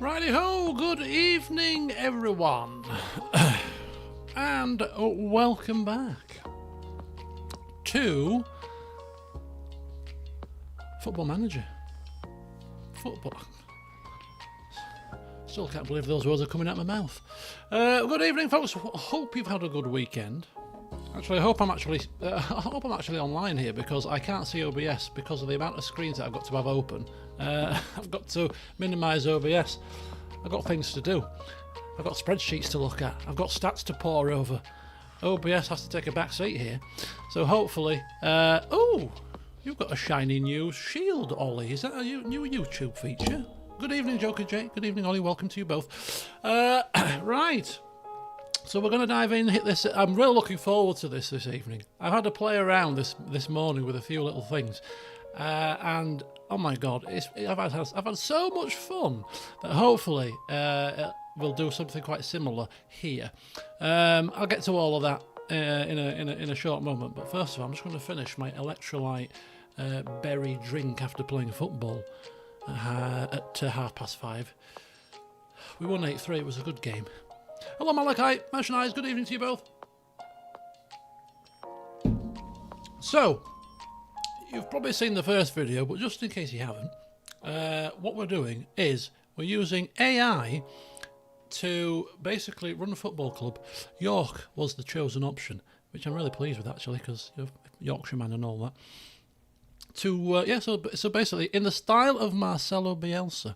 Righty-ho, good evening everyone, and welcome back to Football Manager. Football. Still can't believe those words are coming out of my mouth. Good evening folks, hope you've had a good weekend. Actually, I hope I'm actually online here because I can't see OBS because of the amount of screens that I've got to have open. I've got to minimise OBS. I've got things to do. I've got spreadsheets to look at. I've got stats to pore over. OBS has to take a back seat here. So hopefully... oh! You've got a shiny new shield, Ollie. Is that a new YouTube feature? Good evening, Joker Jake. Good evening, Ollie. Welcome to you both. Right. So we're going to dive in, hit this. I'm really looking forward to this evening. I've had to play around this morning with a few little things, and oh my god, I've had so much fun that hopefully we'll do something quite similar here. I'll get to all of that in a short moment, but first of all, I'm just going to finish my electrolyte berry drink after playing football at 5:30. We won 8-3. It was a good game. Hello Malachi, Mash and Eyes, good evening to you both. So, you've probably seen the first video, but just in case you haven't, what we're doing is we're using AI to basically run a football club. York was the chosen option, which I'm really pleased with actually, because you're Yorkshireman and all that. So basically, in the style of Marcelo Bielsa,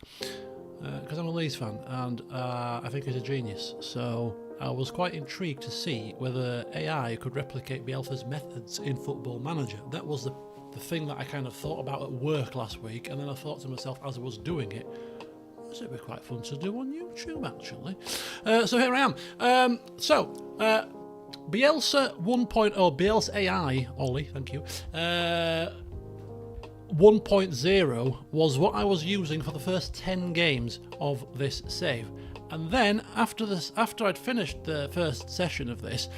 because I'm a Leeds fan and I think he's a genius, so I was quite intrigued to see whether AI could replicate Bielsa's methods in Football Manager. That was the thing that I kind of thought about at work last week, and then I thought to myself as I was doing it, this would be quite fun to do on YouTube actually. So here I am. Bielsa 1.0, Bielsa AI, Ollie, thank you. 1.0 was what I was using for the first 10 games of this save, and then after I'd finished the first session of this,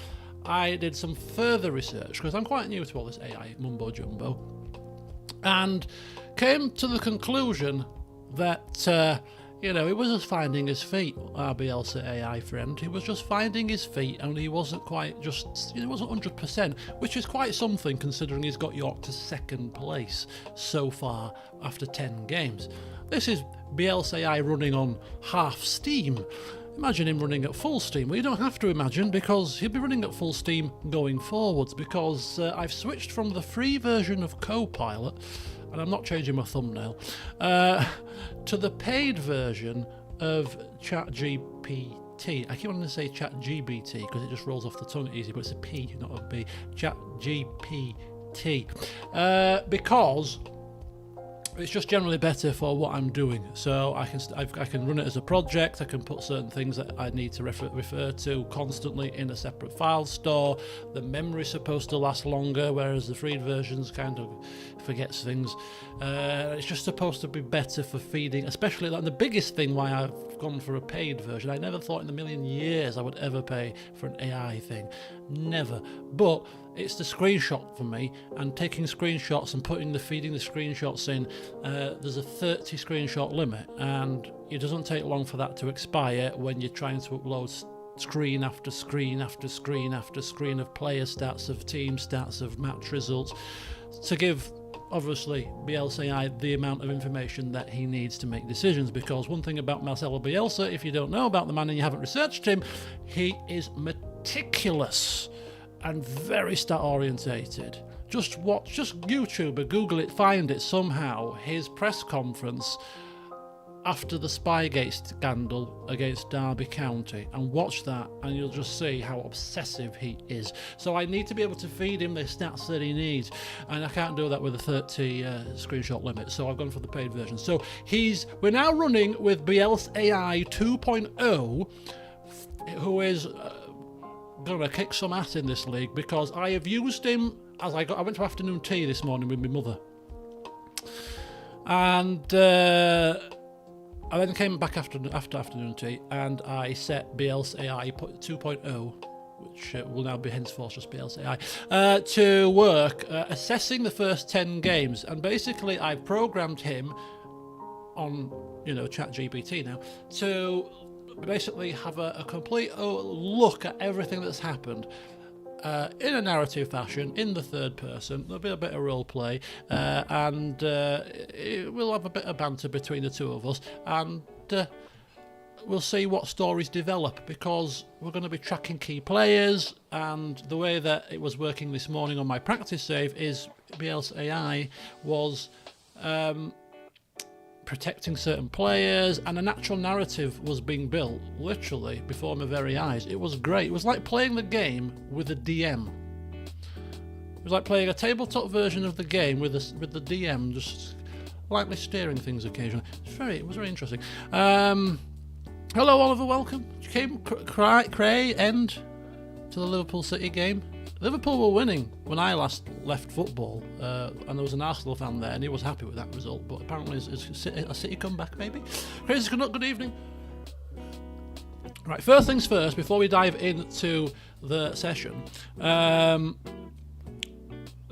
I did some further research because I'm quite new to all this AI mumbo jumbo, and came to the conclusion that he was just finding his feet, our Bielsa AI friend. He was just finding his feet, and he wasn't quite he wasn't 100%, which is quite something considering he's got York to second place so far after 10 games. This is Bielsa AI running on half steam. Imagine him running at full steam. Well, you don't have to imagine, because he'll be running at full steam going forwards, because I've switched from the free version of Copilot, and I'm not changing my thumbnail, to the paid version of ChatGPT. I keep wanting to say ChatGPT because it just rolls off the tongue easy, but it's a P, not a B. ChatGPT. Because it's just generally better for what I'm doing. So I can run it as a project. I can put certain things that I need to refer to constantly in a separate file store. The memory's supposed to last longer, whereas the free versions kind of forgets things. It's just supposed to be better for feeding, especially the biggest thing why I've gone for a paid version. I never thought in a million years I would ever pay for an AI thing. Never. But it's the screenshot for me, and taking screenshots and feeding the screenshots in. There's a 30 screenshot limit, and it doesn't take long for that to expire when you're trying to upload screen after screen after screen after screen of player stats, of team stats, of match results, to give obviously Bielsa AI the amount of information that he needs to make decisions. Because one thing about Marcelo Bielsa, if you don't know about the man and you haven't researched him, he is meticulous and very stat orientated. Just YouTube or Google it, find it somehow, his press conference after the Spygate scandal against Derby County, and watch that and you'll just see how obsessive he is. So I need to be able to feed him the stats that he needs, and I can't do that with a 30 screenshot limit, so I've gone for the paid version. So we're now running with Bielsa AI 2.0, who is gonna kick some ass in this league, because I have used him as I went to afternoon tea this morning with my mother, and I then came back after afternoon tea, and I set Bielsa AI 2.0, which will now be henceforth just Bielsa AI, to work assessing the first 10 games. And basically I've programmed him on ChatGPT now to basically have a complete look at everything that's happened. In a narrative fashion, in the third person. There'll be a bit of role play, and we'll have a bit of banter between the two of us, and we'll see what stories develop, because we're going to be tracking key players, and the way that it was working this morning on my practice save is Biels AI was protecting certain players, and a natural narrative was being built literally before my very eyes. It was great. It was like playing the game with a DM. It was like playing a tabletop version of the game with the DM just lightly steering things occasionally. It was very interesting. Hello Oliver, welcome. You came cray end to the Liverpool City game. Liverpool were winning when I last left football, and there was an Arsenal fan there, and he was happy with that result. But apparently, it's a City comeback, maybe. Crazy Canuck, good evening. Right, first things first, before we dive into the session,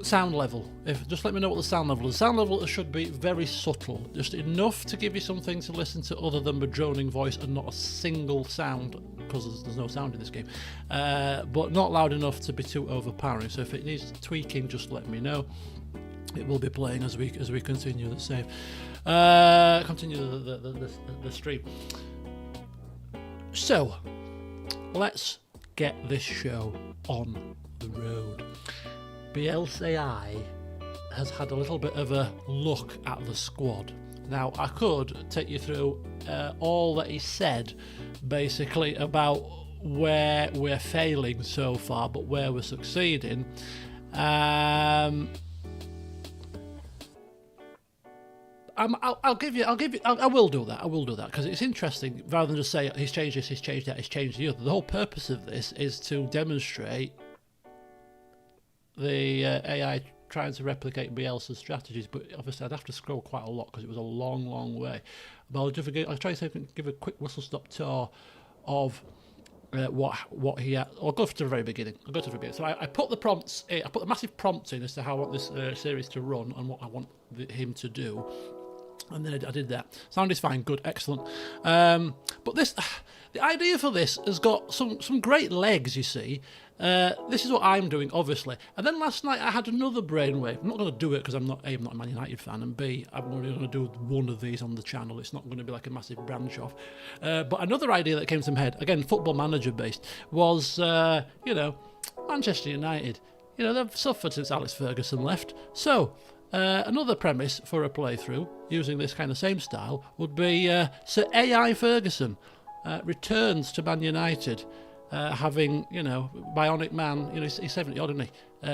sound level. Just let me know what the sound level is. The sound level should be very subtle, just enough to give you something to listen to other than my droning voice and not a single sound, because there's no sound in this game, but not loud enough to be too overpowering. So if it needs tweaking, just let me know. It will be playing as we continue the save, continue the stream. So let's get this show on the road. Biels AI has had a little bit of a look at the squad. Now, I could take you through all that he said, basically, about where we're failing so far, but where we're succeeding. I will do that because it's interesting. Rather than just say he's changed this, he's changed that, he's changed the other. The whole purpose of this is to demonstrate the AI trying to replicate Bielsa's strategies, but obviously I'd have to scroll quite a lot because it was a long way. But I'll try to give a quick whistle-stop tour of what he had. I'll go to the very beginning. So I put the prompts in, I put the massive prompts in as to how I want this series to run and what I want him to do. And then I did that. Sound is fine, good, excellent. But the idea for this has got some great legs, you see. This is what I'm doing, obviously. And then last night I had another brainwave. I'm not going to do it because I'm not A, I'm not a Man United fan, and B, I'm only going to do one of these on the channel. It's not going to be like a massive branch off. But another idea that came to my head, again, Football Manager based, was, Manchester United. They've suffered since Alex Ferguson left. So, another premise for a playthrough using this kind of same style would be Sir AI Ferguson returns to Man United, having, bionic man, he's 70 odd, isn't he?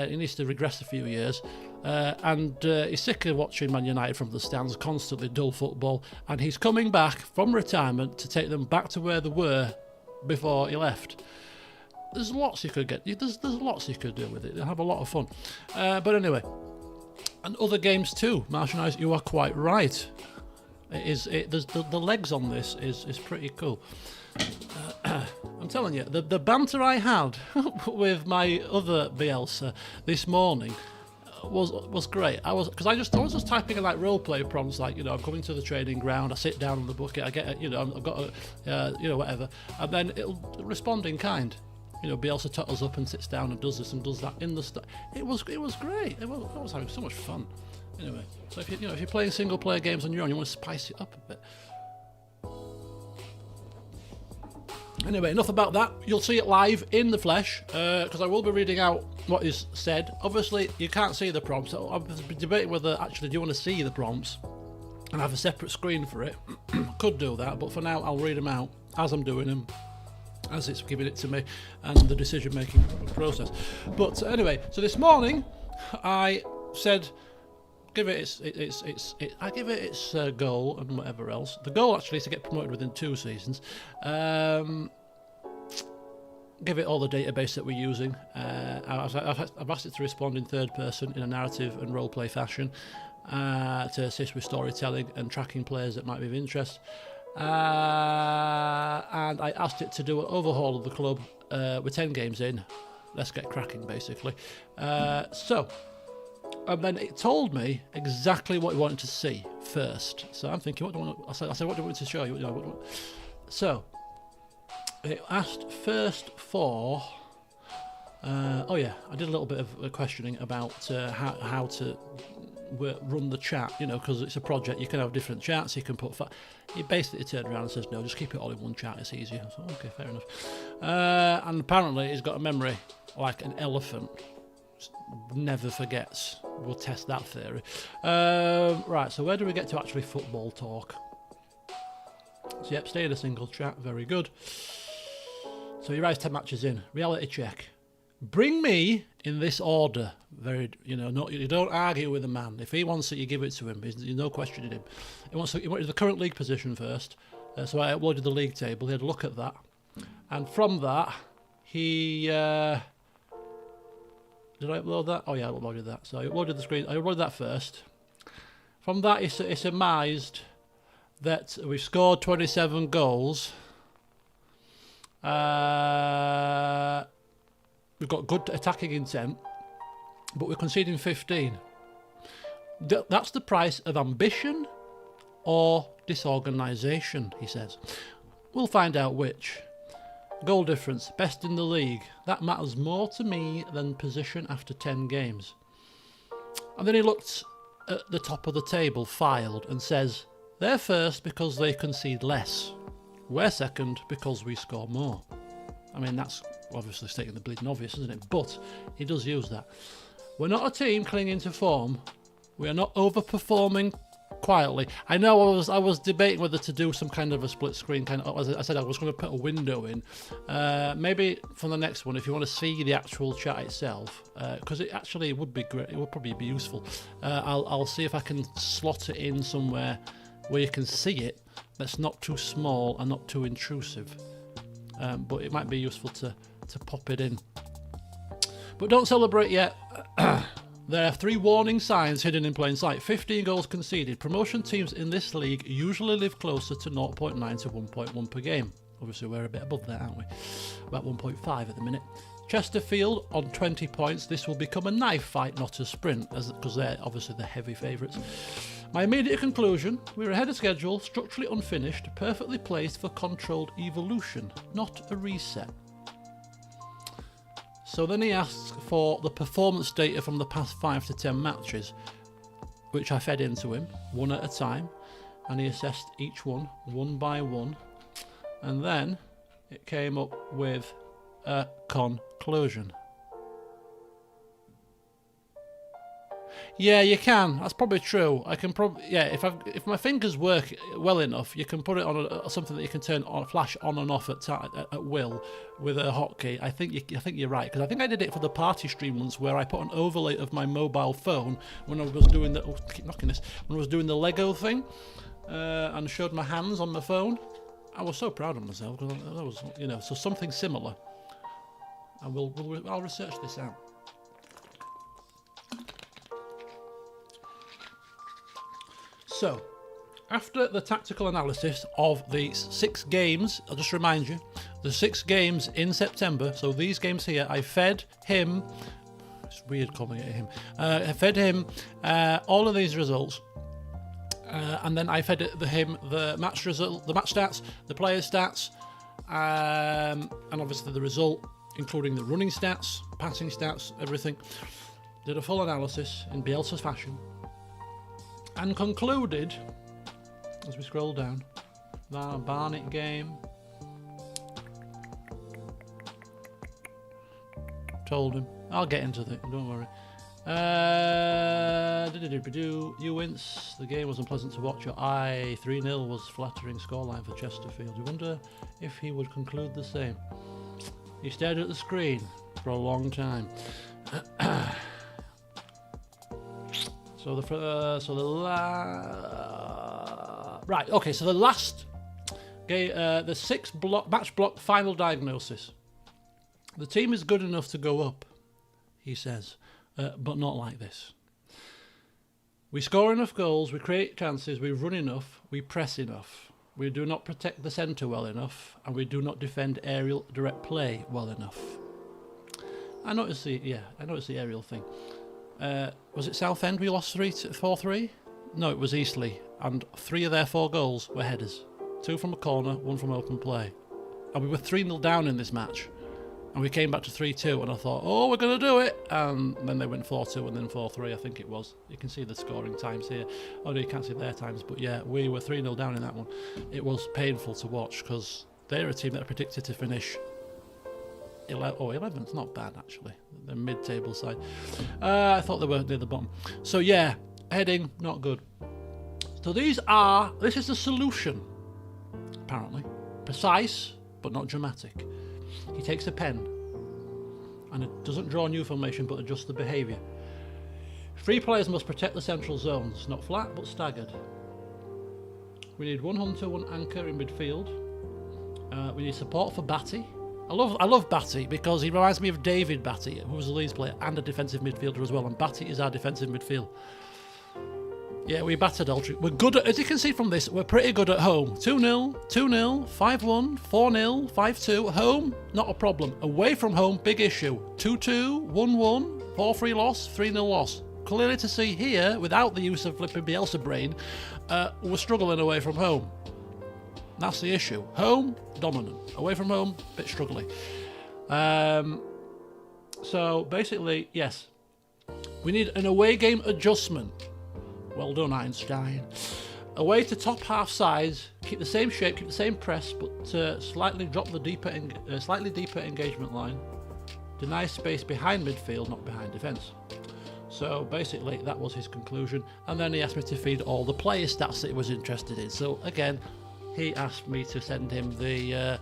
He needs to regress a few years, and he's sick of watching Man United from the stands, constantly dull football, and he's coming back from retirement to take them back to where they were before he left. There's lots you could get. There's lots you could do with it. They'll have a lot of fun. But anyway. And other games too, Martian Eyes, you are quite right. The legs on this is pretty cool. I'm telling you, the banter I had with my other Bielsa this morning was great. I was just typing in like roleplay prompts, like I'm coming to the training ground, I sit down on the bucket, I get I've got a whatever, and then it'll respond in kind. Bielsa tottles up and sits down and does this and does that in the It was great. I was having so much fun. Anyway, so if you're playing single player games on your own, you want to spice it up a bit. Anyway, enough about that. You'll see it live in the flesh, because I will be reading out what is said. Obviously, you can't see the prompts. So I'm debating whether actually do you want to see the prompts and have a separate screen for it. Could do that, but for now I'll read them out as I'm doing them, as it's giving it to me, and the decision-making process. But anyway, so this morning I said, give it its goal and whatever else. The goal actually is to get promoted within 2 seasons. Give it all the database that we're using. I've asked it to respond in third person in a narrative and roleplay fashion, to assist with storytelling and tracking players that might be of interest. And I asked it to do an overhaul of the club. We're 10 games in. Let's get cracking, basically. And then it told me exactly what it wanted to see. first. So I'm thinking, what do I want? I said, what do I want to show you? So it asked first for. Oh yeah, I did a little bit of questioning about how to run the chat, you know, because it's a project. You can have different chats. You can put. He basically turned around and says, "No, just keep it all in one chat. It's easier." So okay, fair enough. And apparently, he's got a memory like an elephant. Never forgets. We'll test that theory. Right. So where do we get to actually football talk? So yep, stay in a single chat. Very good. So you rise 10 matches in. Reality check. Bring me in this order. Very, you know, you don't argue with a man. If he wants it, you give it to him. There's no questioning him. He wanted the current league position first. So I uploaded the league table. He had a look at that, and from that, he did I upload that? Oh yeah, I uploaded that. So I uploaded the screen. I uploaded that first. From that, he surmised that we've scored 27 goals. We've got good attacking intent, but we're conceding 15. That's the price of ambition or disorganisation, he says. We'll find out which. Goal difference, best in the league. That matters more to me than position after 10 games. And then he looked at the top of the table, filed, and says, they're first because they concede less. We're second because we score more. I mean, that's obviously stating the bleeding obvious, isn't it? But he does use that. We're not a team clinging to form. We are not overperforming quietly. I know I was debating whether to do some kind of a split screen kind of. As I said, I was going to put a window in. Maybe for the next one, if you want to see the actual chat itself, because it actually would be great. It would probably be useful. I'll see if I can slot it in somewhere where you can see it. That's not too small and not too intrusive. But it might be useful to pop it in. But don't celebrate yet. There are 3 warning signs hidden in plain sight. 15 goals conceded. Promotion teams in this league usually live closer to 0.9 to 1.1 per game. Obviously, we're a bit above that, aren't we? About 1.5 at the minute. Chesterfield on 20 points. This will become a knife fight, not a sprint, because they're obviously the heavy favourites. My immediate conclusion, we're ahead of schedule, structurally unfinished, perfectly placed for controlled evolution, not a reset. So then he asks for the performance data from the past 5 to 10 matches, which I fed into him, one at a time, and he assessed each one by one, and then it came up with a conclusion. Yeah, you can. That's probably true. I can probably, yeah. If my fingers work well enough, you can put it on something that you can turn on, flash on and off at will with a hotkey. I think you're right, because I think I did it for the party stream once, where I put an overlay of my mobile phone when I was doing the when I was doing the Lego thing, and showed my hands on my phone. I was so proud of myself because that was, you know, so something similar. And I'll research this out. So, after the tactical analysis of the 6 games, I'll just remind you, the 6 games in September, so these games here, I fed him, it's weird calling it him, I fed him all of these results, and then I fed him the match result, the match stats, the player stats, and obviously the result, including the running stats, passing stats, everything. Did a full analysis in Bielsa's fashion. And concluded, as we scroll down, that Barnet game. Told him, I'll get into it, don't worry. You wince. The game was unpleasant to watch. Your 3-0 was flattering scoreline for Chesterfield. You wonder if he would conclude the same. He stared at the screen for a long time. So the last game, the 6 match block final diagnosis. The team is good enough to go up, he says, but not like this. We score enough goals, we create chances, we run enough, we press enough. We do not protect the centre well enough, and we do not defend aerial direct play well enough. I noticed the aerial thing. Was it Southend we lost 4-3? No, it was Eastleigh. and 3 of their 4 goals were headers. 2 from a corner, 1 from open play. And we were 3-0 down in this match. And we came back to 3-2, and I thought, oh, we're going to do it. And then they went 4-2 and then 4-3, I think it was. You can see the scoring times here. Oh, no, you can't see their times. But yeah, we were 3-0 down in that one. It was painful to watch because they're a team that are predicted to finish 11th. Not bad, actually. They're mid-table side. I thought they were near the bottom. So yeah, heading, not good. So this is the solution, apparently. Precise, but not dramatic. He takes a pen and it doesn't draw a new formation but adjusts the behaviour. 3 players must protect the central zones, not flat but staggered. We need 1 hunter, 1 anchor in midfield. We need support for Batty. I love Batty because he reminds me of David Batty, who was a Leeds player and a defensive midfielder as well, and Batty is our defensive midfield. Yeah, we battered Aldrich. We're good at, as you can see from this, we're pretty good at home. 2-0, 2-0, 5-1, 4-0, 5-2. Home, not a problem. Away from home, big issue. 2-2, 1-1, 4-3 loss, 3-0 loss. Clearly to see here, without the use of flipping Bielsa brain, we're struggling away from home. That's the issue. Home, dominant. Away from home, bit struggling. So basically, yes, we need an away game adjustment. Well done, Einstein. Away to top half sides, keep the same shape, keep the same press, but slightly drop the slightly deeper engagement line. Deny space behind midfield, not behind defence. So basically, that was his conclusion. And then he asked me to feed all the player stats that he was interested in. So again, he asked me to send him the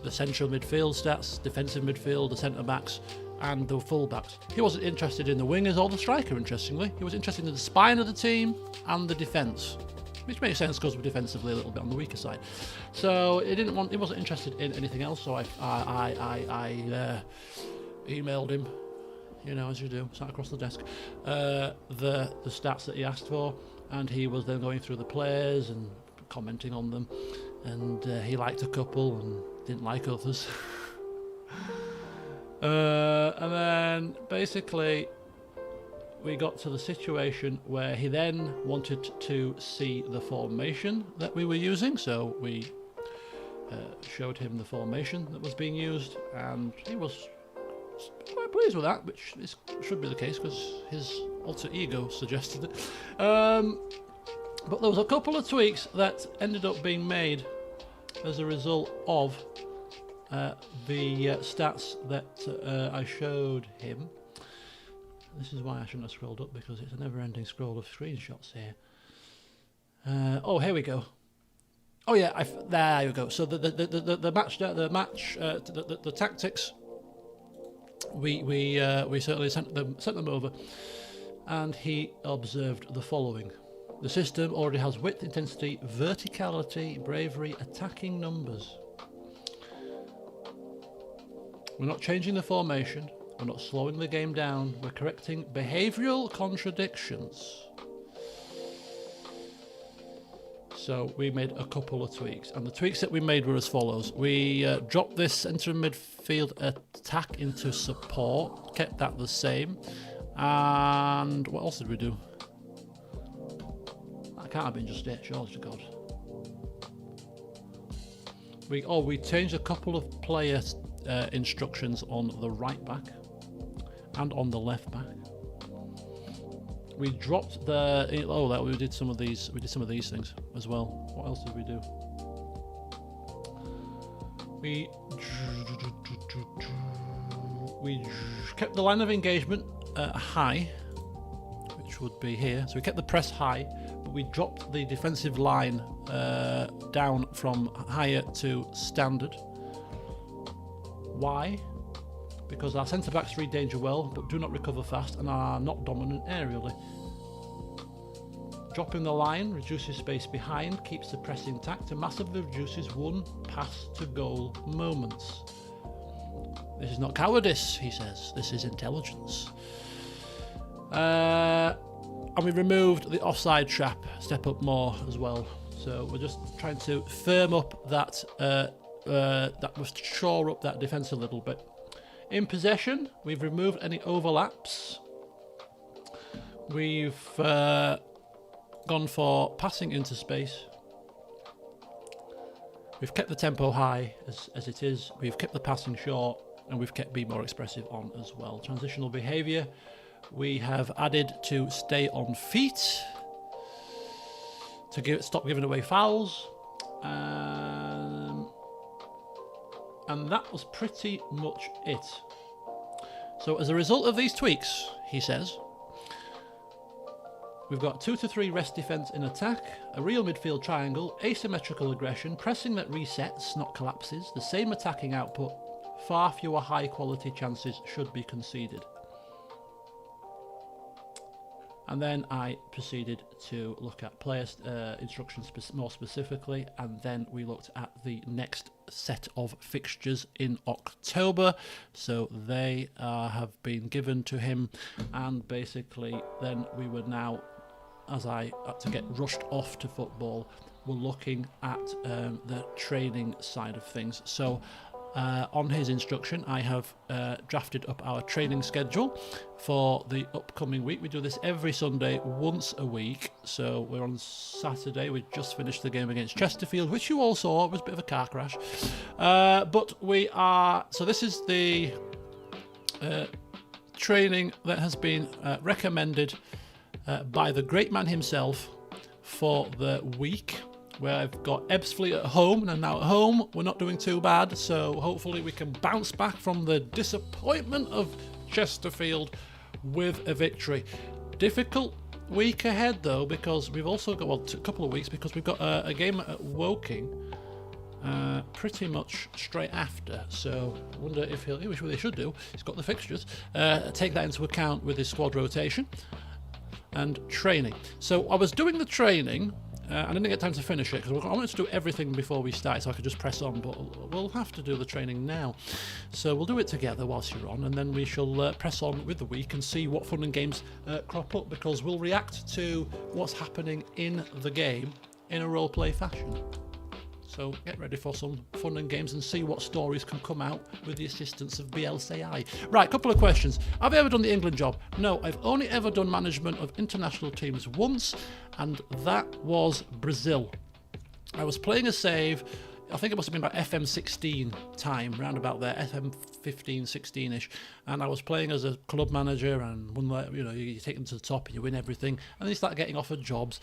central midfield stats, defensive midfield, the centre backs, and the full-backs. He wasn't interested in the wingers or the striker, interestingly. He was interested in the spine of the team and the defence, which makes sense because we're defensively a little bit on the weaker side. So he wasn't interested in anything else, so I emailed him, you know, as you do, sat across the desk, the stats that he asked for, and he was then going through the players and commenting on them, and he liked a couple and didn't like others. And then basically we got to the situation where he then wanted to see the formation that we were using, so we showed him the formation that was being used, and he was quite pleased with that, which should be the case because his alter ego suggested it. But there was a couple of tweaks that ended up being made as a result of the stats that I showed him. This is why I shouldn't have scrolled up, because it's a never-ending scroll of screenshots here. Oh, here we go. Oh yeah, there you go. So the tactics, we certainly sent them over, and he observed the following. The system already has width, intensity, verticality, bravery, attacking numbers. We're not changing the formation, we're not slowing the game down, we're correcting behavioural contradictions. So we made a couple of tweaks, and the tweaks that we made were as follows. We dropped this centre midfield attack into support, kept that the same, and what else did we do? That can't have been just it, sure to God. We changed a couple of player instructions on the right back and on the left back. We dropped we did some of these things as well. What else did we do? We kept the line of engagement high, which would be here. So we kept the press high, but we dropped the defensive line down from higher to standard. Why? Because our centre-backs read danger well, but do not recover fast and are not dominant aerially. Dropping the line reduces space behind, keeps the press intact, and massively reduces one pass to goal moments. This is not cowardice, he says, this is intelligence. And we removed the offside trap, step up more as well. So we're just trying to firm up that, that was to shore up that defence a little bit. In possession, we've removed any overlaps. We've gone for passing into space. We've kept the tempo high as it is. We've kept the passing short, and we've kept be more expressive on as well. Transitional behaviour. We have added to stay on feet to stop giving away fouls. And that was pretty much it. So as a result of these tweaks, he says, we've got 2 to 3 rest defence in attack, a real midfield triangle, asymmetrical aggression, pressing that resets, not collapses, the same attacking output, far fewer high quality chances should be conceded. And then I proceeded to look at player instructions more specifically, and then we looked at the next set of fixtures in October. So they have been given to him, and basically then we were now, as I had to get rushed off to football, we're looking at the training side of things. So on his instruction, I have drafted up our training schedule for the upcoming week. We do this every Sunday, once a week. So we're on Saturday. We just finished the game against Chesterfield, which you all saw. It was a bit of a car crash. But we are... So this is the training that has been recommended by the great man himself for the week, where I've got Ebbsfleet at home, and now at home we're not doing too bad, so hopefully we can bounce back from the disappointment of Chesterfield with a victory. Difficult week ahead though, because we've also got, well, a couple of weeks, because we've got a game at Woking pretty much straight after, so I wonder if which they should do, he's got the fixtures, take that into account with his squad rotation and training. So I was doing the training, I didn't get time to finish it because I wanted to do everything before we start, so I could just press on, but we'll have to do the training now. So we'll do it together whilst you're on, and then we shall press on with the week and see what fun and games crop up, because we'll react to what's happening in the game in a roleplay fashion. So get ready for some fun and games and see what stories can come out with the assistance of Biels AI. Right, couple of questions. Have I ever done the England job? No, I've only ever done management of international teams once, and that was Brazil. I was playing a save, I think it must have been about FM16 time, round about there, FM15, 16-ish, and I was playing as a club manager, and you take them to the top and you win everything, and then you start getting offered jobs,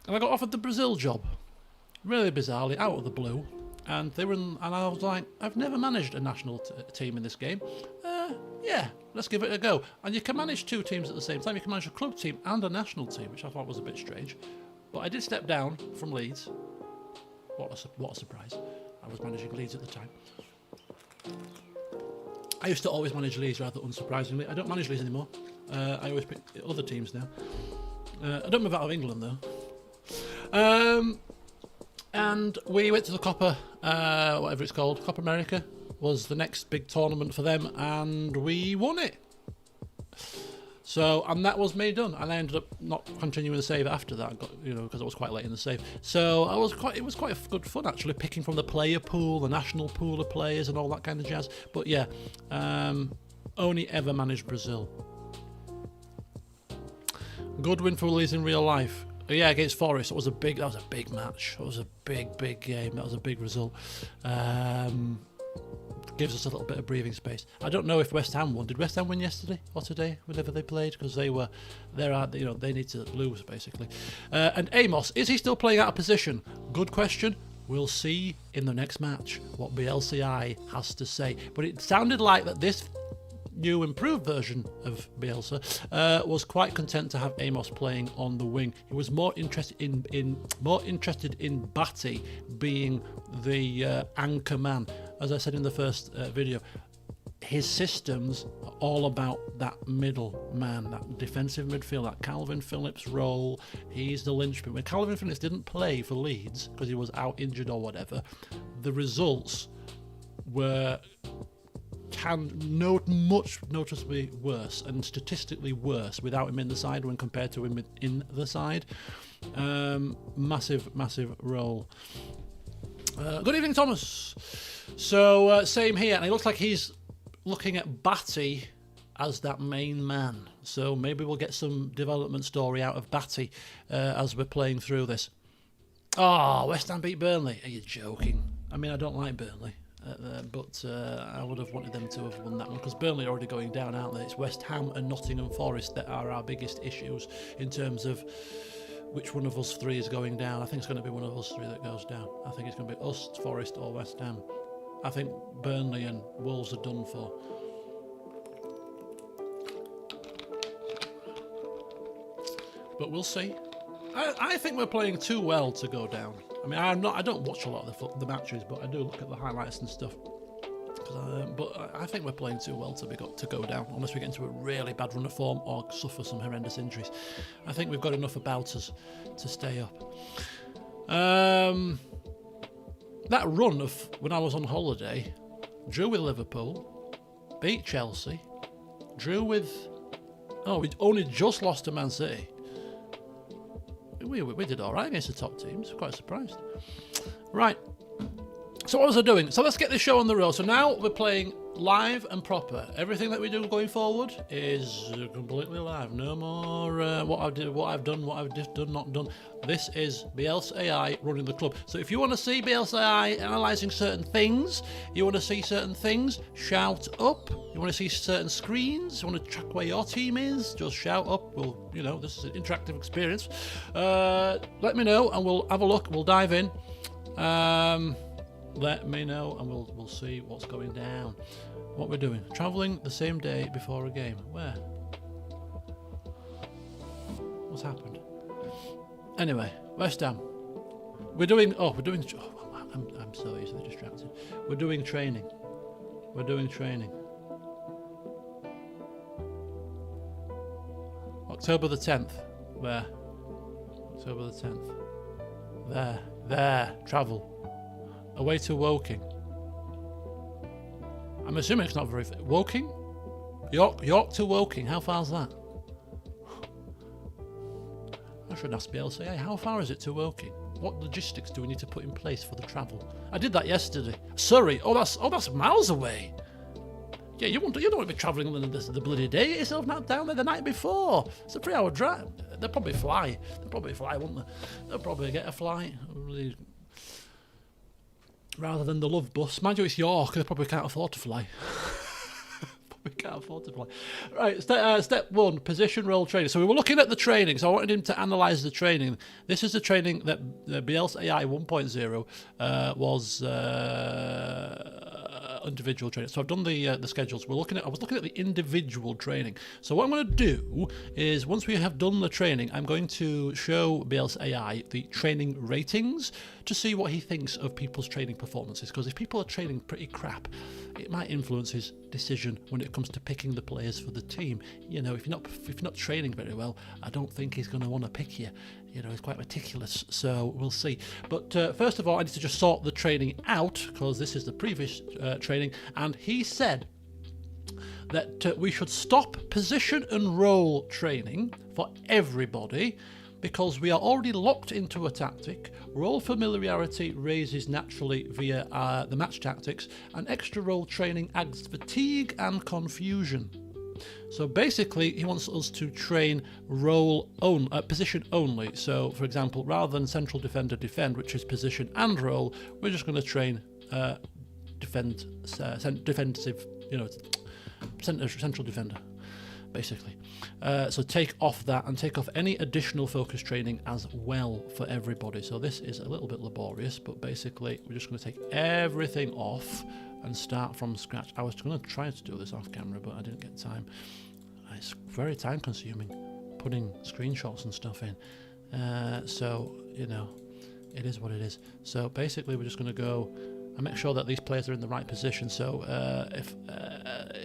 and I got offered the Brazil job. Really bizarrely, out of the blue, and and I was like, I've never managed a national team in this game. Yeah, let's give it a go. And you can manage 2 teams at the same time. You can manage a club team and a national team, which I thought was a bit strange. But I did step down from Leeds. What a surprise! I was managing Leeds at the time. I used to always manage Leeds, rather unsurprisingly. I don't manage Leeds anymore. I always pick other teams now. I don't move out of England though. And we went to the Copa, whatever it's called, Copa America was the next big tournament for them, and we won it. So, and that was me done, and I ended up not continuing the save after that, because I was quite late in the save. So it was quite good fun actually, picking from the player pool, the national pool of players, and all that kind of jazz. But yeah, only ever managed Brazil. Good win for Leeds in real life. Yeah, against Forest. That was a big match. It was a big game. That was a big result. Gives us a little bit of breathing space. I don't know if West Ham won. Did West Ham win yesterday or today, whenever they played? Because they need to lose basically. And Amos, is he still playing out of position? Good question. We'll see in the next match what BLCI has to say. But it sounded like that this new improved version of Bielsa was quite content to have Amos playing on the wing. He was more interested in Batty being the anchor man. As I said in the first video, his systems are all about that middle man, that defensive midfield, that Calvin Phillips role. He's the linchpin. When Calvin Phillips didn't play for Leeds because he was out injured or whatever, the results were much noticeably worse, and statistically worse without him in the side when compared to him in the side. Massive role. Good evening, Thomas. So same here, and it looks like he's looking at Batty as that main man. So maybe we'll get some development story out of Batty as we're playing through this. Oh, West Ham beat Burnley. Are you joking? I mean, I don't like Burnley, but I would have wanted them to have won that one because Burnley are already going down, aren't they? It's West Ham and Nottingham Forest that are our biggest issues in terms of which one of us three is going down. I think it's going to be one of us three that goes down. I think it's going to be us, Forest, or West Ham. I think Burnley and Wolves are done for. But we'll see. I think we're playing too well to go down. I mean, I don't watch a lot of the matches, but I do look at the highlights and stuff. But I think we're playing too well to go down, unless we get into a really bad run of form or suffer some horrendous injuries. I think we've got enough about us to stay up. That run of when I was on holiday, drew with Liverpool, beat Chelsea, drew with... Oh, we only just lost to Man City. We did all right against the top teams. Quite surprised. Right. So what was I doing? So let's get this show on the road. So now we're playing live and proper. Everything that we do going forward is completely live. No more what I've done, not done. This is Biels AI running the club. So if you want to see Biels AI analysing certain things, you want to see certain things, shout up. You want to see certain screens, you want to track where your team is, just shout up. Well, you know, this is an interactive experience. Let me know and we'll have a look. We'll dive in. Let me know and we'll see what's going down. What we're doing. Travelling the same day before a game. Where? What's happened? Anyway, West Ham. I'm so easily distracted. We're doing training. October the 10th. Where? October the 10th. There. Travel. Away to Woking. I'm assuming it's not very... Woking? York to Woking. How far is that? I should ask Bielsa. Hey, how far is it to Woking? What logistics do we need to put in place for the travel? I did that yesterday. Surrey. Oh, that's miles away. Yeah, you don't want to be travelling the bloody day. Get yourself not down there the night before. It's a 3-hour drive. They'll probably fly. Won't they? They'll probably get a flight. Rather than the Love Bus. Mind you, it's York. They probably can't afford to fly. Right, step 1, position role training. So we were looking at the training. So I wanted him to analyse the training. This is the training that the Biels AI 1.0 was individual training. So I've done the schedules. I was looking at the individual training. So what I'm going to do is, once we have done the training, I'm going to show Biels AI the training ratings to see what he thinks of people's training performances. Because if people are training pretty crap, it might influence his decision when it comes to picking the players for the team. You know, if you're not training very well, I don't think he's going to want to pick you. You know, he's quite meticulous, so we'll see. But first of all, I need to just sort the training out, because this is the previous training, and he said that we should stop position and role training for everybody, because we are already locked into a tactic. Role familiarity raises naturally via the match tactics, and extra role training adds fatigue and confusion. So basically, he wants us to train position only. So, for example, rather than central defender defend, which is position and role, we're just going to train defensive, central defender, basically. So take off that and take off any additional focus training as well for everybody. So this is a little bit laborious, but basically we're just going to take everything off and start from scratch. I was going to try to do this off camera, but I didn't get time. It's very time consuming putting screenshots and stuff in. So, it is what it is. So basically we're just going to go and make sure that these players are in the right position. So if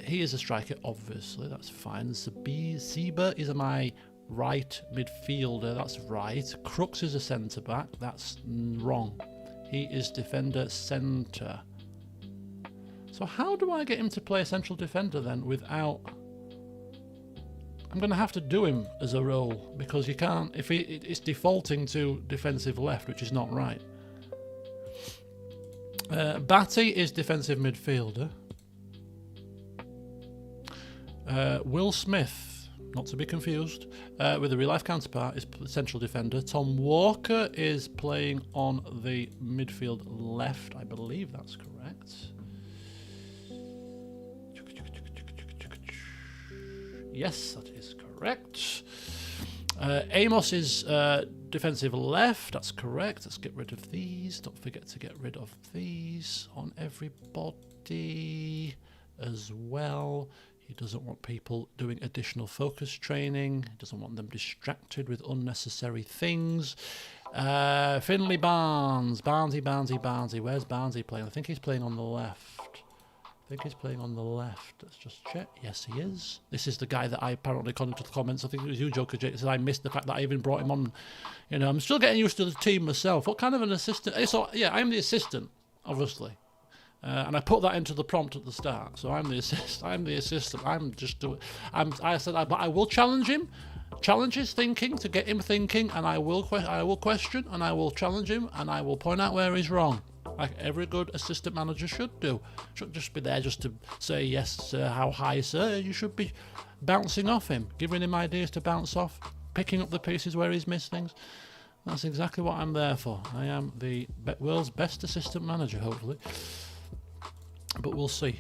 he is a striker, obviously, that's fine. Seba is my right midfielder, that's right. Crooks is a centre-back, that's wrong. He is defender centre. So how do I get him to play a central defender then without... I'm going to have to do him as a role, because you can't... it's defaulting to defensive left, which is not right. Batty is defensive midfielder. Will Smith, not to be confused, with a real-life counterpart, is central defender. Tom Walker is playing on the midfield left. I believe that's correct. Yes, that is correct. Amos is defensive left. That's correct. Let's get rid of these. Don't forget to get rid of these on everybody as well. He doesn't want people doing additional focus training. He doesn't want them distracted with unnecessary things. Finley Barnes. Barnesy. Where's Barnesy playing? I think he's playing on the left. Let's just check. Yes, he is. This is the guy that I apparently, according to the comments, I think it was you, Joker Jake, said I missed the fact that I even brought him on. You know, I'm still getting used to the team myself. What kind of an assistant? So, yeah, I'm the assistant, obviously. And I put that into the prompt at the start. So I'm the assistant. I'm just doing. I said, but I will challenge him, challenge his thinking to get him thinking, and I will question, and I will challenge him, and I will point out where he's wrong, like every good assistant manager should do. Shouldn't just be there just to say yes, sir, how high, sir. You should be bouncing off him, giving him ideas to bounce off, picking up the pieces where he's missed things. That's exactly what I'm there for. I am the world's best assistant manager, hopefully. But we'll see.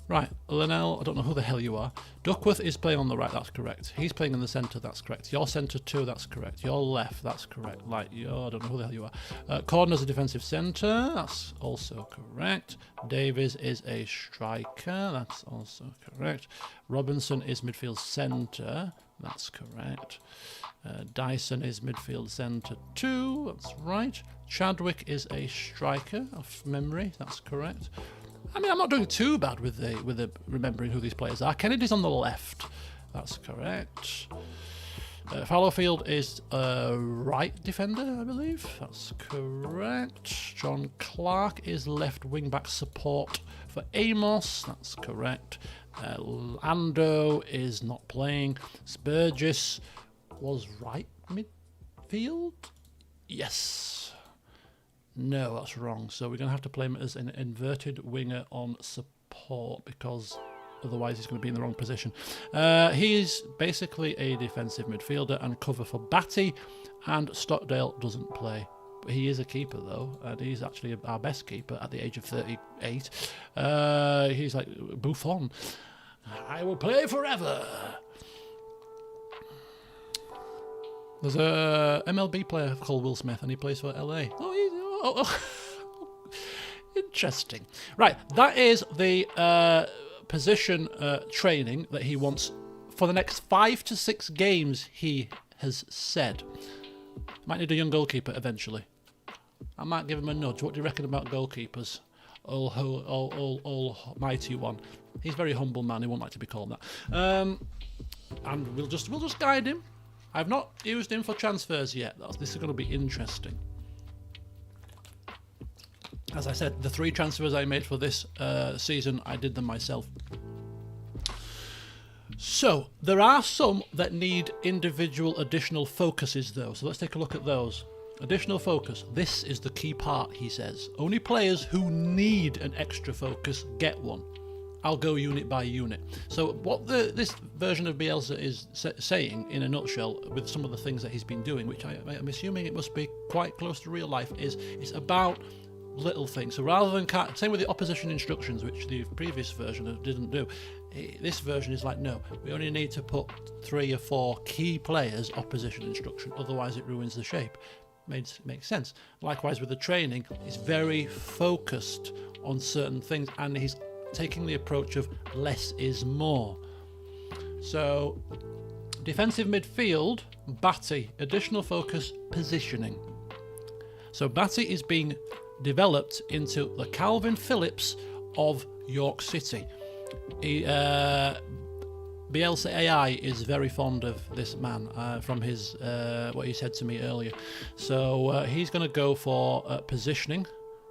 Right, Linnell, I don't know who the hell you are. Duckworth is playing on the right, that's correct. He's playing in the centre, that's correct. Your centre too, that's correct. Your left, that's correct. I don't know who the hell you are. Corner's a defensive centre, that's also correct. Davies is a striker, that's also correct. Robinson is midfield centre, that's correct. Dyson is midfield centre too, that's right. Chadwick is a striker, off memory, that's correct. I mean, I'm not doing too bad with the remembering who these players are. Kennedy's on the left. That's correct. Fallowfield is a right defender, I believe. That's correct. John Clark is left wing-back support for Amos. That's correct. Ando is not playing. Spurgis was right midfield? Yes. No, that's wrong. So we're going to have to play him as an inverted winger on support because otherwise he's going to be in the wrong position. He's basically a defensive midfielder and cover for Batty, and Stockdale doesn't play. But he is a keeper though, and he's actually our best keeper at the age of 38. He's like Buffon. I will play forever. There's a MLB player called Will Smith and he plays for LA. Oh, interesting. Right, that is the position training that he wants for the next 5 to 6 games, he has said. Might need a young goalkeeper eventually. I might give him a nudge. What do you reckon about goalkeepers? All mighty one. He's a very humble man. He won't like to be called that. And we'll just guide him. I've not used him for transfers yet. This is going to be interesting. As I said, the 3 transfers I made for this season, I did them myself. So, there are some that need individual additional focuses though, so let's take a look at those. Additional focus. This is the key part, he says. Only players who need an extra focus get one. I'll go unit by unit. So what this version of Bielsa is saying, in a nutshell, with some of the things that he's been doing, which I'm assuming it must be quite close to real life, is it's about little things. So rather than same with the opposition instructions, which the previous version didn't do, this version is like, no, we only need to put 3 or 4 key players opposition instruction, otherwise it ruins the shape. Makes sense. Likewise with the training, he's very focused on certain things, and he's taking the approach of less is more. So defensive midfield, Batty, additional focus, positioning. So Batty is being developed into the Calvin Phillips of York City. Bielsa AI is very fond of this man from his what he said to me earlier. So he's going to go for positioning,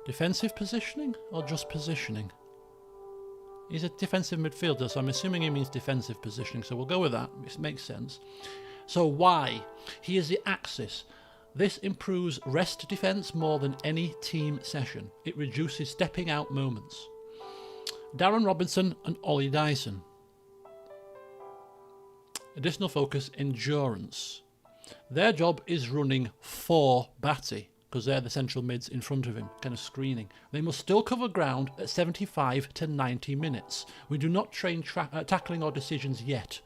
defensive positioning, or just positioning. He's a defensive midfielder, so I'm assuming he means defensive positioning. So we'll go with that. It makes sense. So why? He is the axis. This improves rest defence more than any team session. It reduces stepping out moments. Darren Robinson and Ollie Dyson. Additional focus, endurance. Their job is running for Batty, because they're the central mids in front of him, kind of screening. They must still cover ground at 75 to 90 minutes. We do not train tackling or decisions yet.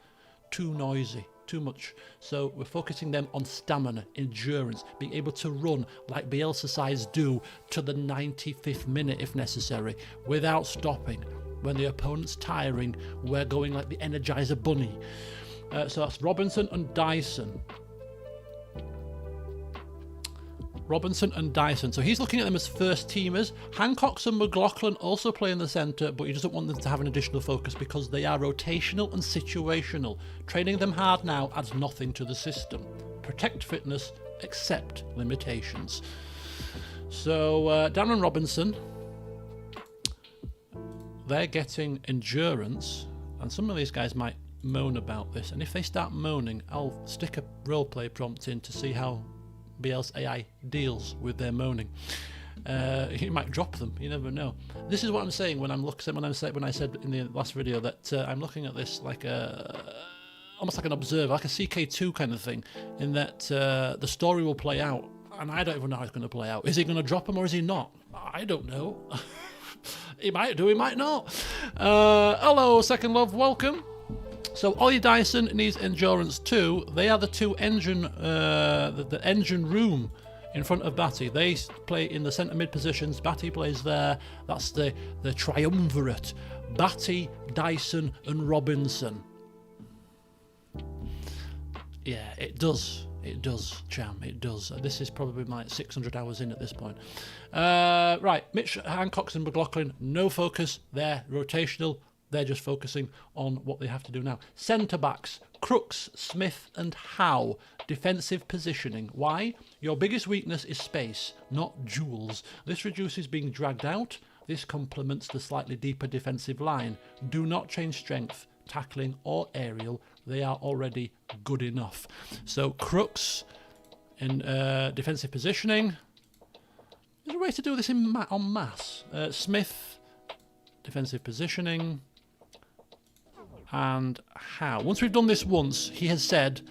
Too noisy, too much. So we're focusing them on stamina, endurance, being able to run like Bielsa sides do to the 95th minute if necessary, without stopping. When the opponent's tiring, we're going like the Energizer Bunny. So that's Robinson and Dyson. Robinson and Dyson. So he's looking at them as first teamers. Hancock's and McLaughlin also play in the centre, but he doesn't want them to have an additional focus because they are rotational and situational. Training them hard now adds nothing to the system. Protect fitness, accept limitations. So Dan and Robinson, they're getting endurance, and some of these guys might moan about this, and if they start moaning, I'll stick a roleplay prompt in to see how Biels AI deals with their moaning. He might drop them, you never know. This is what I'm saying when I said in the last video that I'm looking at this like almost like an observer, like a CK2 kind of thing, in that the story will play out, and I don't even know how it's going to play out. Is he going to drop him or is he not? I don't know. He might do, he might not. Hello, Second Love, welcome. So Ollie Dyson needs endurance too. They are the two engine, the engine room in front of Batty. They play in the centre mid positions. Batty plays there. That's the triumvirate. Batty, Dyson and Robinson. Yeah, it does. It does, Cham, it does. This is probably like 600 hours in at this point. Right, Mitch, Hancock and McLaughlin, no focus. They're rotational. They're just focusing on what they have to do now. Centre-backs, Crooks, Smith and Howe. Defensive positioning. Why? Your biggest weakness is space, not jewels. This reduces being dragged out. This complements the slightly deeper defensive line. Do not change strength, tackling or aerial. They are already good enough. So Crooks in defensive positioning. Is there a way to do this en masse? Smith, defensive positioning. And Howe. Once we've done this once, he has said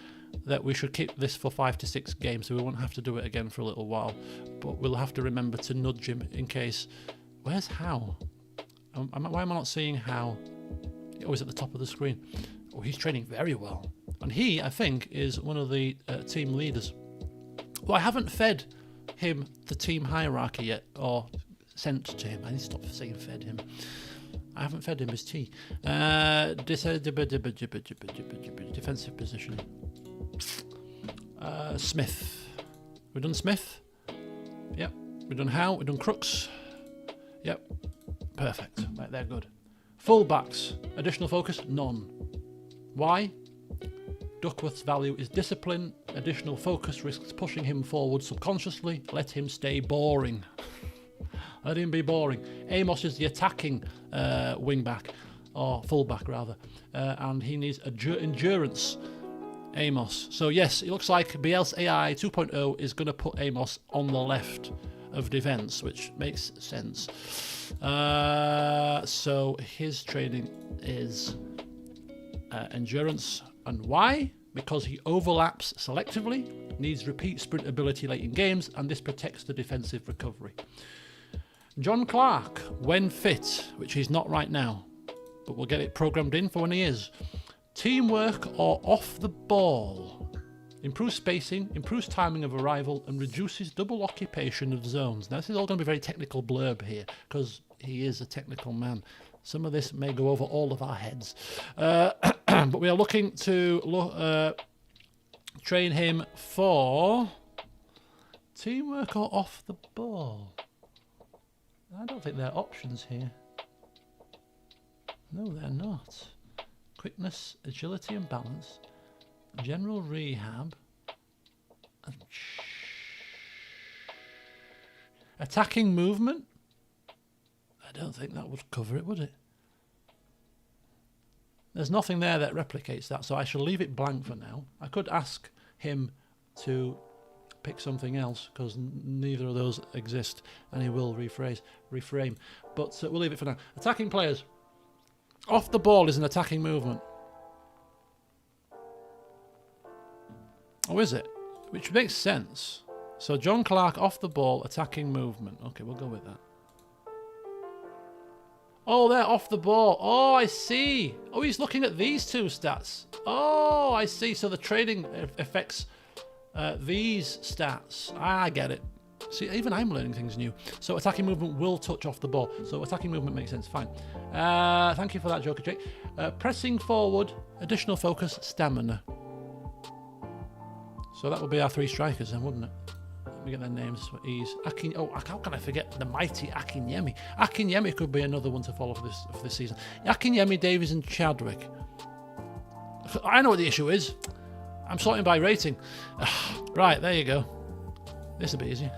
that we should keep this for 5 to 6 games, so we won't have to do it again for a little while. But we'll have to remember to nudge him in case... Where's Howe? Why am I not seeing Howe? Oh, he's at the top of the screen. Oh, he's training very well. And he, I think, is one of the team leaders. Well, I haven't fed him the team hierarchy yet, or sent to him. I need to stop saying fed him. I haven't fed him his tea. Defensive position. Smith. We've done Smith. Yep. We've done Howe. We've done Crooks. Yep. Perfect. Right, they're good. Full-backs. Additional focus? None. Why? Duckworth's value is discipline. Additional focus risks pushing him forward subconsciously. Let him stay boring. Let him be boring. Amos is the attacking wing-back, or full-back rather, and he needs endurance. Amos. So yes, it looks like Biels AI 2.0 is going to put Amos on the left of defence, which makes sense. So his training is endurance. And why? Because he overlaps selectively, needs repeat sprint ability late in games, and this protects the defensive recovery. John Clark, when fit, which he's not right now, but we'll get it programmed in for when he is. Teamwork or off the ball. Improves spacing, improves timing of arrival, and reduces double occupation of zones. Now, this is all going to be very technical blurb here, because he is a technical man. Some of this may go over all of our heads. But we are looking to train him for teamwork or off the ball. I don't think there are options here. No, they're not. Quickness, agility and balance. General rehab. Attacking movement? I don't think that would cover it, would it? There's nothing there that replicates that, so I shall leave it blank for now. I could ask him to pick something else, because neither of those exist, and he will reframe. But we'll leave it for now. Attacking players. Off the ball is an attacking movement. Oh, is it? Which makes sense. So John Clark off the ball, attacking movement. Okay, we'll go with that. Oh, they're off the ball. Oh, I see. Oh, he's looking at these two stats. Oh, I see. So the trading affects these stats. I get it. See, even I'm learning things new. So attacking movement will touch off the ball. So attacking movement makes sense. Fine. Thank you for that, Joker Jake. Pressing forward, additional focus, stamina. So that would be our 3 strikers then, wouldn't it? Let me get their names for ease. How can I forget the mighty Akinyemi? Akinyemi could be another one to follow for this season. Akinyemi, Davies, and Chadwick. I know what the issue is. I'm sorting by rating. Right, there you go. This will be easy.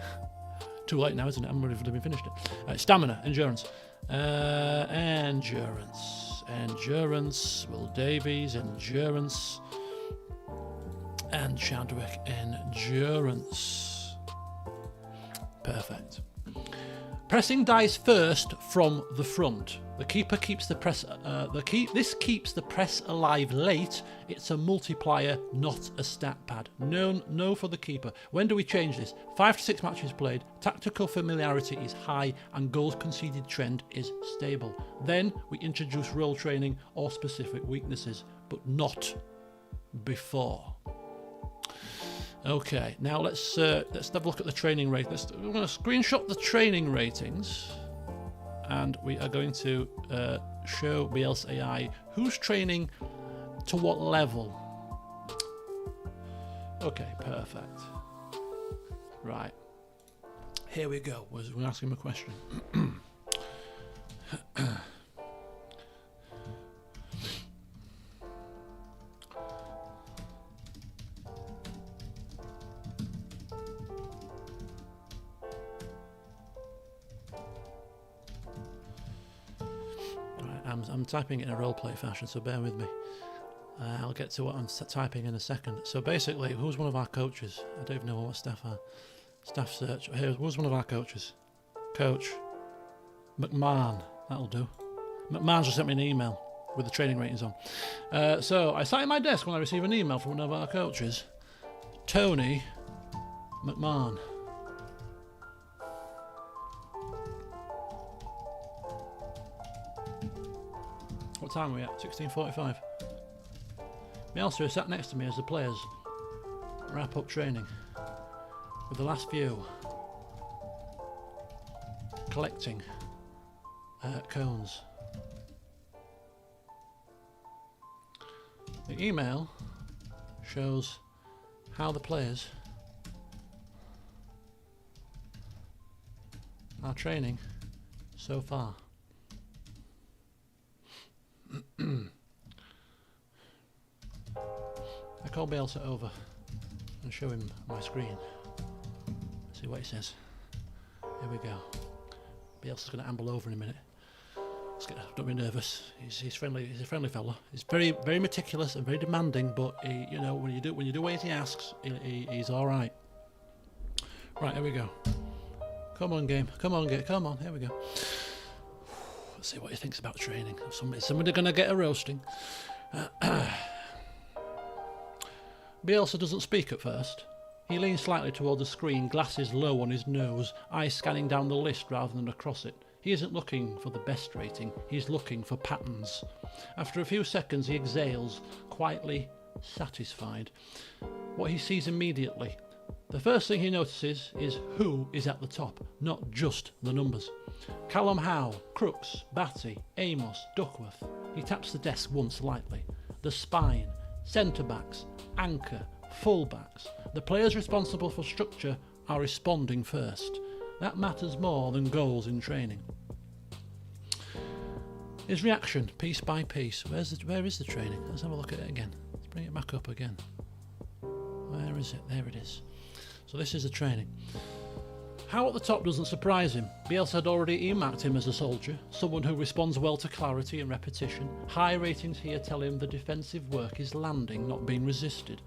Too late now, isn't it? I'm already finished it. Stamina, endurance. Endurance. Will Davies, endurance. And Chadwick, endurance. Perfect. Pressing dies first from the front. The keeper keeps the press. This keeps the press alive late. It's a multiplier, not a stat pad. No for the keeper. When do we change this? 5 to 6 matches played. Tactical familiarity is high, and goals conceded trend is stable. Then we introduce role training or specific weaknesses, but not before. Okay, now let's have a look at the training rate. We're going to screenshot the training ratings, and we are going to show Biels AI who's training to what level. Okay, perfect. Right, here we go. We're asking him a question. I'm typing it in a roleplay fashion, so bear with me. I'll get to what I'm typing in a second. So basically, who's one of our coaches? I don't even know what staff are. Staff search. Who's one of our coaches? Coach McMahon. That'll do. McMahon's just sent me an email with the training ratings on. So I sat at my desk when I received an email from one of our coaches, Tony McMahon. What time are we at? 16:45. Bielsa sat next to me as the players wrap up training, with the last few collecting cones. The email shows how the players are training so far. I call Bielsa over and show him my screen. See what he says. Here we go. Bielsa's going to amble over in a minute. Don't be nervous. He's friendly. He's a friendly fella. He's very, very meticulous and very demanding. But he, when you do what he asks, he's all right. Right, here we go. Come on, game. Come on, game. Come on. Here we go. Let's see what he thinks about training. Somebody going to get a roasting. Bielsa doesn't speak at first. He leans slightly toward the screen, glasses low on his nose, eyes scanning down the list rather than across it. He isn't looking for the best rating, he's looking for patterns. After a few seconds he exhales, quietly satisfied. What he sees immediately. The first thing he notices is who is at the top, not just the numbers. Callum Howe, Crooks, Batty, Amos, Duckworth. He taps the desk once lightly. The spine, centre-backs, anchor, full-backs. The players responsible for structure are responding first. That matters more than goals in training. His reaction, piece by piece. Where is the training? Let's have a look at it again. Let's bring it back up again. Where is it? There it is. So this is the training. How at the top doesn't surprise him. Bielsa had already earmarked him as a soldier, someone who responds well to clarity and repetition. High ratings here tell him the defensive work is landing, not being resisted.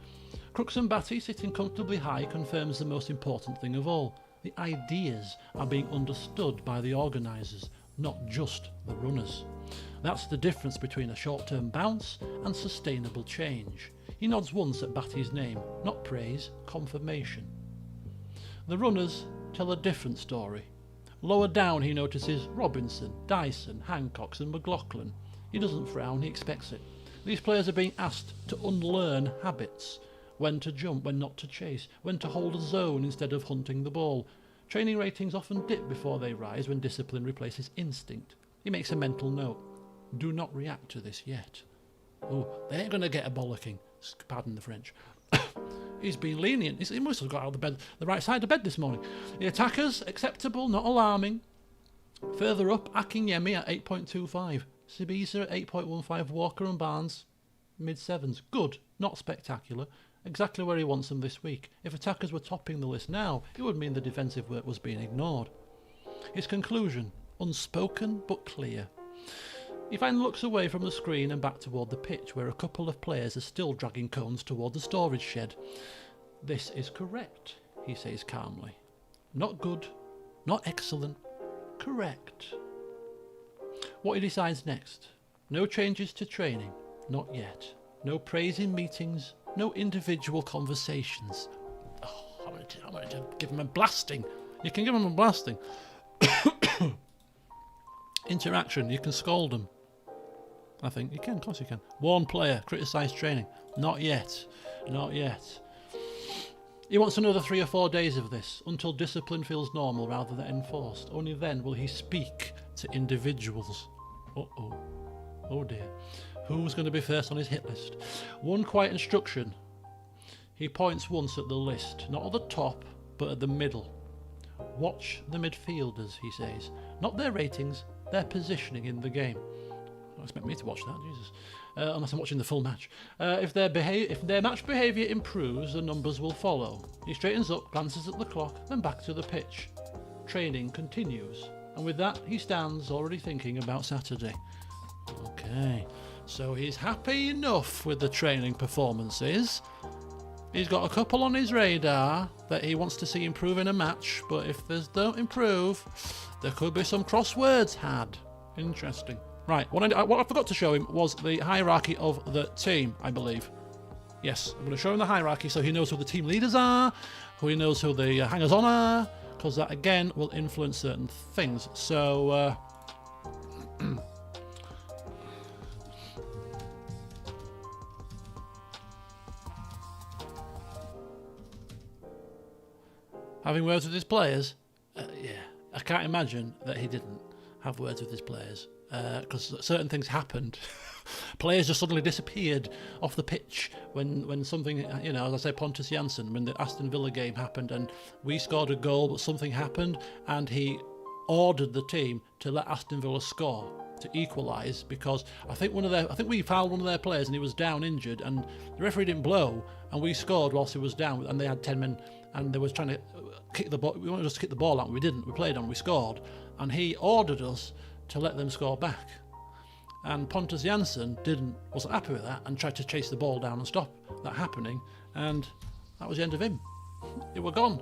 Crooks and Batty sitting comfortably high confirms the most important thing of all. The ideas are being understood by the organisers, not just the runners. That's the difference between a short-term bounce and sustainable change. He nods once at Batty's name. Not praise, confirmation. The runners tell a different story. Lower down he notices Robinson, Dyson, Hancock and McLaughlin. He doesn't frown, he expects it. These players are being asked to unlearn habits. When to jump, when not to chase, when to hold a zone instead of hunting the ball. Training ratings often dip before they rise when discipline replaces instinct. He makes a mental note. Do not react to this yet. Oh, they ain't going to get a bollocking. Pardon the French. He's been lenient. He must have got out of the bed, the right side of bed this morning. The attackers, acceptable, not alarming. Further up, Akinyemi at 8.25. Sibisa at 8.15. Walker and Barnes, mid-sevens. Good, not spectacular. Exactly where he wants them this week. If attackers were topping the list now, it would mean the defensive work was being ignored. His conclusion, unspoken but clear. He finally looks away from the screen and back toward the pitch, where a couple of players are still dragging cones toward the storage shed. This is correct, he says calmly. Not good, not excellent, correct. What he decides next. No changes to training, not yet. No praise in meetings, no individual conversations. Oh, I'm going to give him a blasting. You can give him a blasting. Interaction, you can scold them. I think you can, of course you can. Warn player, criticise training. Not yet. Not yet. He wants another 3 or 4 days of this, until discipline feels normal rather than enforced. Only then will he speak to individuals. Uh-oh. Oh dear. Who's going to be first on his hit list? One quiet instruction. He points once at the list, not at the top, but at the middle. Watch the midfielders, he says. Not their ratings, their positioning in the game. Don't expect me to watch that, Jesus. Unless I'm watching the full match. If their match behaviour improves, the numbers will follow. He straightens up, glances at the clock, then back to the pitch. Training continues. And with that, he stands, already thinking about Saturday. Okay, so he's happy enough with the training performances. He's got a couple on his radar that he wants to see improve in a match, but if those don't improve, there could be some crosswords had. Interesting. Right, what I forgot to show him was the hierarchy of the team, I believe. Yes, I'm going to show him the hierarchy so he knows who the team leaders are, who he knows who the hangers-on are, because that, again, will influence certain things. So, having words with his players? Yeah, I can't imagine that he didn't have words with his players. Because certain things happened. Players just suddenly disappeared off the pitch when something, you know, as I say, Pontus Jansson, when the Aston Villa game happened and we scored a goal, but something happened and he ordered the team to let Aston Villa score to equalise, because I think we fouled one of their players and he was down injured, and the referee didn't blow and we scored whilst he was down, and they had 10 men and they was trying to kick the ball. We wanted us to kick the ball out, and we didn't. We played on, we scored, and he ordered us to let them score back. And Pontus Jansson wasn't happy with that and tried to chase the ball down and stop that happening, and that was the end of him. It were gone.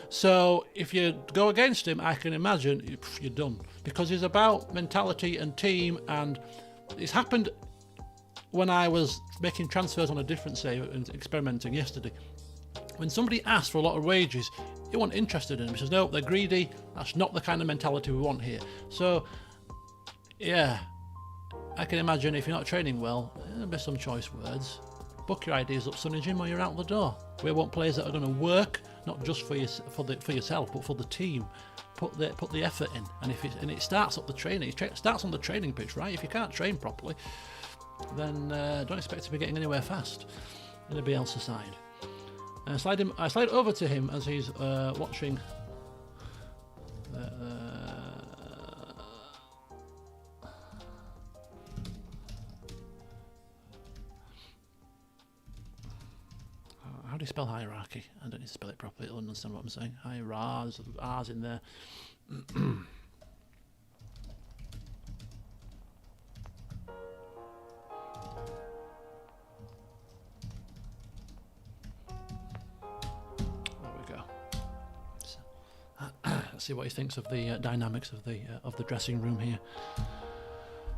So if you go against him, I can imagine you're done, because he's about mentality and team, and it's happened when I was making transfers on a different save and experimenting yesterday. When somebody asks for a lot of wages, you weren't interested in them. He says, no, they're greedy. That's not the kind of mentality we want here. So, yeah, I can imagine if you're not training well, there'll be some choice words. Book your ideas up, Sonny Jim, or you're out the door. We want players that are going to work, not just for yourself, but for the team. Put the effort in, and it starts at the training. It starts on the training pitch, right? If you can't train properly, then don't expect to be getting anywhere fast in a Bielsa side. I slide over to him as he's watching. How do you spell hierarchy? I don't need to spell it properly. You'll understand what I'm saying. Hierarchy, R's in there. See what he thinks of the dynamics of the dressing room here.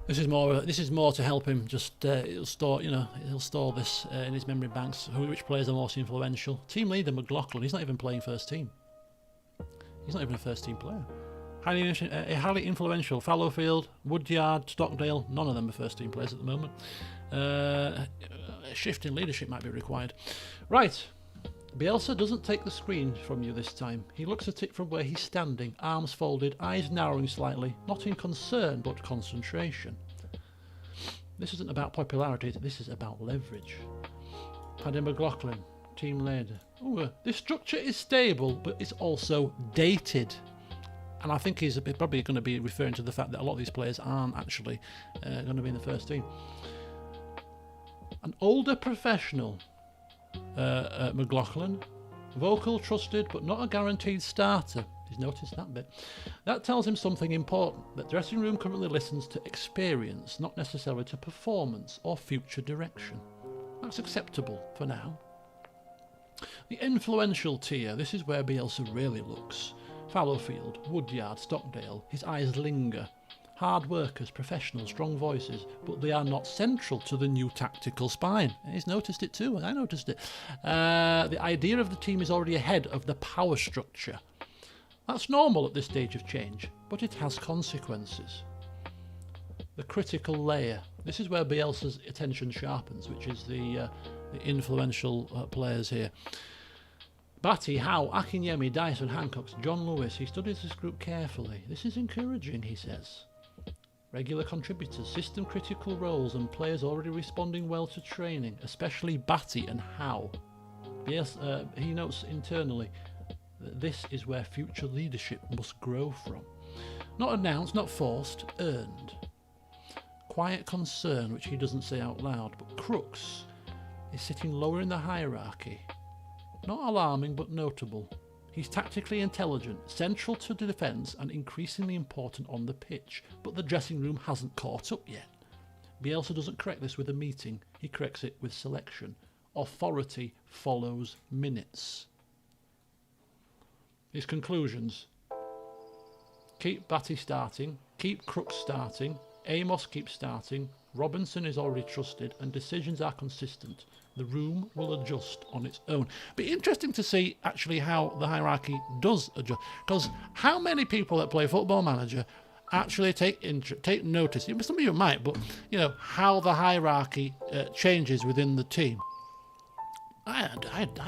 This is more to help him. Just he'll store this in his memory banks. Which players are most influential? Team leader McLaughlin. He's not even playing first team. He's not even a first team player. Highly influential. Fallowfield, Woodyard, Stockdale. None of them are first team players at the moment. A shift in leadership might be required. Right. Bielsa doesn't take the screen from you this time. He looks at it from where he's standing, arms folded, eyes narrowing slightly, not in concern but concentration. This isn't about popularity, this is about leverage. Paddy McLaughlin, team leader. Ooh, this structure is stable, but it's also dated. And I think he's probably going to be referring to the fact that a lot of these players aren't actually going to be in the first team. An older professional, McLaughlin, vocal, trusted, but not a guaranteed starter. He's noticed that bit. That tells him something important, that dressing room currently listens to experience, not necessarily to performance or future direction. That's acceptable for now. The influential tier, this is where Bielsa really looks. Fallowfield, Woodyard, Stockdale, his eyes linger. Hard workers, professionals, strong voices, but they are not central to the new tactical spine. He's noticed it too, and I noticed it. The idea of the team is already ahead of the power structure. That's normal at this stage of change, but it has consequences. The critical layer. This is where Bielsa's attention sharpens, which is the influential players here. Batty, Howe, Akinyemi, Dyson, Hancock, John Lewis. He studies this group carefully. This is encouraging, he says. Regular contributors, system critical roles, and players already responding well to training, especially Batty and Howe. He notes internally that this is where future leadership must grow from. Not announced, not forced, earned. Quiet concern, which he doesn't say out loud, but Crooks is sitting lower in the hierarchy. Not alarming, but notable. He's tactically intelligent, central to the defence, and increasingly important on the pitch, but the dressing room hasn't caught up yet. Bielsa doesn't correct this with a meeting, he corrects it with selection. Authority follows minutes. His conclusions. Keep Batty starting, keep Crooks starting, Amos keeps starting, Robinson is already trusted, and decisions are consistent. The room will adjust on its own. Be interesting to see actually how the hierarchy does adjust, because how many people that play Football Manager actually take notice? Some of you might, but you know how the hierarchy changes within the team. I don't.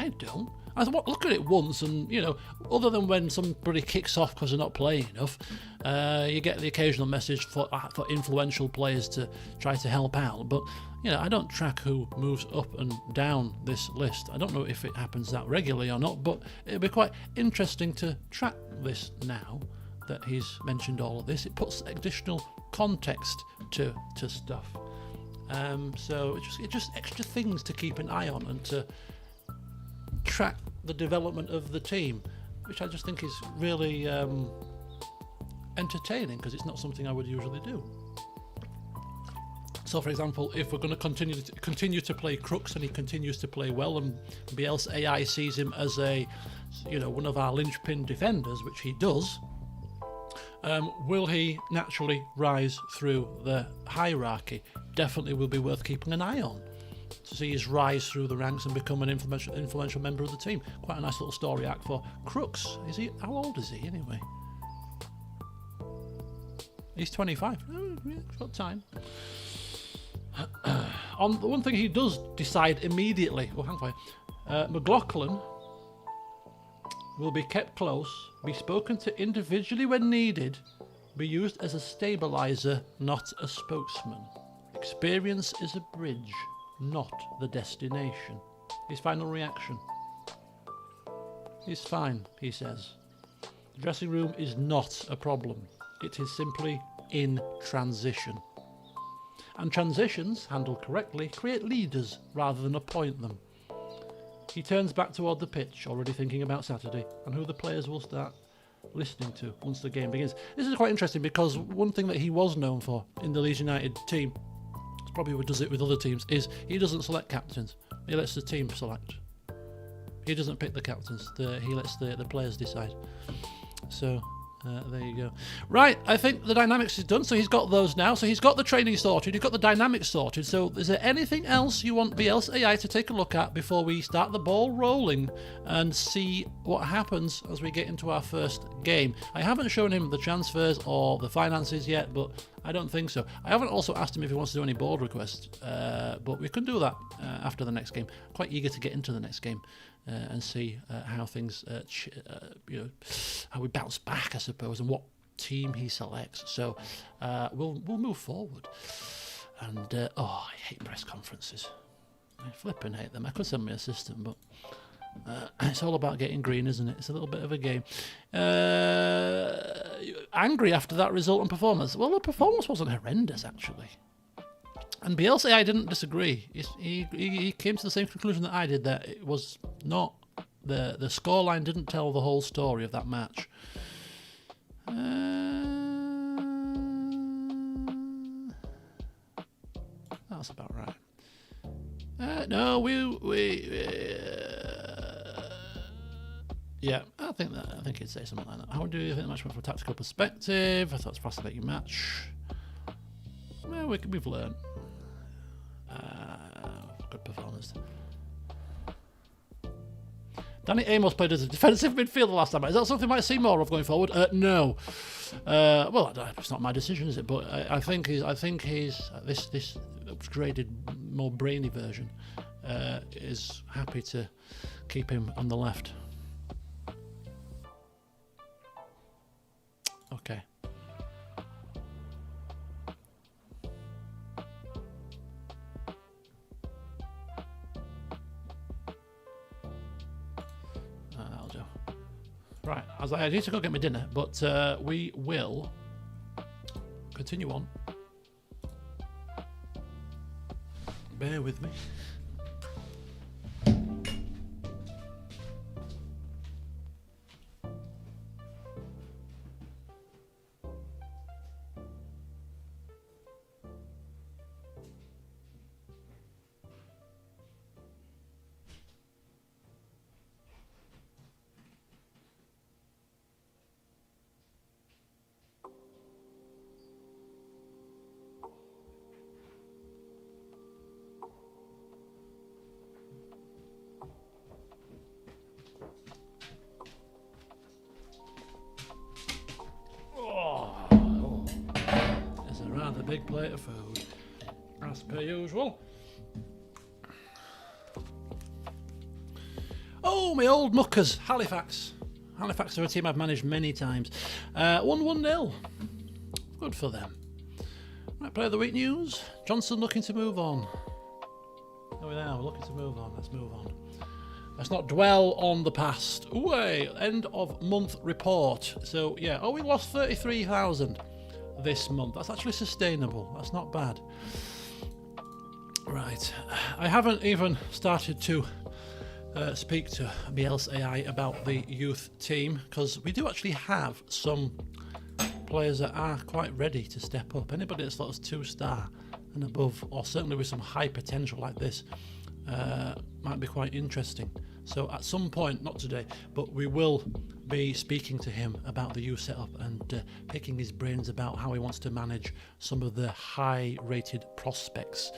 I look at it once, and you know, other than when somebody kicks off because they're not playing enough, you get the occasional message for influential players to try to help out. But you know, I don't track who moves up and down this list. I don't know if it happens that regularly or not, but it'd be quite interesting to track this now that he's mentioned all of this. It puts additional context to stuff. So it's just extra things to keep an eye on and to track the development of the team, which I just think is really entertaining, because it's not something I would usually do. So, for example, if we're going to continue to play Crooks and he continues to play well, and Bielsa AI sees him as one of our linchpin defenders, which he does, will he naturally rise through the hierarchy? Definitely will be worth keeping an eye on, to see his rise through the ranks and become an influential member of the team. Quite a nice little story arc for Crooks. How old is he anyway? He's 25. Oh, yeah, it's got time. On the one thing he does decide immediately. Oh, hang on. McLaughlin will be kept close, be spoken to individually when needed, be used as a stabiliser, not a spokesman. Experience is a bridge, not the destination. His final reaction. He's fine, he says. The dressing room is not a problem. It is simply in transition. And transitions, handled correctly, create leaders rather than appoint them. He turns back toward the pitch, already thinking about Saturday and who the players will start listening to once the game begins. This is quite interesting, because one thing that he was known for in the Leeds United team, probably does it with other teams, is he doesn't select captains. He lets the team select. He doesn't pick the captains. He lets the players decide. So There you go. Right, I think the dynamics is done, so he's got those now. So he's got the training sorted, he's got the dynamics sorted. So is there anything else you want Biels AI to take a look at before we start the ball rolling and see what happens as we get into our first game? I haven't shown him the transfers or the finances yet, but I don't think so. I haven't also asked him if he wants to do any board requests, but we can do that after the next game. Quite eager to get into the next game. And see how things, how we bounce back, I suppose, and what team he selects. So we'll move forward. And I hate press conferences. I flipping hate them. I could send me a system, but it's all about getting green, isn't it? It's a little bit of a game. Angry after that result and performance. Well, the performance wasn't horrendous, actually. And Biels AI didn't disagree. He came to the same conclusion that I did, that it was not, the scoreline didn't tell the whole story of that match. That's about right. No, yeah, I think he'd say something like that. How do you think the match went from a tactical perspective? I thought it's a fascinating match. Well, we've learned. Good performance. Danny Amos played as a defensive midfielder last time. Is that something we might see more of going forward? No. Well, it's not my decision, is it? But I think he's this upgraded, more brainy version is happy to keep him on the left. Okay. That'll do. Right, I need to go get my dinner, but we will continue on. Bear with me. Big plate of food, as per usual. Oh, my old muckers, Halifax. Halifax are a team I've managed many times. 1-1-0. Good for them. Right, player of the week news. Johnson looking to move on. Oh, we are. We're looking to move on. Let's move on. Let's not dwell on the past. Ooh, end of month report. So, yeah. We lost 33,000. This month. That's actually sustainable. That's not bad. Right. I haven't even started to speak to Biels AI about the youth team, because we do actually have some players that are quite ready to step up. Anybody that's 2-star and above, or certainly with some high potential like this, might be quite interesting. So at some point, not today, but we will be speaking to him about the youth setup and picking his brains about how he wants to manage some of the high-rated prospects,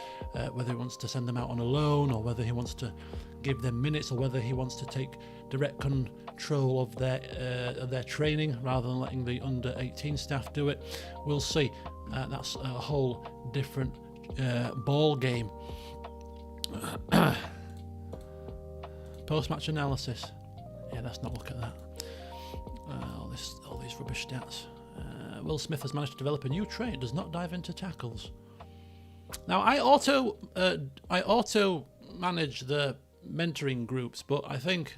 whether he wants to send them out on a loan, or whether he wants to give them minutes, or whether he wants to take direct control of their training rather than letting the under-18 staff do it. We'll see. That's a whole different ball game. Post-match analysis. Yeah, let's not look at that. All these rubbish stats. Will Smith has managed to develop a new trait. Does not dive into tackles. Now, I auto manage the mentoring groups, but I think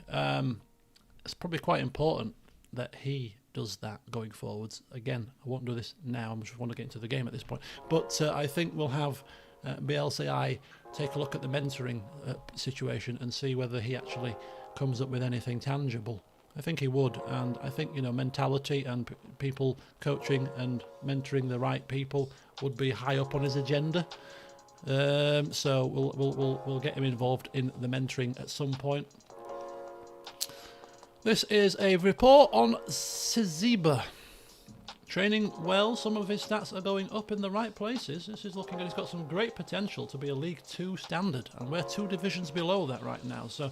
it's probably quite important that he does that going forwards. Again, I won't do this now. I just want to get into the game at this point. But I think we'll have Biels AI take a look at the mentoring situation and see whether he actually comes up with anything tangible. I think he would, and I think mentality and people coaching and mentoring the right people would be high up on his agenda. So we'll get him involved in the mentoring at some point. This is a report on Siziba. Training well, some of his stats are going up in the right places. This is looking good. He's got some great potential to be a League 2 standard, and we're 2 divisions below that right now. So,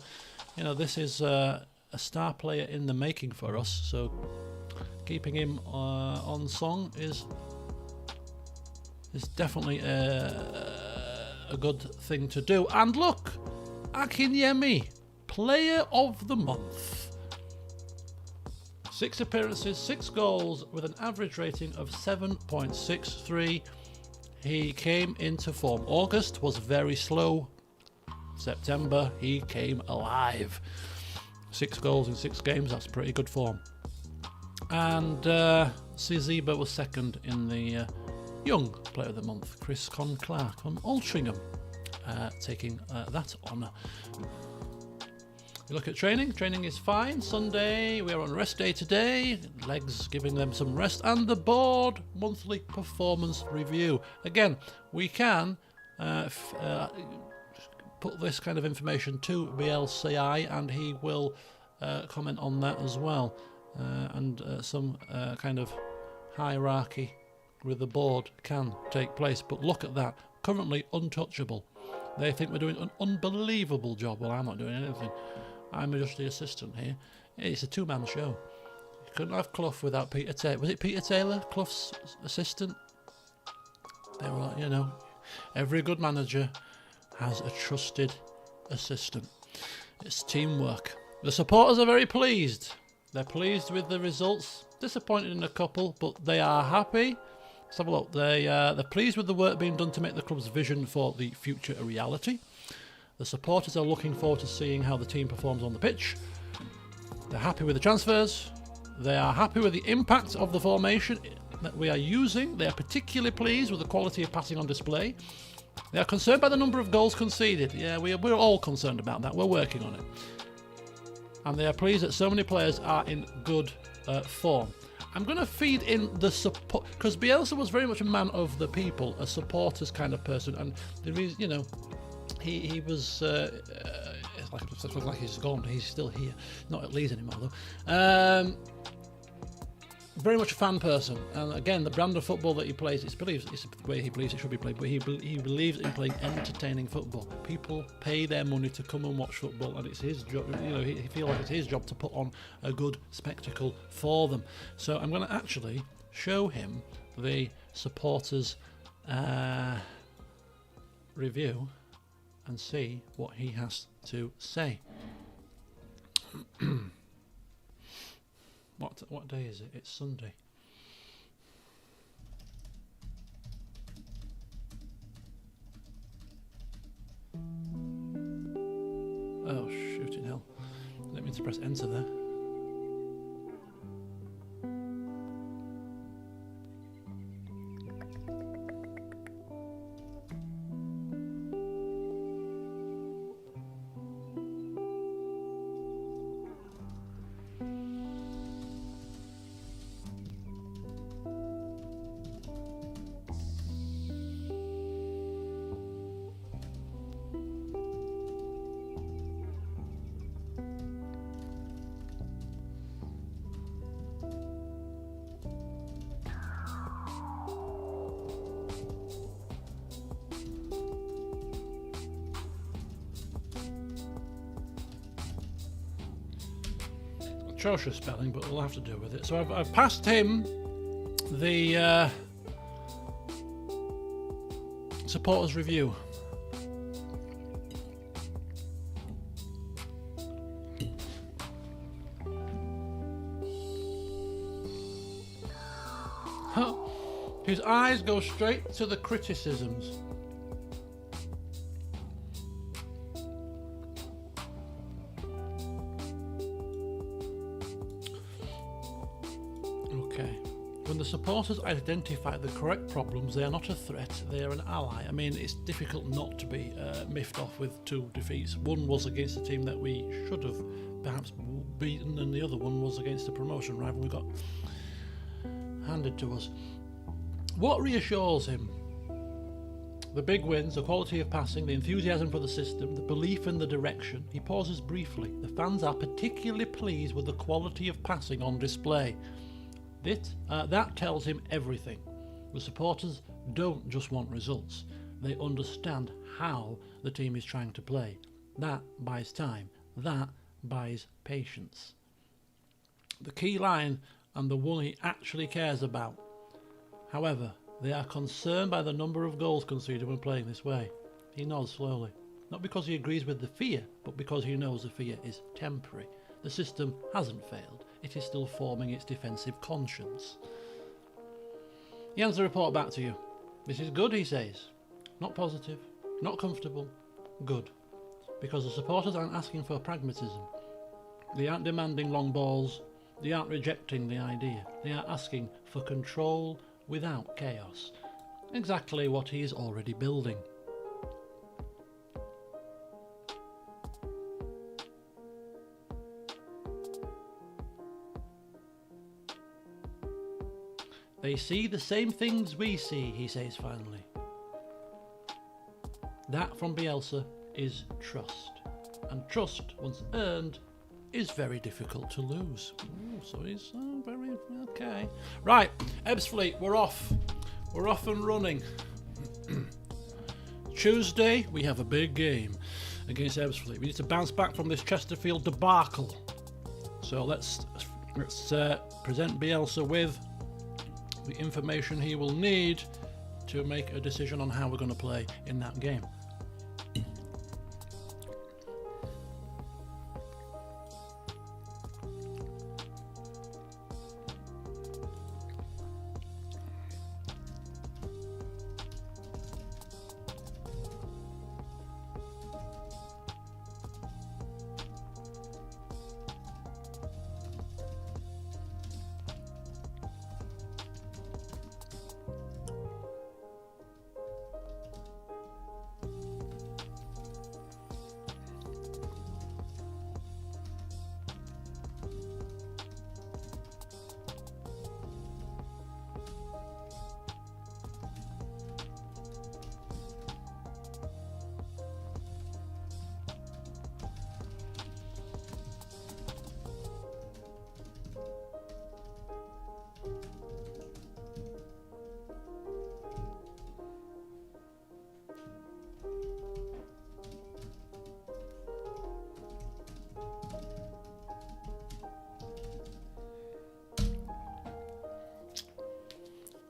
you know, this is a star player in the making for us. So, keeping him on song is definitely a good thing to do. And look, Akinyemi, Player of the Month. 6 appearances, 6 goals with an average rating of 7.63. He came into form. August was very slow. September, he came alive. 6 goals in 6 games, that's pretty good form. And Siziba was second in the Young Player of the Month. Chris Con-Clark from Altrincham taking that honour. We look at training. Training is fine. Sunday, we are on rest day today. Legs giving them some rest. And the board monthly performance review. Again, we can put this kind of information to Bielsa, and he will comment on that as well. And some kind of hierarchy with the board can take place. But look at that. Currently untouchable. They think we're doing an unbelievable job. Well, I'm not doing anything. I'm just the assistant here. It's a 2-man show. You couldn't have Clough without Peter Taylor. Was it Peter Taylor, Clough's assistant? They were, you know, every good manager has a trusted assistant. It's teamwork. The supporters are very pleased. They're pleased with the results. Disappointed in a couple, but they are happy. Let's have a look. They're pleased with the work being done to make the club's vision for the future a reality. The supporters are looking forward to seeing how the team performs on the pitch. They're happy with the transfers. They are happy with the impact of the formation that we are using. They are particularly pleased with the quality of passing on display. They are concerned by the number of goals conceded. Yeah, we're all concerned about that. We're working on it. And they are pleased that so many players are in good form. I'm going to feed in the support, because Bielsa was very much a man of the people, a supporters kind of person, and there is, you know, he was it's like he's gone. He's still here, not at Leeds anymore though. Very much a fan person, and again, the brand of football that he plays, it's the way he believes it should be played. But he believes in playing entertaining football. People pay their money to come and watch football, and it's his job. You know, he feels like it's his job to put on a good spectacle for them. So I'm going to actually show him the supporters review and see what he has to say. What day is it? It's Sunday. Oh, shooting hell. I didn't mean to press enter there. Atrocious spelling, but we'll have to deal with it. So I've passed him the supporters review. His eyes go straight to the criticisms. When the supporters identify the correct problems, they are not a threat, they are an ally. I mean, it's difficult not to be miffed off with 2 defeats. One was against a team that we should have perhaps beaten, and the other one was against a promotion rival we got handed to us. What reassures him? The big wins, the quality of passing, the enthusiasm for the system, the belief in the direction. He pauses briefly. The fans are particularly pleased with the quality of passing on display. That tells him everything. The supporters don't just want results. They understand how the team is trying to play. That buys time. That buys patience. The key line, and the one he actually cares about. However, they are concerned by the number of goals conceded when playing this way. He nods slowly. Not because he agrees with the fear, but because he knows the fear is temporary. The system hasn't failed. It is still forming its defensive conscience. He hands the report back to you. This is good, he says. Not positive, not comfortable, good. Because the supporters aren't asking for pragmatism. They aren't demanding long balls. They aren't rejecting the idea. They are asking for control without chaos. Exactly what he is already building. They see the same things we see, he says finally. That from Bielsa is trust. And trust, once earned, is very difficult to lose. Ooh, so he's very okay. Right, Ebbsfleet, we're off. We're off and running. Tuesday, we have a big game against Ebbsfleet. We need to bounce back from this Chesterfield debacle. So let's present Bielsa with the information he will need to make a decision on how we're going to play in that game.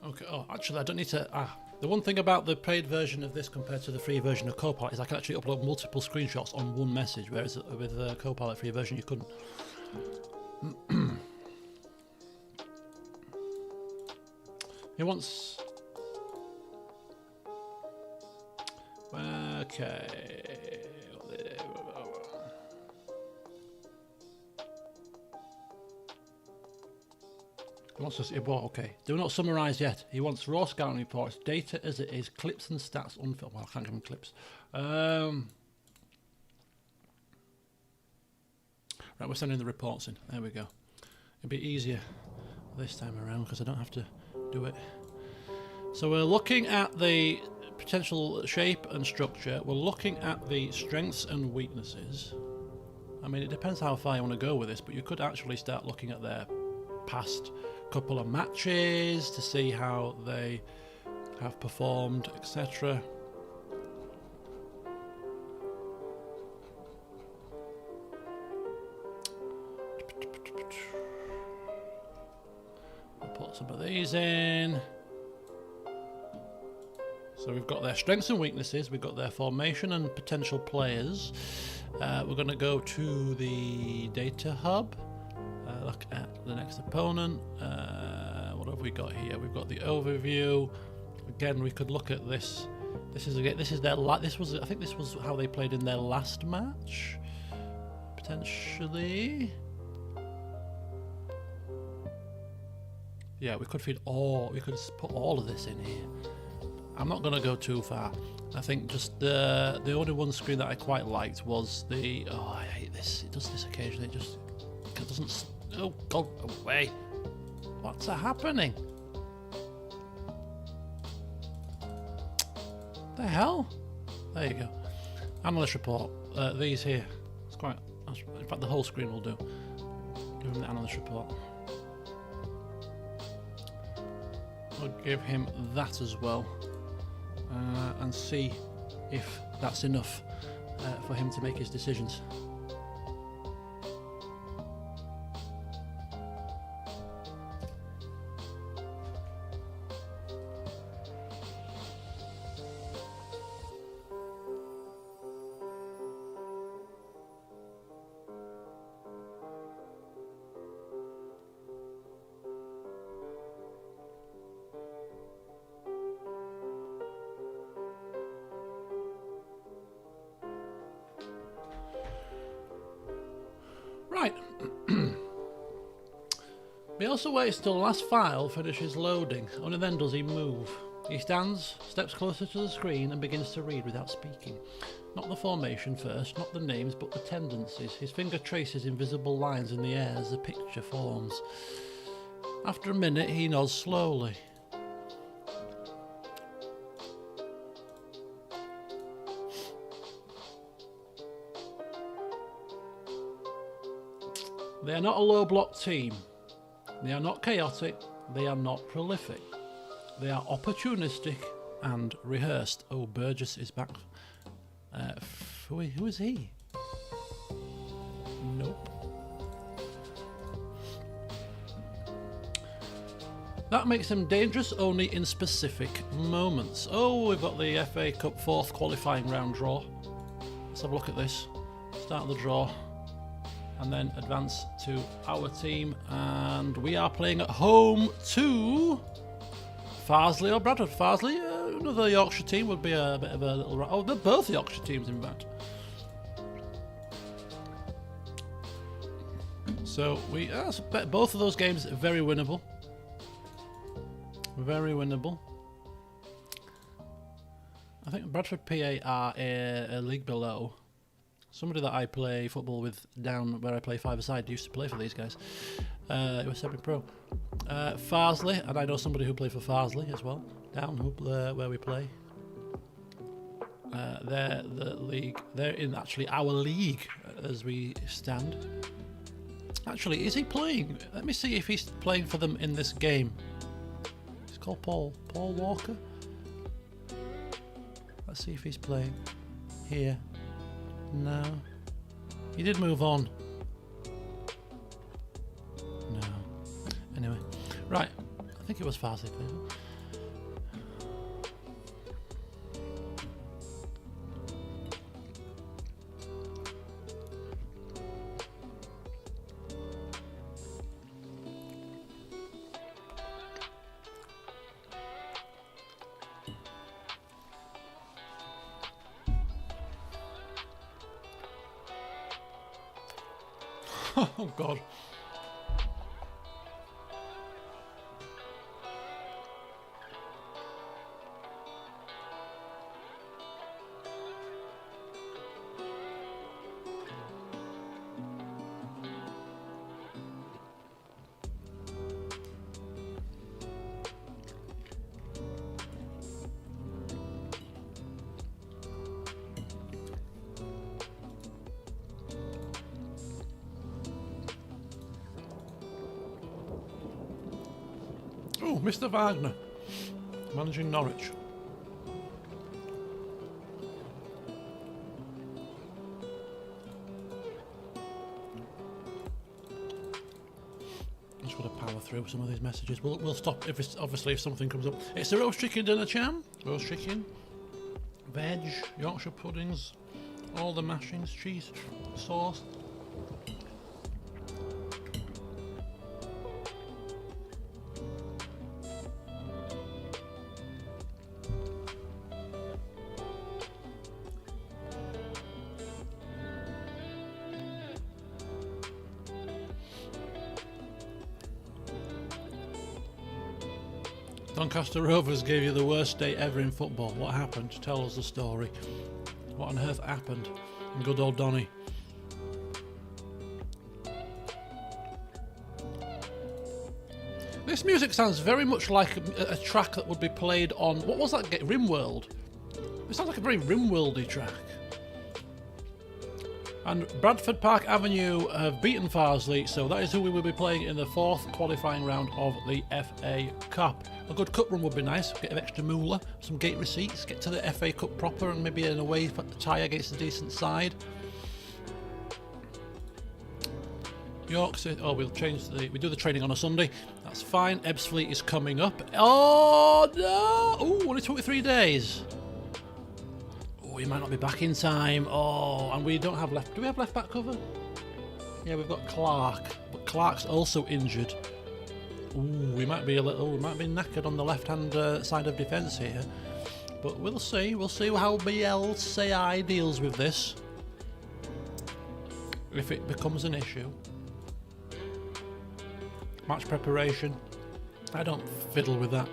Okay, oh, actually, I don't need to... the one thing about the paid version of this compared to the free version of Copilot is I can actually upload multiple screenshots on one message, whereas with the Copilot free version you couldn't. He wants... Okay... He wants us. Well, okay. Do not summarise yet. He wants raw scouting reports, data as it is, clips and stats unfilmed. Well, I can't give him clips. Right, we're sending the reports in. There we go. It'll be easier this time around because I don't have to do it. So we're looking at the potential shape and structure. We're looking at the strengths and weaknesses. I mean, it depends how far you want to go with this, but you could actually start looking at their past couple of matches to see how they have performed, etc. We'll put some of these in. So we've got their strengths and weaknesses, we've got their formation and potential players. We're going to go to the data hub. Look at the next opponent. What have we got here? We've got the overview. Again, we could look at this. This is their this was, I think this was how they played in their last match, potentially. Yeah, we could put all of this in here. I'm not going to go too far. I think just the only one screen that I quite liked was the... Oh, I hate this. It does this occasionally. It doesn't... Oh, go away. What's happening? The hell? There you go. Analyst report. These here. It's quite... In fact, the whole screen will do. Give them the analyst report. We'll give him that as well, and see if that's enough for him to make his decisions. Right. Bielsa waits till the last file finishes loading. Only then does he move. He stands, steps closer to the screen and begins to read without speaking. Not the formation first, not the names, but the tendencies. His finger traces invisible lines in the air as the picture forms. After a minute, he nods slowly. They are not a low block team. They are not chaotic. They are not prolific. They are opportunistic and rehearsed. Oh, Burgess is back. Who is he? Nope. That makes them dangerous only in specific moments. Oh, we've got the FA Cup 4th qualifying round draw. Let's have a look at this. Start the draw. And then advance to our team, and we are playing at home to Farsley or Bradford. Farsley, another Yorkshire team, would be a bit of a little... Oh, they're both Yorkshire teams, in fact. So we both of those games very winnable. Very winnable. I think Bradford PA are a league below. Somebody that I play football with down where I play five-a-side used to play for these guys. It was semi-pro. Farsley, and I know somebody who played for Farsley as well, down where we play. They're the league. They're in actually our league as we stand. Actually, is he playing? Let me see if he's playing for them in this game. He's called Paul Walker. Let's see if he's playing here. No. He did move on. No. Anyway. Right. I think it was Farsley. Oh God. Oh, Mr. Wagner, managing Norwich. Just got to power through some of these messages. We'll stop if obviously if something comes up. It's a roast chicken dinner, Cham. Roast chicken, veg, Yorkshire puddings, all the mashings, cheese, sauce. Doncaster Rovers gave you the worst day ever in football. What happened? Tell us the story. What on earth happened? And good old Donny. This music sounds very much like a track that would be played on... What was that? Rimworld? It sounds like a very Rimworldy track. And Bradford Park Avenue have beaten Farsley, so that is who we will be playing in the 4th qualifying round of the FA Cup. A good cup run would be nice, get an extra moolah, some gate receipts, get to the FA Cup proper, and maybe an away tie against a decent side. York City, oh, we'll change we do the training on a Sunday, that's fine. Ebbsfleet is coming up. Oh no! Oh, only 23 days. Oh, he might not be back in time. Oh, and we don't have left, do we have left back cover? Yeah, we've got Clark, but Clark's also injured. Ooh, we might be knackered on the left-hand side of defence here. But we'll see how Bielsa deals with this. If it becomes an issue. Match preparation. I don't fiddle with that.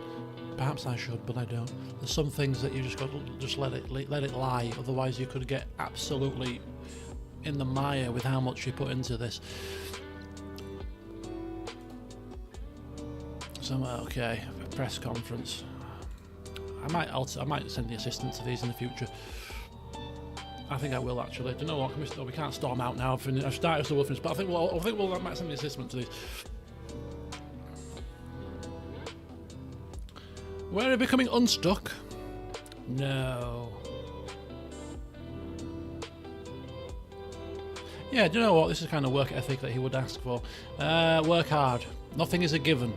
Perhaps I should, but I don't. There's some things that you just got to just let it lie. Otherwise, you could get absolutely in the mire with how much you put into this. So okay, press conference. I might send the assistant to these in the future. I think I will actually. Do you know what? We can't storm out now. I've started, so we'll finish. But I think I might send the assistant to these. We're becoming unstuck. No. Yeah, do you know what? This is the kind of work ethic that he would ask for. Work hard. Nothing is a given.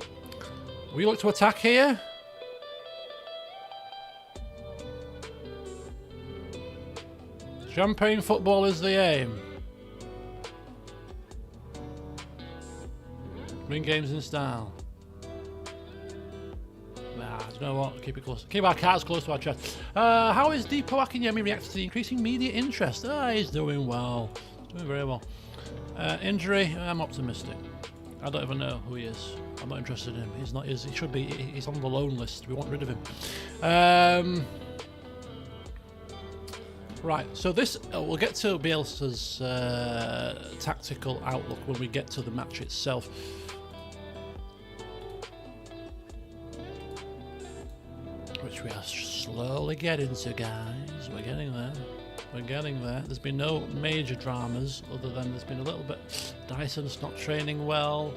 We look to attack here. Champagne football is the aim. Win games in style. Nah, you know what? Keep it close. Keep our cards close to our chest. How is Deepo Akinyemi reacting to the increasing media interest? He's doing well. He's doing very well. Injury, I'm optimistic. I don't even know who he is. I'm not interested in him. He's not. He should be. He's on the loan list. We want rid of him. Right. So this we'll get to Bielsa's tactical outlook when we get to the match itself. Which we are slowly getting to, guys. We're getting there. We're getting there. There's been no major dramas other than there's been a little bit. Dyson's not training well.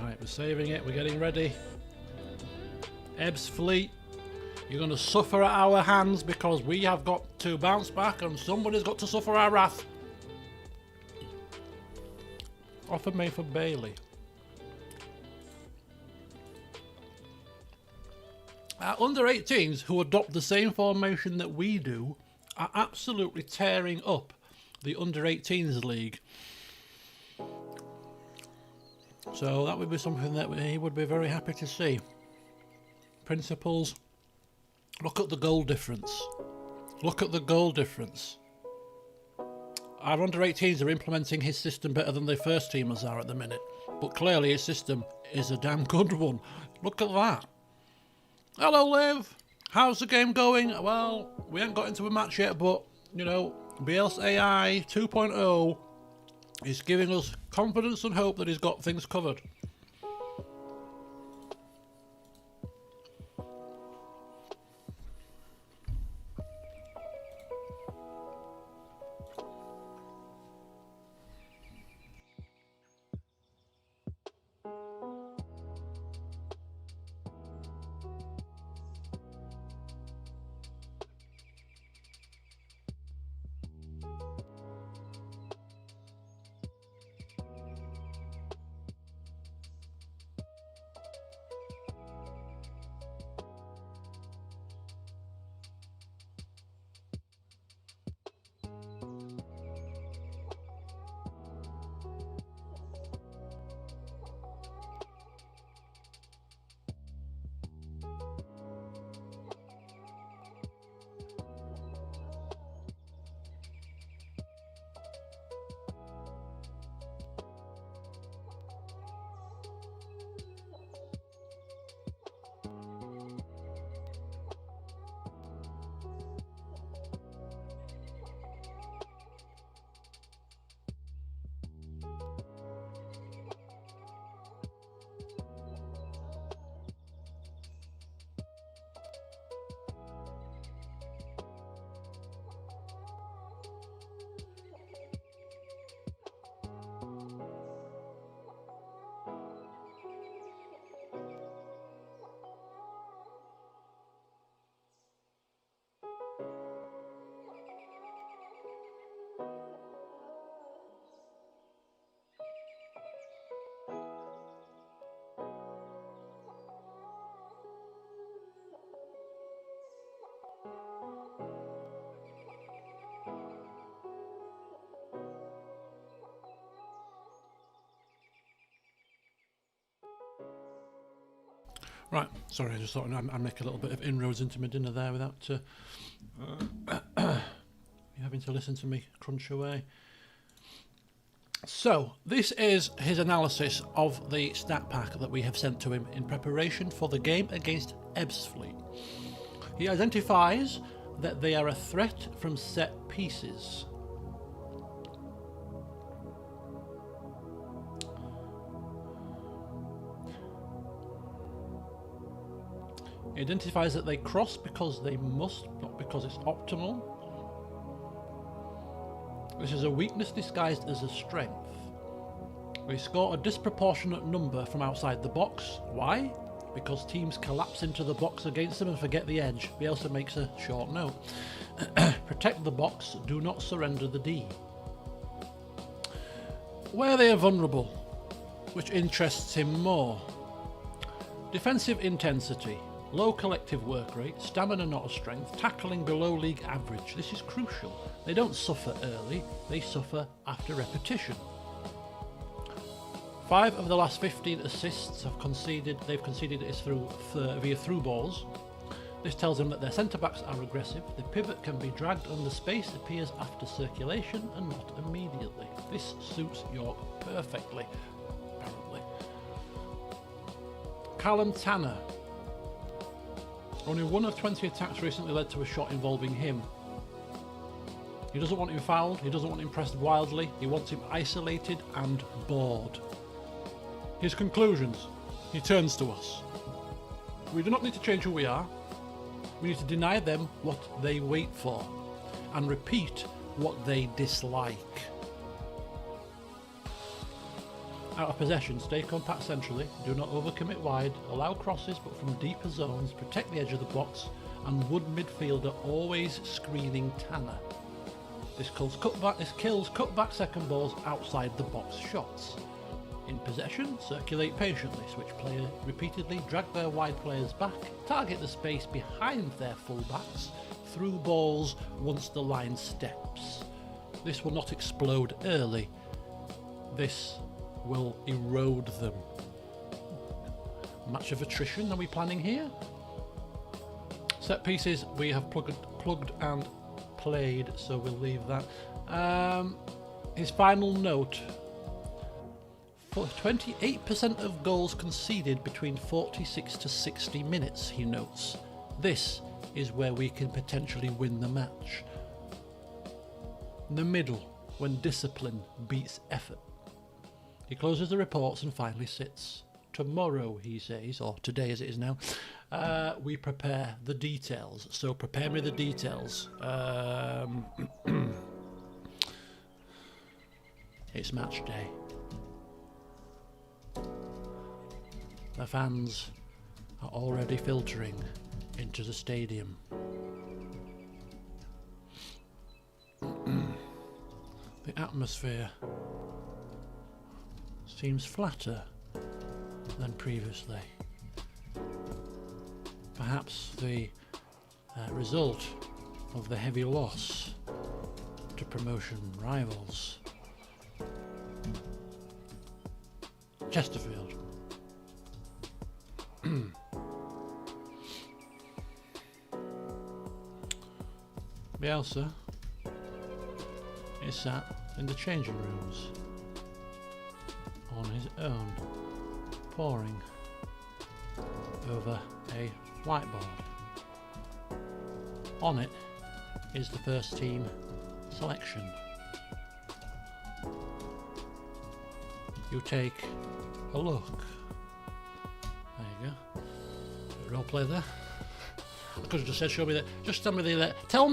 Right, we're saving it. We're getting ready. Ebbsfleet, you're going to suffer at our hands because we have got to bounce back and somebody's got to suffer our wrath. Offer made for Bailey. Our under 18s who adopt the same formation that we do are absolutely tearing up the under 18s league. So that would be something that he would be very happy to see. Principals, look at the goal difference. Look at the goal difference. Our under 18s are implementing his system better than the first teamers are at the minute. But clearly his system is a damn good one. Look at that. Hello, Liv. How's the game going? Well, we haven't got into a match yet, but, you know, Biels AI 2.0 is giving us confidence and hope that he's got things covered. Right, sorry, I just thought I'd make a little bit of inroads into my dinner there without you having to listen to me crunch away. So, this is his analysis of the stat pack that we have sent to him in preparation for the game against Ebbsfleet. He identifies that they are a threat from set pieces. He identifies that they cross because they must, not because it's optimal. This is a weakness disguised as a strength. They score a disproportionate number from outside the box. Why? Because teams collapse into the box against them and forget the edge. Bielsa makes a short note. Protect the box, do not surrender the D. Where they are vulnerable, which interests him more. Defensive intensity, low collective work rate, stamina not a strength, tackling below league average. This is crucial. They don't suffer early, they suffer after repetition. 5 of the last 15 assists they've conceded is via through balls. This tells them that their centre-backs are aggressive. The pivot can be dragged and the space appears after circulation and not immediately. This suits York perfectly, apparently. Callum Tanner. Only 1 of 20 attacks recently led to a shot involving him. He doesn't want him fouled, he doesn't want him pressed wildly, he wants him isolated and bored. His conclusions. He turns to us. We do not need to change who we are. We need to deny them what they wait for and repeat what they dislike. Out of possession, stay compact centrally, do not overcommit wide, allow crosses but from deeper zones, protect the edge of the box, and wood midfielder always screening Tanner. This kills cutback second balls outside the box shots. In possession, circulate patiently, switch player repeatedly, drag their wide players back, target the space behind their fullbacks, through balls once the line steps. This will not explode early. This will erode them. Match of attrition are we planning here? Set pieces we have plugged and played, so we'll leave that. His final note. 28% of goals conceded between 46 to 60 minutes, he notes. This is where we can potentially win the match. In the middle, when discipline beats effort. He closes the reports and finally sits. Tomorrow, he says, or today as it is now, we prepare the details. So prepare me the details. It's match day. The fans are already filtering into the stadium. The atmosphere seems flatter than previously. Perhaps the result of the heavy loss to promotion rivals. Chesterfield. Bielsa is sat in the changing rooms on his own, poring over a whiteboard. On it is the first team selection. You take a look. There you go. Roleplay there. I could have just said, show me that. Just tell me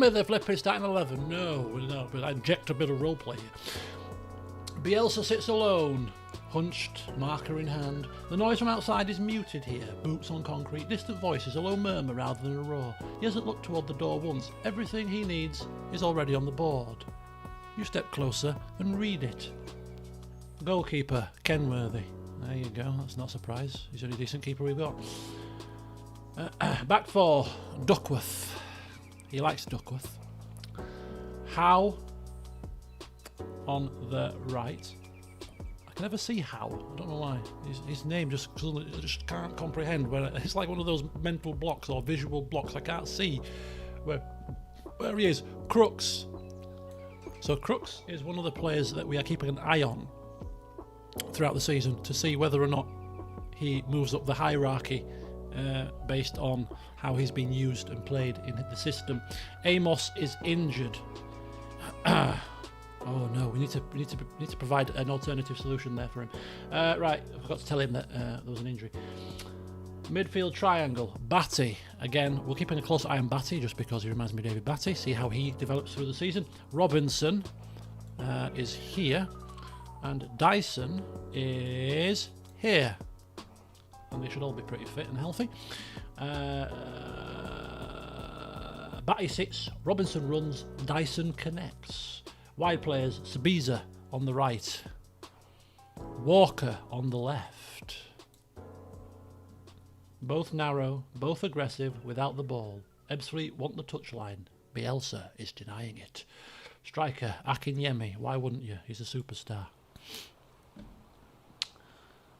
the flipping starting 11. No, but I inject a bit of roleplay here. Bielsa sits alone, hunched, marker in hand. The noise from outside is muted here. Boots on concrete, distant voices, a low murmur rather than a roar. He hasn't looked toward the door once. Everything he needs is already on the board. You step closer and read it. Goalkeeper, Kenworthy. There you go, that's not a surprise. He's the only decent keeper we've got. Back four, Duckworth. He likes Duckworth. Howe on the right. I can never see how. I don't know why. His name just can't comprehend. Where it's like one of those mental blocks or visual blocks. I can't see where he is. Crux. So Crux is one of the players that we are keeping an eye on throughout the season to see whether or not he moves up the hierarchy based on how he's been used and played in the system. Amos is injured. Oh no, we need to provide an alternative solution there for him. Right, I forgot to tell him that there was an injury. Midfield triangle, Batty. Again, we're keeping a close eye on Batty just because he reminds me of David Batty. See how he develops through the season. Robinson is here, and Dyson is here. And they should all be pretty fit and healthy. Batty sits, Robinson runs, Dyson connects. Wide players, Sabiza on the right, Walker on the left. Both narrow, both aggressive, without the ball. Ebbsfleet want the touchline. Bielsa is denying it. Striker, Akinyemi, why wouldn't you? He's a superstar.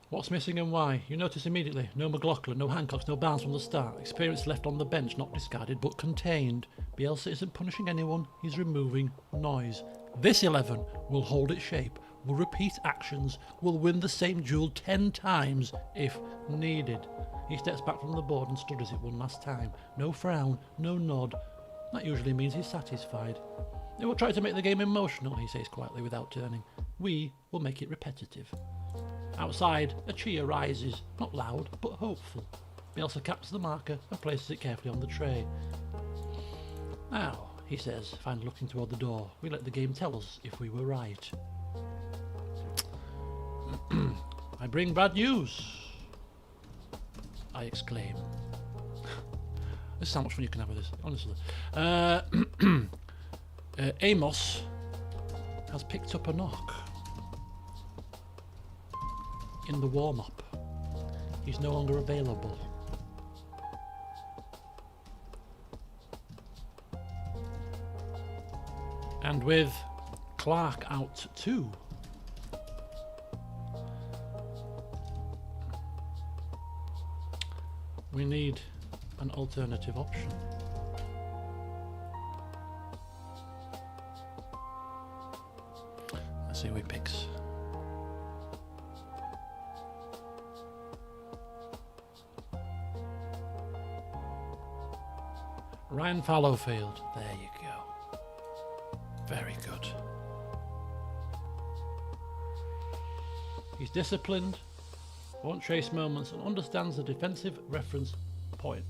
What's missing and why? You notice immediately. No McLaughlin, no Hancocks, no Barnes from the start. Experience left on the bench, not discarded but contained. Bielsa isn't punishing anyone, he's removing noise. This 11 will hold its shape, will repeat actions, will win the same duel 10 times if needed. He steps back from the board and studies it one last time. No frown, no nod. That usually means he's satisfied. They will try to make the game emotional, he says quietly without turning. We will make it repetitive. Outside, a cheer rises, not loud, but hopeful. Bielsa captures the marker and places it carefully on the tray. Now, he says, finally looking toward the door, we let the game tell us if we were right. I bring bad news, I exclaim. This is how much fun you can have with this, honestly. Amos has picked up a knock in the warm-up. He's no longer available. And with Clark out too, we need an alternative option. Let's see who he picks. Ryan Fallowfield. There you go. Very good. He's disciplined, won't chase moments, and understands the defensive reference point.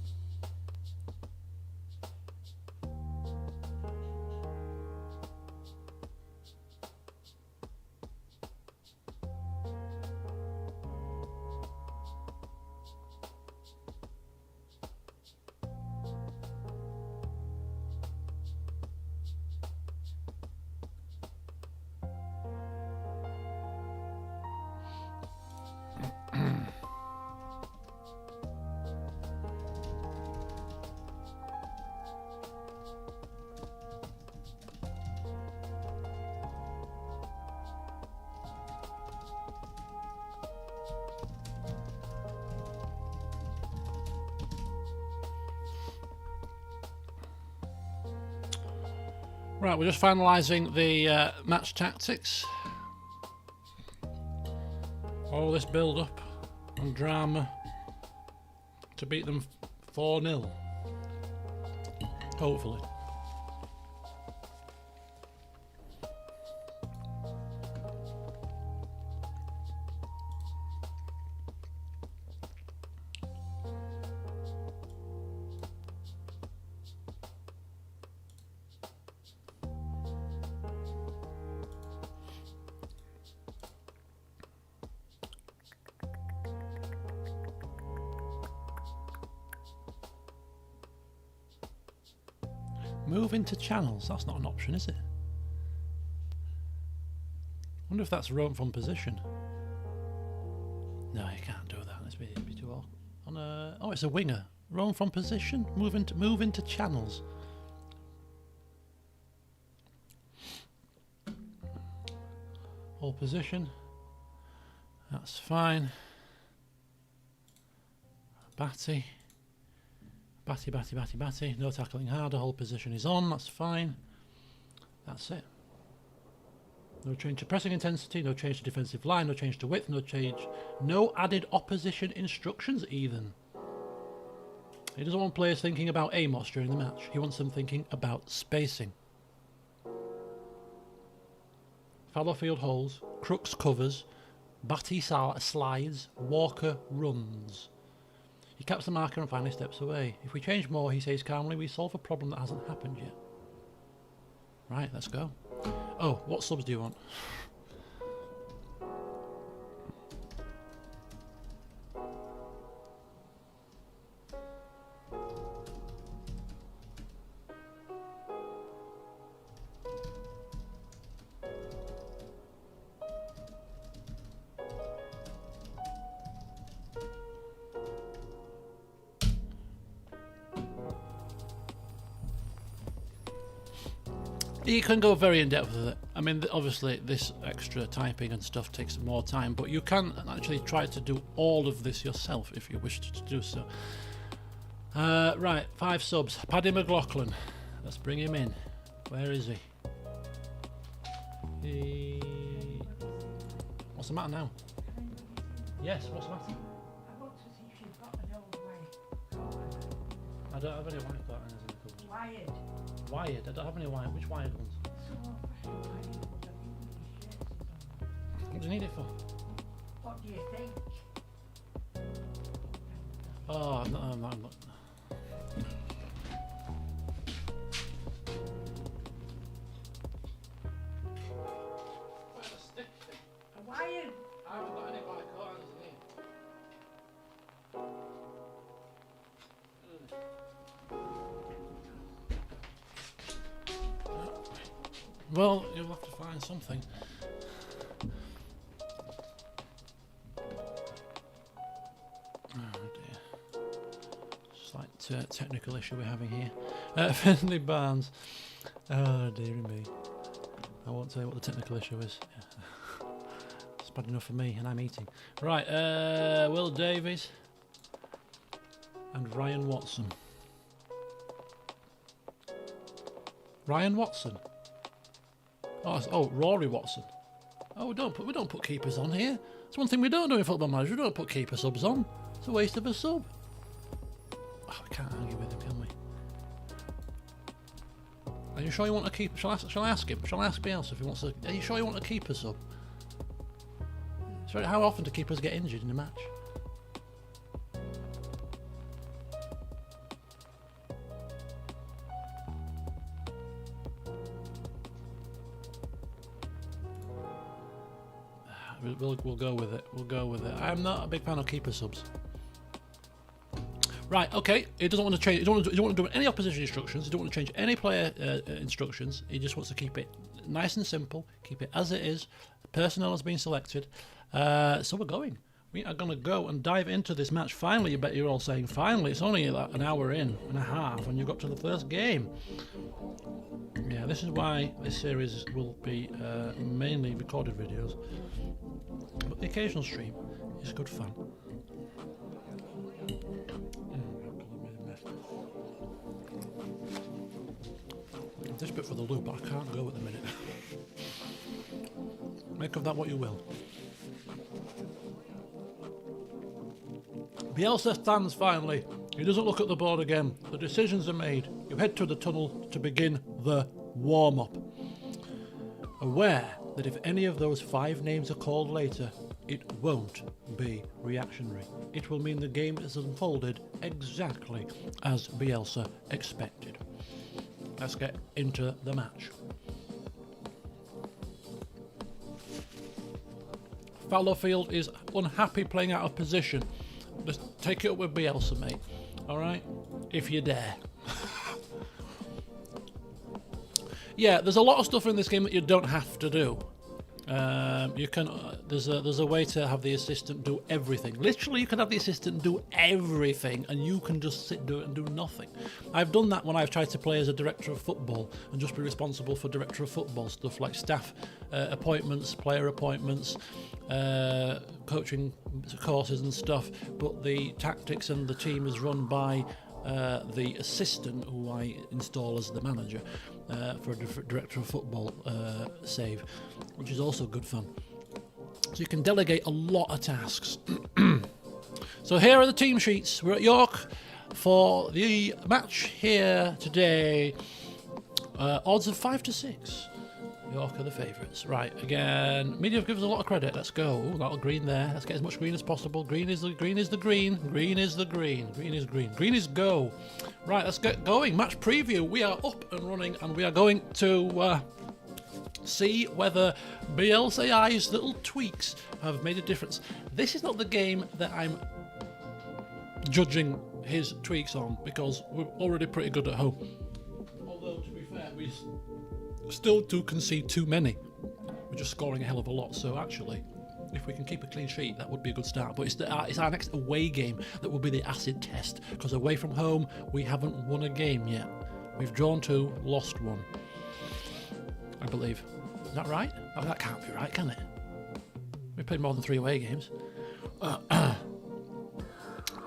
Right, we're just finalising the match tactics. All this build-up and drama to beat them 4-0. Hopefully. Move into channels. That's not an option, is it? Wonder if that's roam from position. No, you can't do that. It'd be too awkward. On a, oh, it's a winger. Roam from position. Move into channels. Hold position. That's fine. Batty. Batty, batty, batty, batty. No tackling harder. Hold position is on. That's fine. That's it. No change to pressing intensity. No change to defensive line. No change to width. No change. No added opposition instructions even. He doesn't want players thinking about AMOS during the match. He wants them thinking about spacing. Fallowfield holds. Crooks covers. Batty slides. Walker runs. He caps the marker and finally steps away. If we change more, he says calmly, we solve a problem that hasn't happened yet. Right, let's go. Oh, what subs do you want? You can go very in depth with it. I mean, obviously this extra typing and stuff takes more time, but you can actually try to do all of this yourself if you wish to do so. Right, 5 subs. Paddy McLaughlin. Let's bring him in. Where is he? What's the matter now? Yes, what's the matter? I want to see if you've got an old way. I don't have any white curtains in the cupboard. Wired. Wired? I don't have any wired. Which wired ones? Some old-fashioned wired ones. I think with your shirts and What do you need it for? what do you think? Oh, I'm not. A wired. I haven't got any white curtains in here. Well, you'll have to find something. Oh dear. Slight technical issue we're having here. Finley Barnes. Oh dearie me. I won't tell you what the technical issue is. It's bad enough for me and I'm eating. Right, Will Davies and Ryan Watson. Ryan Watson. Oh, Rory Watson. Oh, we don't put keepers on here. It's one thing we don't do in Football Manager. We don't put keeper subs on. It's a waste of a sub. Oh, we can't argue with him, can we? Are you sure you want a keeper? Shall I ask him? Shall I ask Biels if he wants a? Are you sure you want a keeper sub? How often do keepers get injured in a match? We'll go with it. We'll go with it. I'm not a big fan of keeper subs. Right, okay. He doesn't want to change. He don't want to do any opposition instructions. He don't want to change any player instructions. He just wants to keep it nice and simple. Keep it as it is. Personnel has been selected. So we're going. We are going to go and dive into this match. Finally, you bet you're all saying finally. It's only like an hour in and a half when you got to the first game. Yeah, this is why this series will be mainly recorded videos. But the occasional stream is good fun. This bit for the loop, I can't go at the minute. Make of that what you will. Bielsa stands finally. He doesn't look at the board again. The decisions are made. You head to the tunnel to begin the warm-up. Aware that if any of those 5 names are called later, it won't be reactionary. It will mean the game is unfolded exactly as Bielsa expected. Let's get into the match. Fallowfield is unhappy playing out of position. Just take it up with Bielsa, mate. Alright? If you dare. Yeah, there's a lot of stuff in this game that you don't have to do. You can. There's a way to have the assistant do everything. Literally, you can have the assistant do everything, and you can just sit do it and do nothing. I've done that when I've tried to play as a director of football and just be responsible for director of football stuff like staff appointments, player appointments, coaching courses and stuff. But the tactics and the team is run by the assistant, who I install as the manager for a director of football save, which is also good fun. So you can delegate a lot of tasks. So here are the team sheets. We're at York for the match here today. Odds of 5 to 6. York are the favourites. Right, again, media give us a lot of credit. Let's go. Ooh, a lot of green there. Let's get as much green as possible. Green is the green. Green is the green. Green is green. Green is go. Right, let's get going. Match preview. We are up and running, and we are going to see whether Biels AI's little tweaks have made a difference. This is not the game that I'm judging his tweaks on, because we're already pretty good at home. Although, to be fair, we still do concede too many. We're just scoring a hell of a lot, so actually, if we can keep a clean sheet, that would be a good start. But it's our next away game that will be the acid test, because away from home, we haven't won a game yet. We've drawn 2, lost 1, I believe. Is that right? Oh, that can't be right, can it? We played more than 3 away games.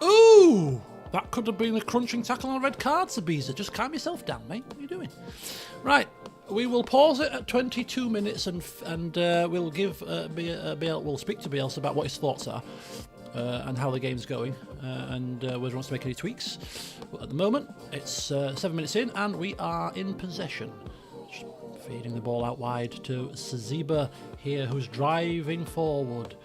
Ooh! That could have been a crunching tackle on a red card, Sabiza. Just calm yourself down, mate. What are you doing? Right. We will pause it at 22 minutes and we'll give we'll speak to Biels about what his thoughts are and how the game's going and whether he wants to make any tweaks. But at the moment, it's 7 minutes in and we are in possession. Just feeding the ball out wide to Saziba here, who's driving forward.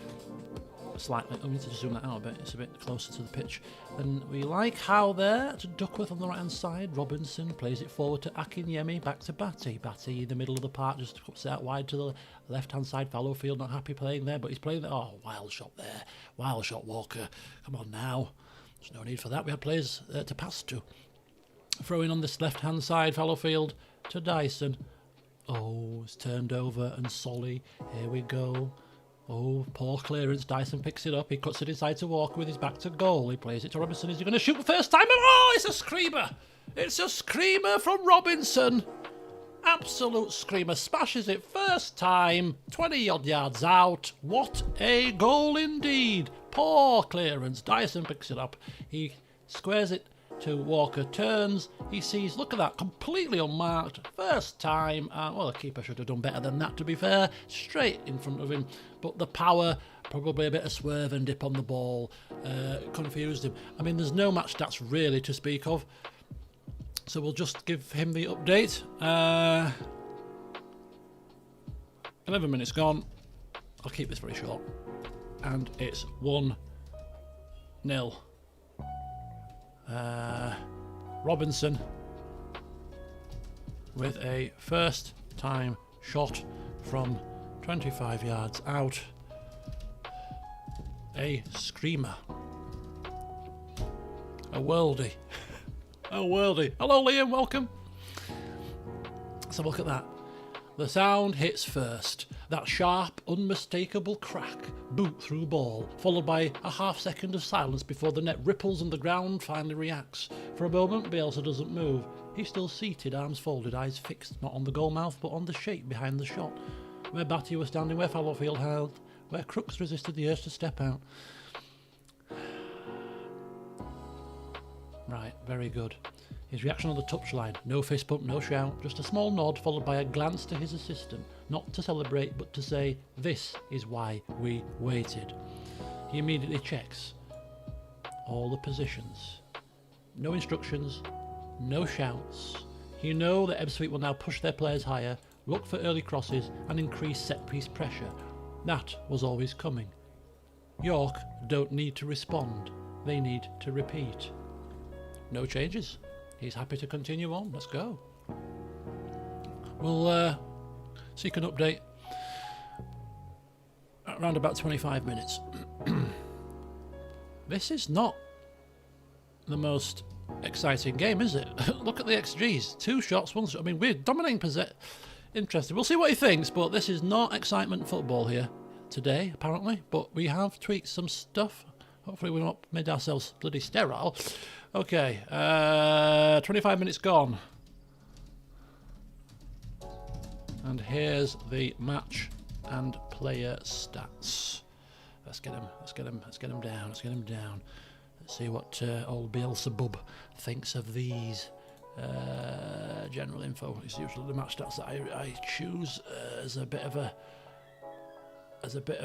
Slightly, I need to zoom that out a bit, it's a bit closer to the pitch. And we like how there to Duckworth on the right hand side. Robinson plays it forward to Akinyemi, back to Batty. Batty in the middle of the park, just cuts it out wide to the left hand side. Fallowfield not happy playing there, but he's playing there. Oh, wild shot there. Wild shot, Walker. Come on now. There's no need for that. We have players to pass to. Throwing on this left hand side, Fallowfield to Dyson. Oh, it's turned over and Solly. Here we go. Oh, poor clearance. Dyson picks it up. He cuts it inside to Walker with his back to goal. He plays it to Robinson. Is he going to shoot the first time? Oh, it's a screamer. It's a screamer from Robinson. Absolute screamer. Smashes it first time. 20-odd yards out. What a goal indeed. Poor clearance. Dyson picks it up. He squares it to Walker, turns, he sees, look at that, completely unmarked, first time, well, the keeper should have done better than that, to be fair, straight in front of him, but the power, probably a bit of swerve and dip on the ball, confused him. I mean, there's no match stats really to speak of, so we'll just give him the update. 11 minutes gone, I'll keep this very short, and it's 1-0. Robinson with a first time shot from 25 yards out. A screamer. A worldie. A worldie. Hello Liam, welcome. Let's have a look at that. The sound hits first. That sharp, unmistakable crack, boot through ball, followed by a half second of silence before the net ripples and the ground finally reacts. For a moment, Bielsa doesn't move. He's still seated, arms folded, eyes fixed, not on the goal mouth, but on the shape behind the shot. Where Batty was standing, where Fallowfield held, where Crooks resisted the urge to step out. Right, very good. His reaction on the touchline, no fist bump, no shout, just a small nod followed by a glance to his assistant, not to celebrate but to say, this is why we waited. He immediately checks all the positions. No instructions, no shouts. You know that Ebbsfleet will now push their players higher, look for early crosses and increase set-piece pressure. That was always coming. York don't need to respond, they need to repeat. No changes. He's happy to continue on. Let's go. We'll seek an update at around about 25 minutes. This is not the most exciting game, is it? Look at the XGs. 2 shots, 1 shot. I mean, we're dominating possession. Interesting. We'll see what he thinks, but this is not excitement football here today, apparently. But we have tweaked some stuff. Hopefully we've not made ourselves bloody sterile. Okay, 25 minutes gone. And here's the match and player stats. Let's get him down, Let's see what old Bielsa bub thinks of these. General info is usually the match stats that I choose as a bit of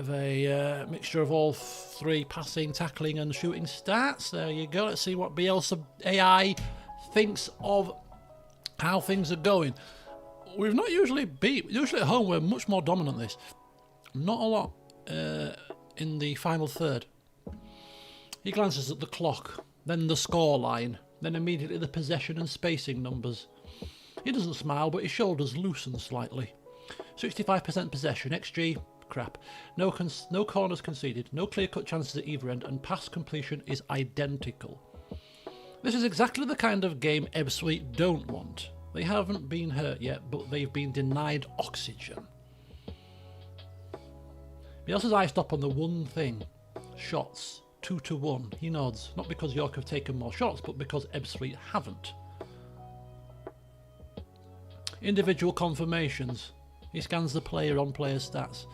a mixture of all three: passing, tackling and shooting stats. There you go. Let's see what Bielsa AI thinks of how things are going. We've not usually usually at home we're much more dominant this. Not a lot in the final third. He glances at the clock, then the score line, then immediately the possession and spacing numbers. He doesn't smile, but his shoulders loosen slightly. 65% possession, XG, crap. No corners conceded, no clear-cut chances at either end, and pass completion is identical. This is exactly the kind of game Ebbsfleet don't want. They haven't been hurt yet, but they've been denied oxygen. Bielsa's eyes stop on the one thing. Shots. 2-1. He nods, not because York have taken more shots, but because Ebbsfleet haven't. Individual confirmations. He scans the player on player stats.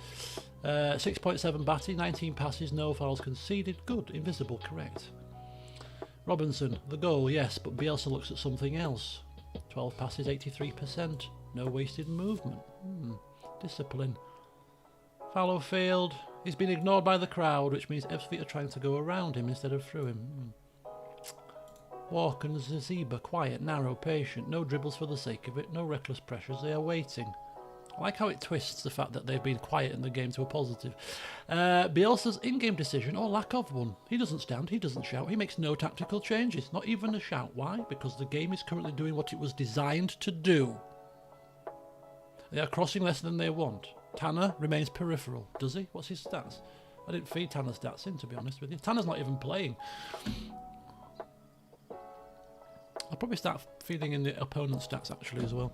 6.7 batting, 19 passes, no fouls conceded. Good. Invisible, correct. Robinson, the goal, yes, but Bielsa looks at something else. 12 passes, 83%. No wasted movement. Discipline. Fallow field. He's been ignored by the crowd, which means Ebbsfleet are trying to go around him instead of through him. Walk and Zazeba, quiet, narrow, patient. No dribbles for the sake of it. No reckless pressures. They are waiting. I like how it twists the fact that they've been quiet in the game to a positive. Bielsa's in-game decision, or lack of one. He doesn't stand, he doesn't shout, he makes no tactical changes. Not even a shout. Why? Because the game is currently doing what it was designed to do. They are crossing less than they want. Tanner remains peripheral. Does he? What's his stats? I didn't feed Tanner's stats in, to be honest with you. Tanner's not even playing. I'll probably start feeding in the opponent's stats actually as well.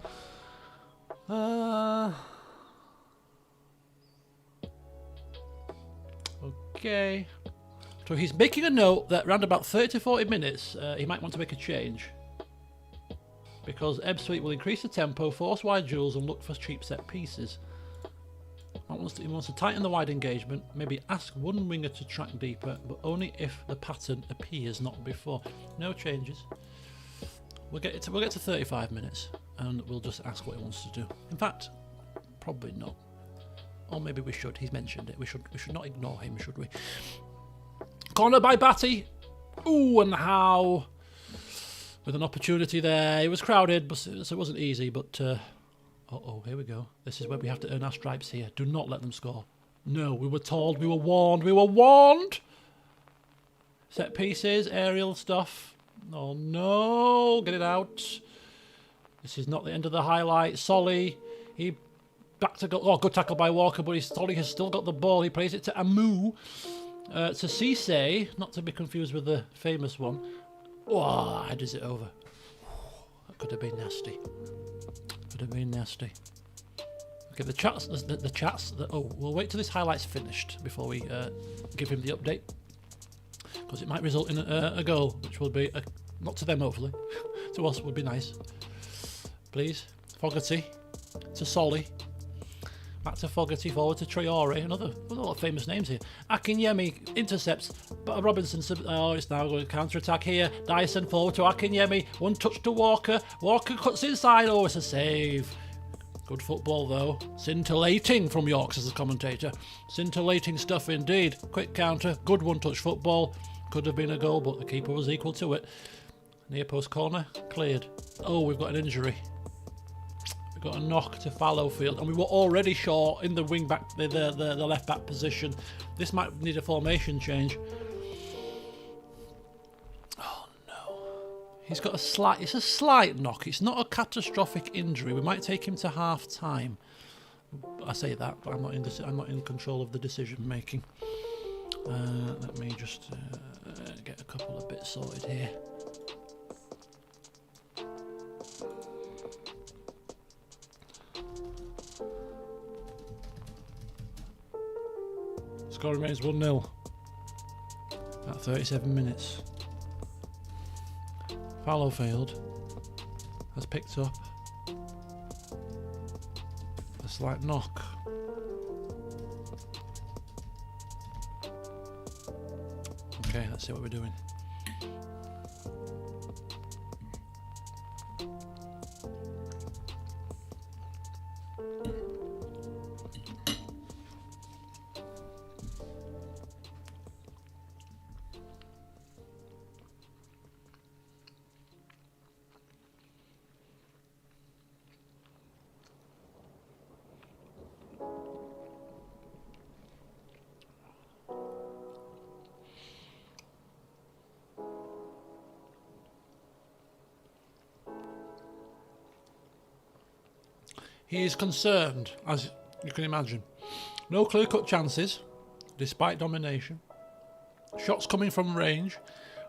Okay. So he's making a note that around about 30 to 40 minutes he might want to make a change. Because Ebbsfleet will increase the tempo, force wide duels and look for cheap set pieces. He wants to tighten the wide engagement, maybe ask one winger to track deeper, but only if the pattern appears, not before. No changes. We'll get to 35 minutes and we'll just ask what he wants to do. In fact, probably not. Or maybe we should. He's mentioned it. We should not ignore him, should we? Corner by Batty. Ooh, and how? With an opportunity there. It was crowded, but so it wasn't easy, but uh-oh, here we go. This is where we have to earn our stripes here. Do not let them score. No, we were told, we were warned, we were warned! Set pieces, aerial stuff. Oh no, get it out. This is not the end of the highlight. Solly, he back to go. Oh, good tackle by Walker, but Solly has still got the ball. He plays it to Amu. To Cisse, not to be confused with the famous one. Oh, how does it over? That could have been nasty. Could have been nasty. Okay, the chats. Oh, we'll wait till this highlight's finished before we give him the update, because it might result in a goal, which will be not to them hopefully. To us would be nice. Please, Fogarty to Solly. Back to Fogarty, forward to Traore. Another a lot of famous names here. Akinyemi intercepts, but Robinson. Oh, it's now going to counter-attack here. Dyson forward to Akinyemi. One touch to Walker. Walker cuts inside. Oh, it's a save. Good football though. Scintillating from York, says the commentator. Scintillating stuff indeed. Quick counter. Good one-touch football. Could have been a goal, but the keeper was equal to it. Near post corner. Cleared. Oh, we've got an injury. Got a knock to Fallowfield, and we were already short in the wing back, the left back position. This might need a formation change. Oh no, he's got it's a slight knock. It's not a catastrophic injury. We might take him to half time. I say that, but I'm not in control of the decision making. Let me just get a couple of bits sorted here. Score remains 1-0 at 37 minutes. Fallowfield has picked up a slight knock. Okay, let's see what we're doing. He is concerned, as you can imagine. No clear-cut chances, despite domination. Shots coming from range,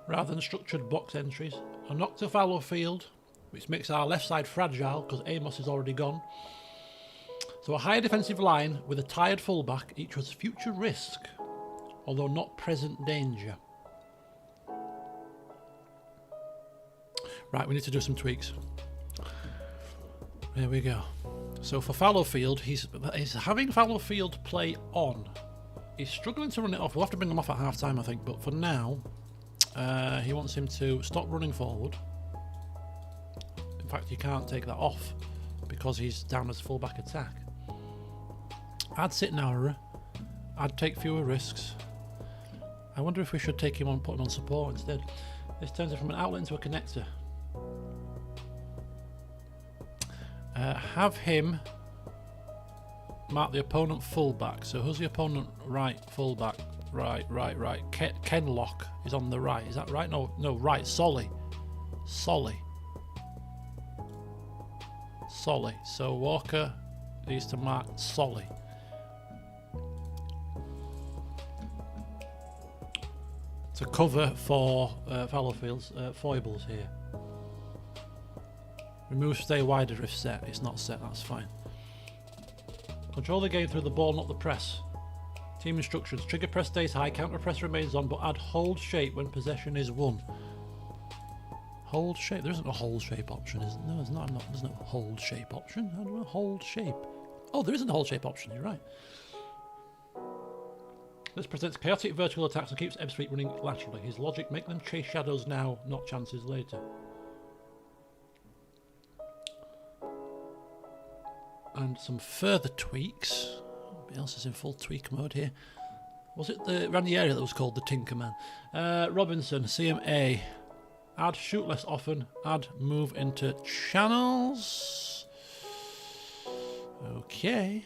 rather than structured box entries. A knock to Fallowfield, which makes our left side fragile, because Amos is already gone. So a higher defensive line with a tired fullback equals future risk, although not present danger. Right, we need to do some tweaks. There we go. So for Fallowfield, he's having Fallowfield play on. He's struggling to run it off. We'll have to bring him off at half time, I think. But for now, he wants him to stop running forward. In fact, you can't take that off because he's down as fullback attack. I'd sit narrower. I'd take fewer risks. I wonder if we should take him on, put him on support instead. This turns it from an outlet into a connector. Have him mark the opponent fullback. So who's the opponent right fullback? Right. Kenlock is on the right. Is that right? No, right. Solly. So Walker needs to mark Solly. To cover for Fallowfield's foibles here. Remove stay wider if set. It's not set, that's fine. Control the game through the ball, not the press. Team instructions. Trigger press stays high, counter press remains on, but add hold shape when possession is won. Hold shape? There isn't a hold shape option, is there? No, there's not. There's no hold shape option. How do I hold shape? Oh, there isn't a hold shape option, you're right. This presents chaotic vertical attacks and keeps Ebb Street running laterally. His logic, make them chase shadows now, not chances later. And some further tweaks. Biels is in full tweak mode here. Was it the Ranieri that was called the Tinker Man? Robinson, CMA. Add shoot less often. Add move into channels. Okay.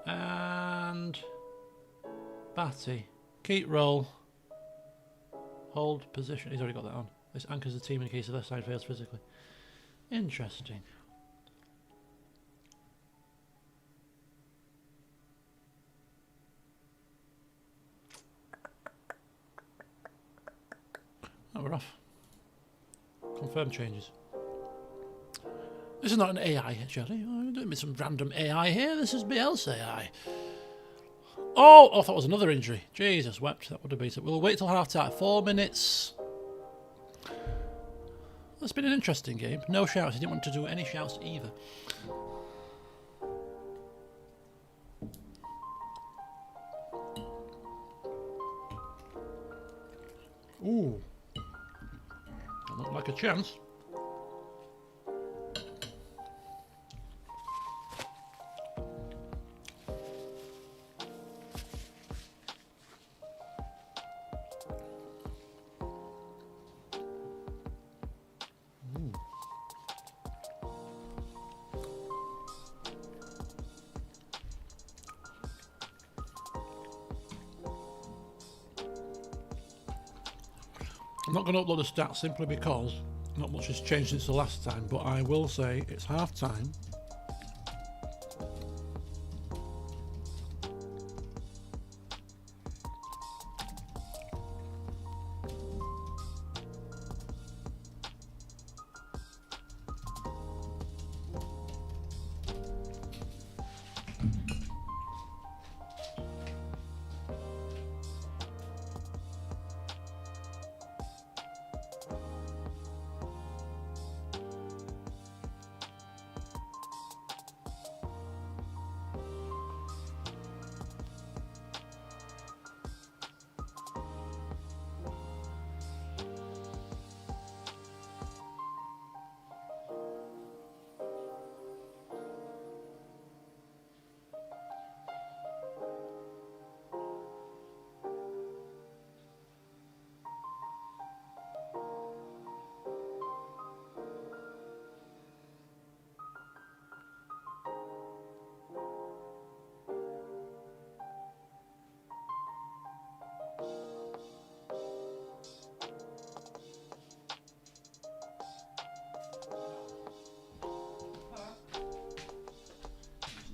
And Batty. Keep roll. Hold position. He's already got that on. This anchors the team in case the left side fails physically. Interesting. Oh, we're off. Confirm changes. This is not an AI, Jerry. I'm doing some random AI here. This is Biels AI. Oh, I thought it was another injury. Jesus wept. That would have been it. We'll wait till half time. 4 minutes. It's been an interesting game. No shouts. He didn't want to do any shouts either. Ooh. That looked like a chance. I'm not going to upload the stats simply because not much has changed since the last time, but I will say it's half time.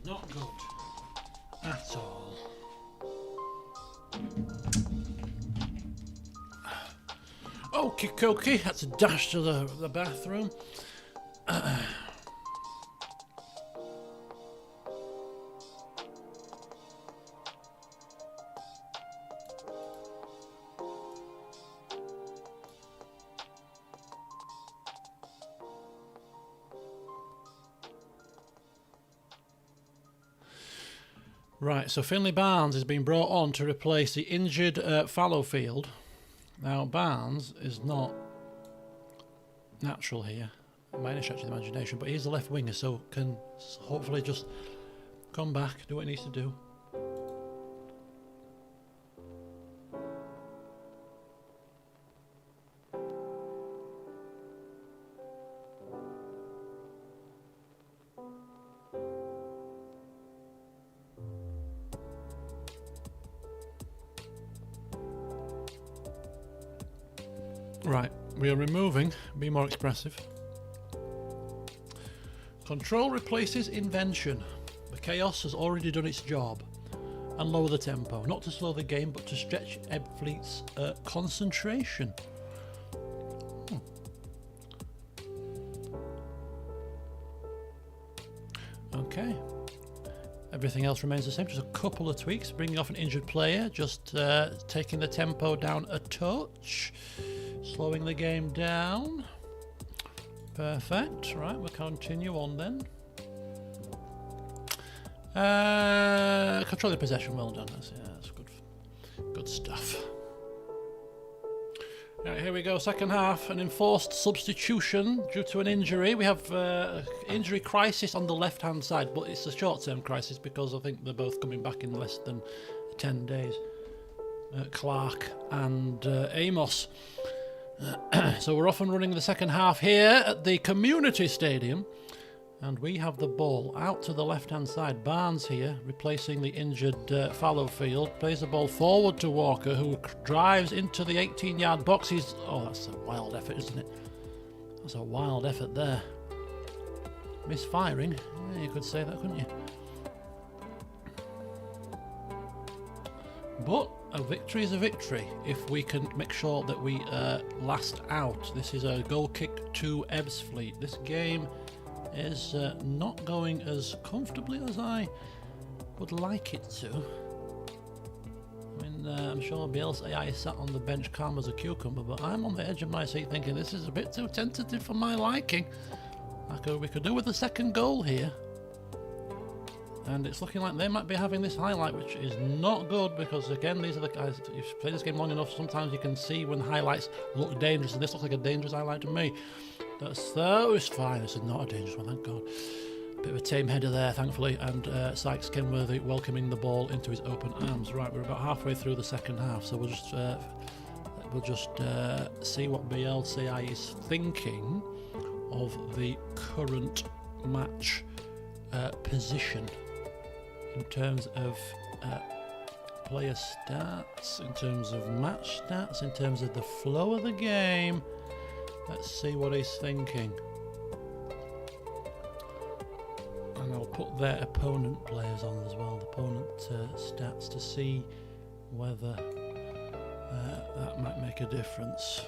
Not good at all. Okie dokie, that's a dash to the bathroom. Right, so Finley Barnes has been brought on to replace the injured Fallowfield. Now, Barnes is not natural here, by any stretch of the imagination, but he's a left winger, so can hopefully just come back, do what he needs to do. Right, we are removing, be more expressive. Control replaces invention. The chaos has already done its job. And lower the tempo, not to slow the game, but to stretch Ebfleet's concentration. Okay. Everything else remains the same, just a couple of tweaks, bringing off an injured player, just taking the tempo down a touch. Slowing the game down. Perfect. Right, we'll continue on then. Control the possession. Well done. That's good. Good stuff. Right, here we go. Second half. An enforced substitution due to an injury. We have injury crisis on the left-hand side, but it's a short-term crisis because I think they're both coming back in less than 10 days. Clark and Amos. So we're off and running the second half here at the community stadium, and we have the ball out to the left hand side. Barnes here replacing the injured Fallowfield, plays the ball forward to Walker, who drives into the 18-yard box. Oh, that's a wild effort, isn't it? That's a wild effort there. Misfiring, yeah, you could say that, couldn't you? But a victory is a victory if we can make sure that we last out. This is a goal kick to Ebbsfleet. This game is not going as comfortably as I would like it to. I mean, I'm sure Biels AI is sat on the bench calm as a cucumber, but I'm on the edge of my seat thinking this is a bit too tentative for my liking. We could do with a second goal here. And it's looking like they might be having this highlight, which is not good because, again, these are the guys, if you've played this game long enough, sometimes you can see when highlights look dangerous, and this looks like a dangerous highlight to me. That was fine. This is not a dangerous one, thank God. Bit of a tame header there, thankfully, and Sykes Kenworthy welcoming the ball into his open arms. Right, we're about halfway through the second half, so we'll just see what Bielsa is thinking of the current match position. In terms of player stats, in terms of match stats, in terms of the flow of the game. Let's see what he's thinking. And I'll put their opponent players on as well, the opponent stats, to see whether that might make a difference.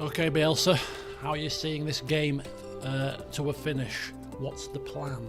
Okay, Bielsa, how are you seeing this game to a finish? What's the plan?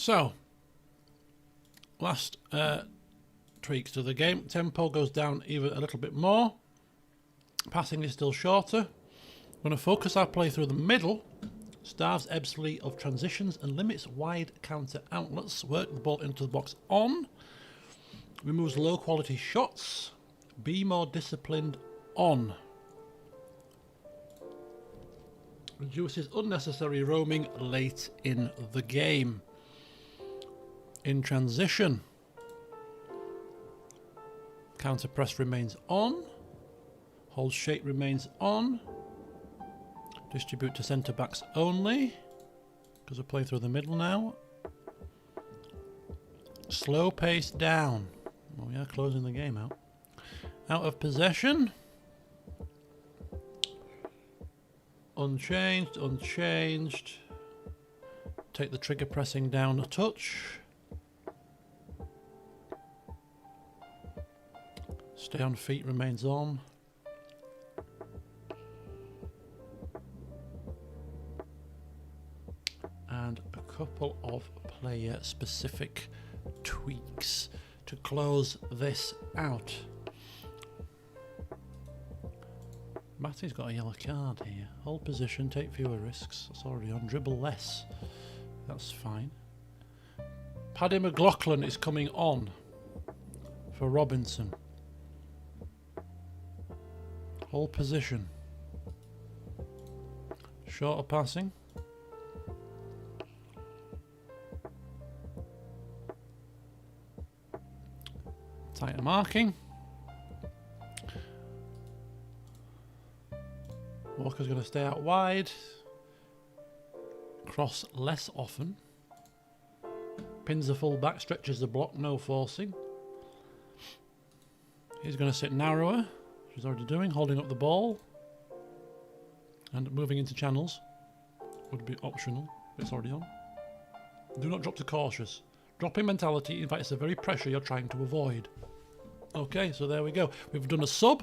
So, last tweaks to the game. Tempo goes down even a little bit more. Passing is still shorter. We're going to focus our play through the middle. Starves Ebbsley of transitions and limits wide counter outlets. Work the ball into the box on. Removes low quality shots. Be more disciplined on. Reduces unnecessary roaming late in the game. In transition. Counter press remains on. Hold shape remains on. Distribute to centre backs only. Because we're playing through the middle now. Slow pace down. Well, we are closing the game out. Out of possession. Unchanged, unchanged. Take the trigger pressing down a touch. Stay on feet remains on. And a couple of player specific tweaks to close this out. Matty's got a yellow card here. Hold position, take fewer risks. That's already on. Dribble less. That's fine. Paddy McLaughlin is coming on for Robinson. Hold position. Shorter passing. Tighter marking. Walker's going to stay out wide. Cross less often. Pins the full back, stretches the block, no forcing. He's going to sit narrower, which he's already doing, holding up the ball. And moving into channels would be optional, but it's already on. Do not drop to cautious. Dropping mentality invites the very pressure you're trying to avoid. Okay, so there we go. We've done a sub.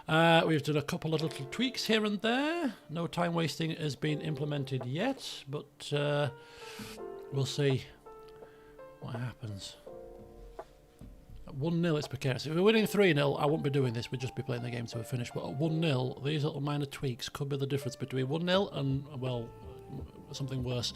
We've done a couple of little tweaks here and there. No time wasting has been implemented yet, but we'll see what happens. At 1-0, it's precarious. If we're winning 3-0, I won't be doing this. We'd just be playing the game to a finish. But at 1-0, these little minor tweaks could be the difference between 1-0 and, well, something worse.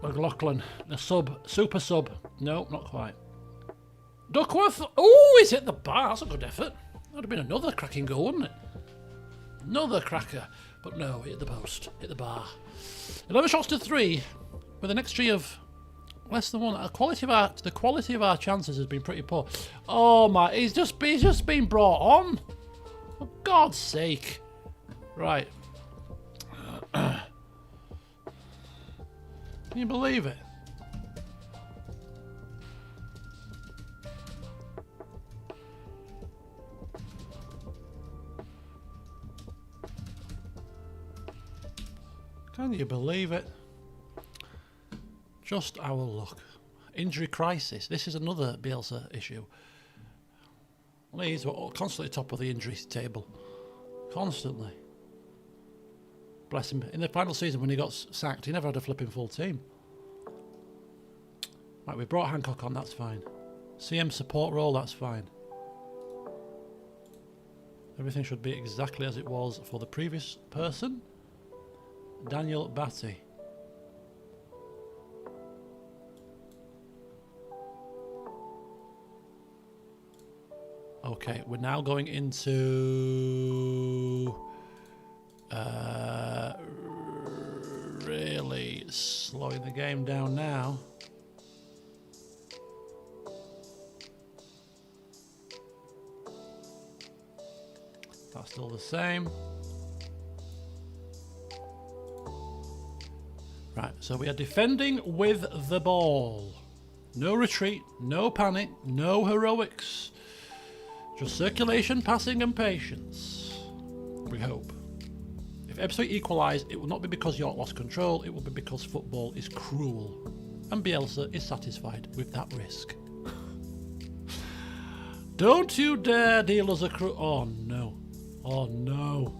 McLaughlin, a sub, super sub. No, not quite. Duckworth, oh, he's hit the bar. That's a good effort. That'd have been another cracking goal, wouldn't it? Another cracker. But no, hit the post, hit the bar. 11 shots to 3, with an XG of less than 1. The quality of our chances has been pretty poor. Oh my, he's just been brought on. For God's sake. Right. Can you believe it? Can you believe it? Just our luck. Injury crisis. This is another Bielsa issue. Leeds were constantly top of the injury table. Constantly. Bless him. In the final season when he got sacked, he never had a flipping full team. Right, we brought Hancock on, that's fine. CM support role, that's fine. Everything should be exactly as it was for the previous person. Daniel Batty. Okay, we're now going into really slowing the game down now. That's still the same. Right, so we are defending with the ball. No retreat, no panic, no heroics. Just circulation, passing and patience. We hope. If Ebbsfleet equalise, it will not be because York lost control, it will be because football is cruel. And Bielsa is satisfied with that risk. Don't you dare deal us a oh no. Oh no.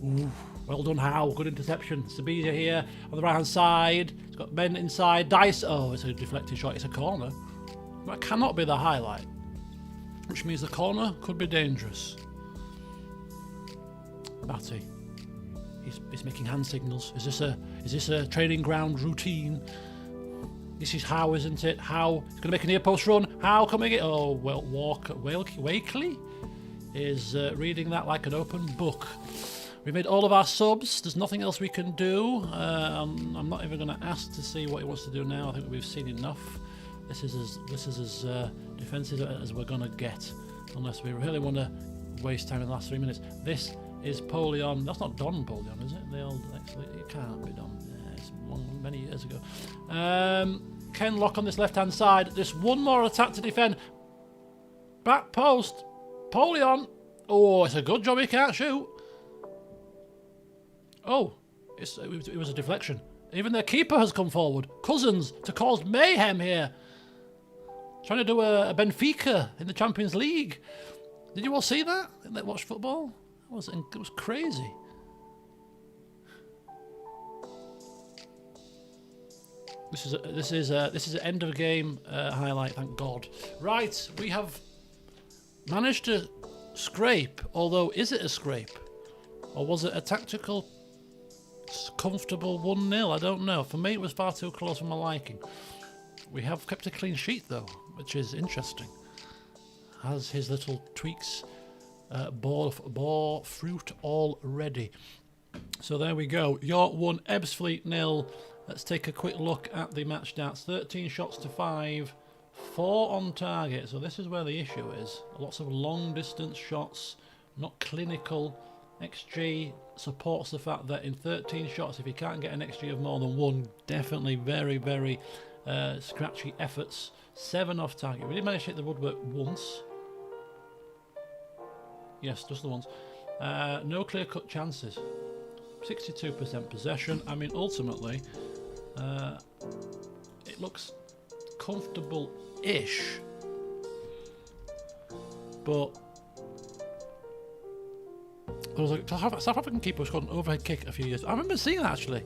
Ooh, well done, Howe. Good interception. Sabija here on the right hand side. It's got men inside. Dice. Oh, it's a deflected shot. It's a corner. That cannot be the highlight, which means the corner could be dangerous. Batty. He's making hand signals. Is this a training ground routine? This is Howe, isn't it? Howe is going to make a near post run. Howe coming in. Oh, well, Wakely is reading that like an open book. We've made all of our subs. There's nothing else we can do. I'm not even going to ask to see what he wants to do now. I think we've seen enough. This is as defensive as we're going to get, unless we really want to waste time in the last 3 minutes. This is Polion. That's not Don Polion, is it? The old, actually, it can't be Don. Yeah, it's many years ago. Ken Lock on this left-hand side. Just one more attack to defend. Back post. Polion. Oh, it's a good job he can't shoot. Oh, it was a deflection. Even their keeper has come forward. Cousins to cause mayhem here. Trying to do a Benfica in the Champions League. Did you all see that? That watch football? It was crazy. This is an end of game highlight. Thank God. Right, we have managed to scrape. Although, is it a scrape, or was it a tactical, comfortable 1-0? I don't know. For me, it was far too close for my liking. We have kept a clean sheet though, which is interesting. Has his little tweaks bore fruit already. So there we go. York 1, Ebbsfleet 0. Let's take a quick look at the match stats. 13 shots to 5, 4 on target. So this is where the issue is. Lots of long distance shots, not clinical. XG supports the fact that in 13 shots, if you can't get an XG of more than 1, definitely very, very scratchy efforts. 7 off target. We did manage to hit the woodwork once. Yes, just the once. No clear-cut chances. 62% possession. I mean, ultimately, it looks comfortable-ish. But there was a South African keeper who scored an overhead kick a few years. I remember seeing that actually.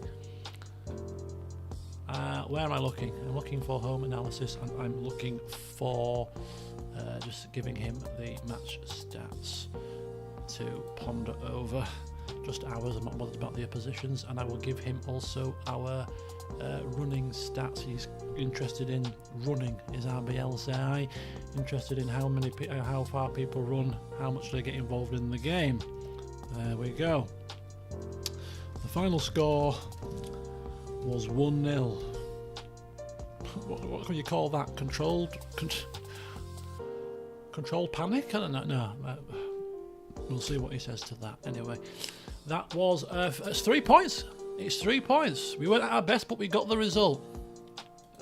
Where am I looking? I'm looking for home analysis, and I'm looking for just giving him the match stats to ponder over. Just ours. I'm not bothered about the oppositions, and I will give him also our running stats. He's interested in running. Is our Bielsa interested in how far people run, how much they get involved in the game? There we go. The final score was 1-0. What can you call that? Controlled panic? I don't know. No, we'll see what he says to that. Anyway, that was it's 3 points. It's 3 points. We weren't at our best, but we got the result.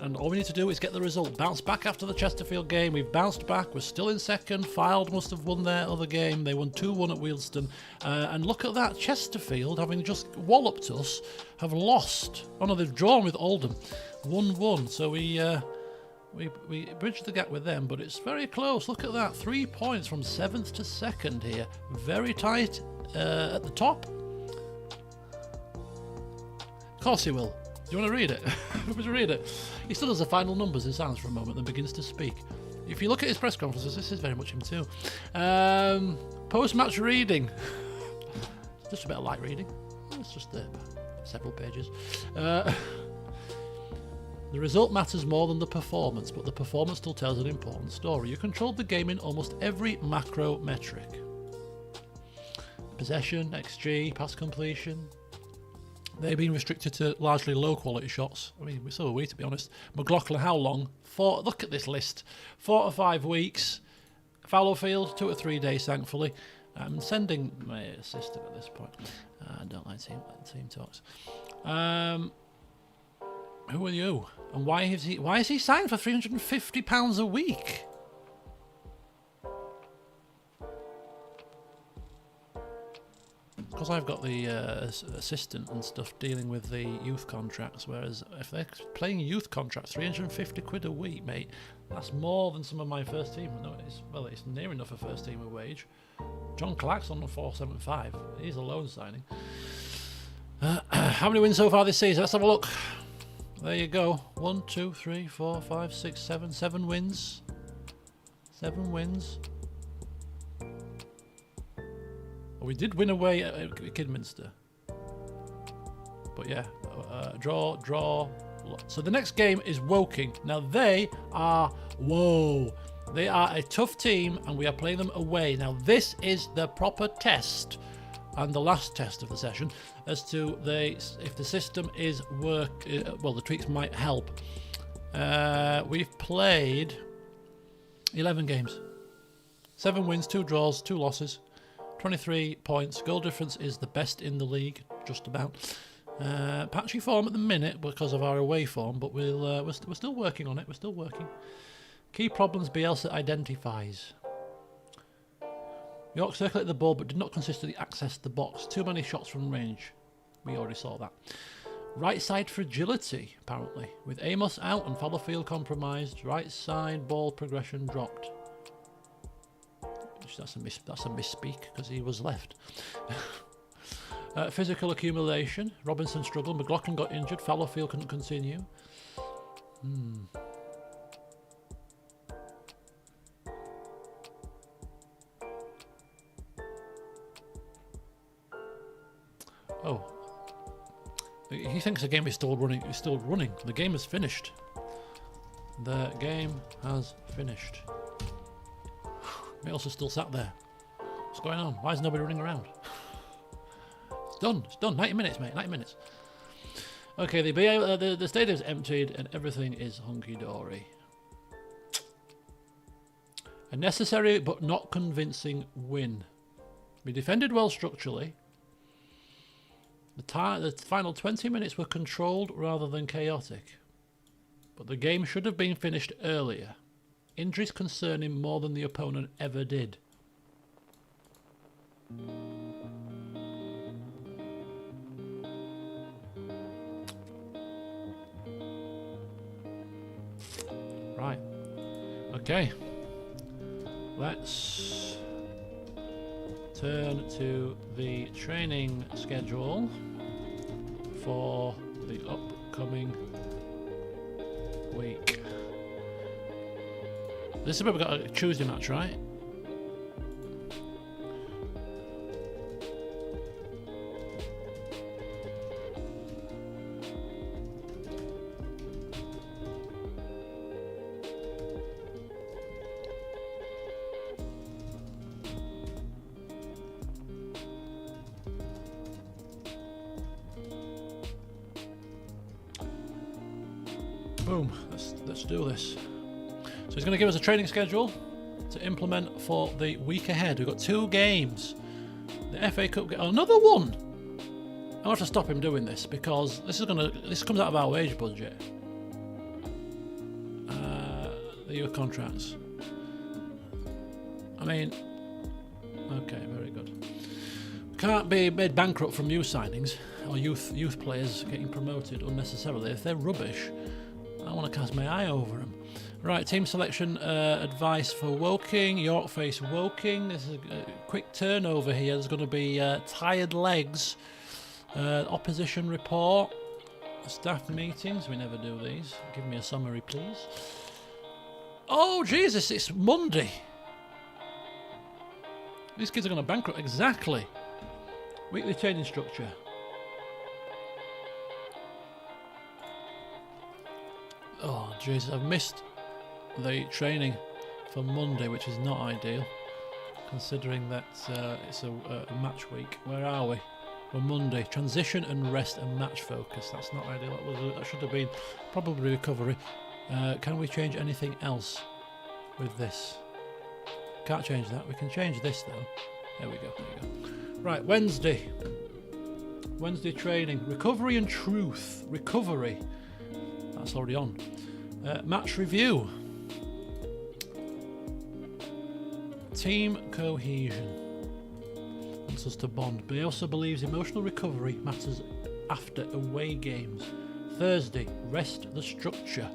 And all we need to do is get the result. Bounce back after the Chesterfield game. We've bounced back. We're still in second. Fylde must have won their other game. They won 2-1 at Wealdstone. And look at that. Chesterfield, having just walloped us, have lost. Oh no, they've drawn with Oldham. 1-1. So we bridged the gap with them, but it's very close. Look at that. 3 points from 7th to 2nd here. Very tight at the top. Of course he will. Do you want to read it? Want to read it? He still does the final numbers in silence for a moment, then begins to speak. If you look at his press conferences, this is very much him too. Post-match reading. Just a bit of light reading. It's just several pages. The result matters more than the performance, but the performance still tells an important story. You controlled the game in almost every macro metric. Possession, XG, pass completion. They've been restricted to largely low-quality shots. I mean, so are we, to be honest. McLaughlin, how long? Look at this list. 4 to 5 weeks. Fallowfield, 2 to 3 days, thankfully. I'm sending my assistant at this point. I don't like team talks. Who are you? And why is he signed for £350 a week? Because I've got the assistant and stuff dealing with the youth contracts, whereas if they're playing youth contracts, 350 quid a week, mate, that's more than some of my first team. No, it's near enough a first teamer wage. John Clark's on the 475. He's a loan signing. How many wins so far this season? Let's have a look. There you go. 1, 2, 3, 4, 5, 6, 7. 7 wins. 7 wins. Well, we did win away at Kidminster. But yeah, draw. So the next game is Woking. Now they are, they are a tough team and we are playing them away. Now this is the proper test and the last test of the session as to if the system is well, the tweaks might help. We've played 11 games. 7 wins, 2 draws, 2 losses. 23 points. Goal difference is the best in the league, just about. Patchy form at the minute because of our away form, but we're still working on it. We're still working. Key problems Bielsa identifies. York circulated the ball but did not consistently access the box. Too many shots from range. We already saw that. Right side fragility, apparently. With Amos out and Fallowfield compromised. Right side ball progression dropped. That's a misspeak because he was left. Physical accumulation. Robinson struggled. McLaughlin got injured. Fallowfield couldn't continue. Oh. He thinks the game is still running. It's still running. The game is finished. The game has finished. Bielsa still sat there. What's going on? Why is nobody running around? It's done. It's done. 90 minutes, mate. 90 minutes. Okay, the stadium's emptied and everything is hunky-dory. A necessary but not convincing win. We defended well structurally. The final 20 minutes were controlled rather than chaotic. But the game should have been finished earlier. Injuries concern him more than the opponent ever did. Right. Okay. Let's turn to the training schedule for the upcoming week. This is where we've got a Tuesday match, right? Boom, let's do this. So he's going to give us a training schedule to implement for the week ahead. We've got 2 games. The FA Cup, another one. I have to stop him doing this because this comes out of our wage budget. The youth contracts. I mean, okay, very good. Can't be made bankrupt from youth signings or youth players getting promoted unnecessarily. If they're rubbish, I want to cast my eye over them. Right, team selection advice for Woking. York face Woking. This is a quick turnover here. There's going to be tired legs. Opposition report. Staff meetings. We never do these. Give me a summary, please. Oh, Jesus, it's Monday. These kids are going to bankrupt. Exactly. Weekly training structure. Oh, Jesus, I've missed the training for Monday, which is not ideal, considering that it's a match week. Where are we? We're Monday. Transition and rest and match focus. That's not ideal. That should have been probably recovery. Can we change anything else with this? Can't change that. We can change this though. There we go. There we go. Right, Wednesday. Wednesday training. Recovery and truth. Recovery. That's already on. Match review. Team cohesion. Wants us to bond. But he also believes emotional recovery matters after away games. Thursday, rest the structure.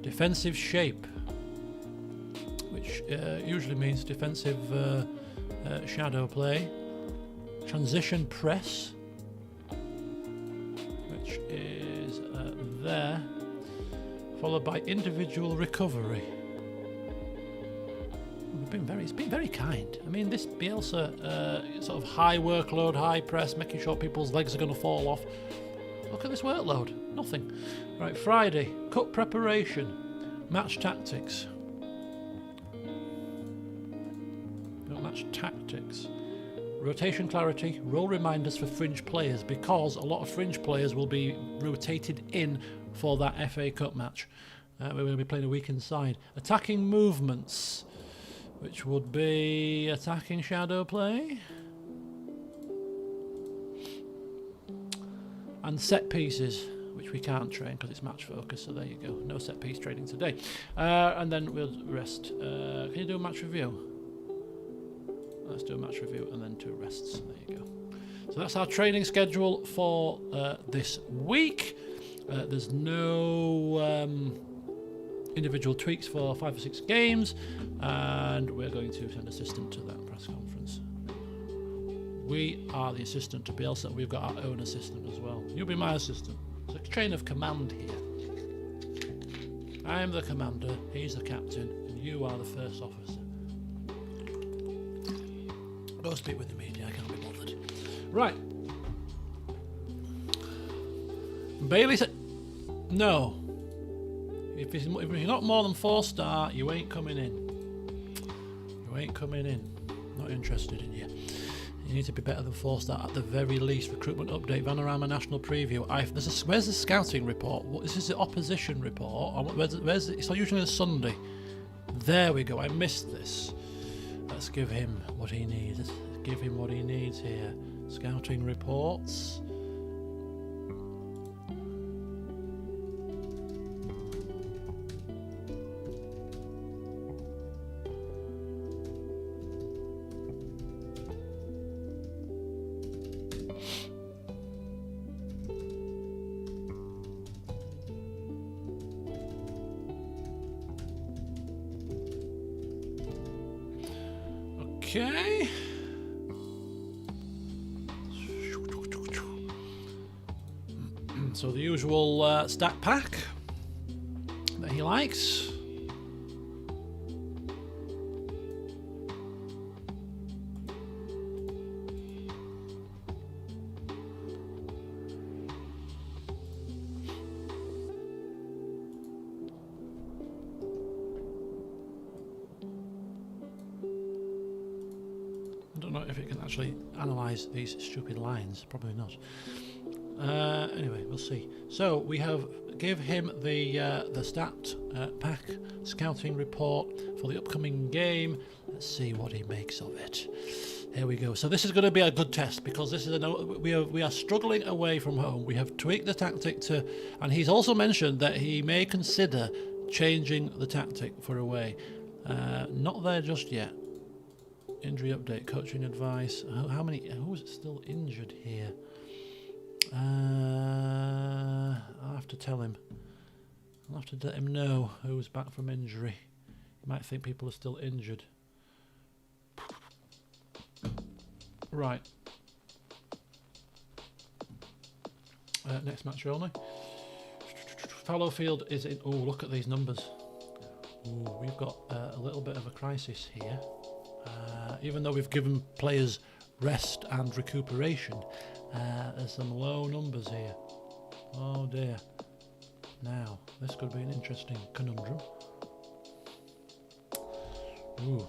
Defensive shape, which usually means defensive shadow play, transition press, which is there, followed by individual recovery. It's been very kind. I mean, this Bielsa sort of high workload, high press, making sure people's legs are going to fall off. Look at this workload. Nothing. Right, Friday, cut preparation, match tactics. No, match tactics. Rotation clarity, role reminders for fringe players, because a lot of fringe players will be rotated in for that FA Cup match. We're going to be playing a week inside. Attacking movements, which would be attacking shadow play. And set pieces, which we can't train because it's match focus, so there you go. No set piece training today. And then we'll rest. Can you do a match review? Let's do a match review and then 2 rests. There you go. So that's our training schedule for this week. There's no individual tweaks for 5 or 6 games, and we're going to send assistant to that press conference. We are the assistant to Bielsa. We've got our own assistant as well. You'll be my assistant. It's a chain of command here. I am the commander, he's the captain, and you are the first officer. Go speak with the media, I can't be bothered. Right. Bailey said, no. If you're not more than 4-star, you ain't coming in. You ain't coming in. Not interested in you. You need to be better than 4-star at the very least. Recruitment update, Vanarama National Preview. Where's the scouting report? This is the opposition report. It's not usually a Sunday. There we go. I missed this. Let's give him what he needs. Let's give him what he needs here. Scouting reports. Okay. So the usual stat pack that he likes. I don't know if it can actually analyse these stupid lines. Probably not. Anyway, we'll see. So we give him the stat pack scouting report for the upcoming game. Let's see what he makes of it. Here we go. So this is going to be a good test because this is we are struggling away from home. We have tweaked the tactic to, and he's also mentioned that he may consider changing the tactic for away. Not there just yet. Injury update, coaching advice. Who's still injured here? I'll have to tell him. I'll have to let him know who's back from injury. You might think people are still injured. Right. Next match only. Fallowfield is in. Oh, look at these numbers. Ooh, we've got a little bit of a crisis here. Even though we've given players rest and recuperation, there's some low numbers here. Oh dear. Now, this could be an interesting conundrum. Ooh.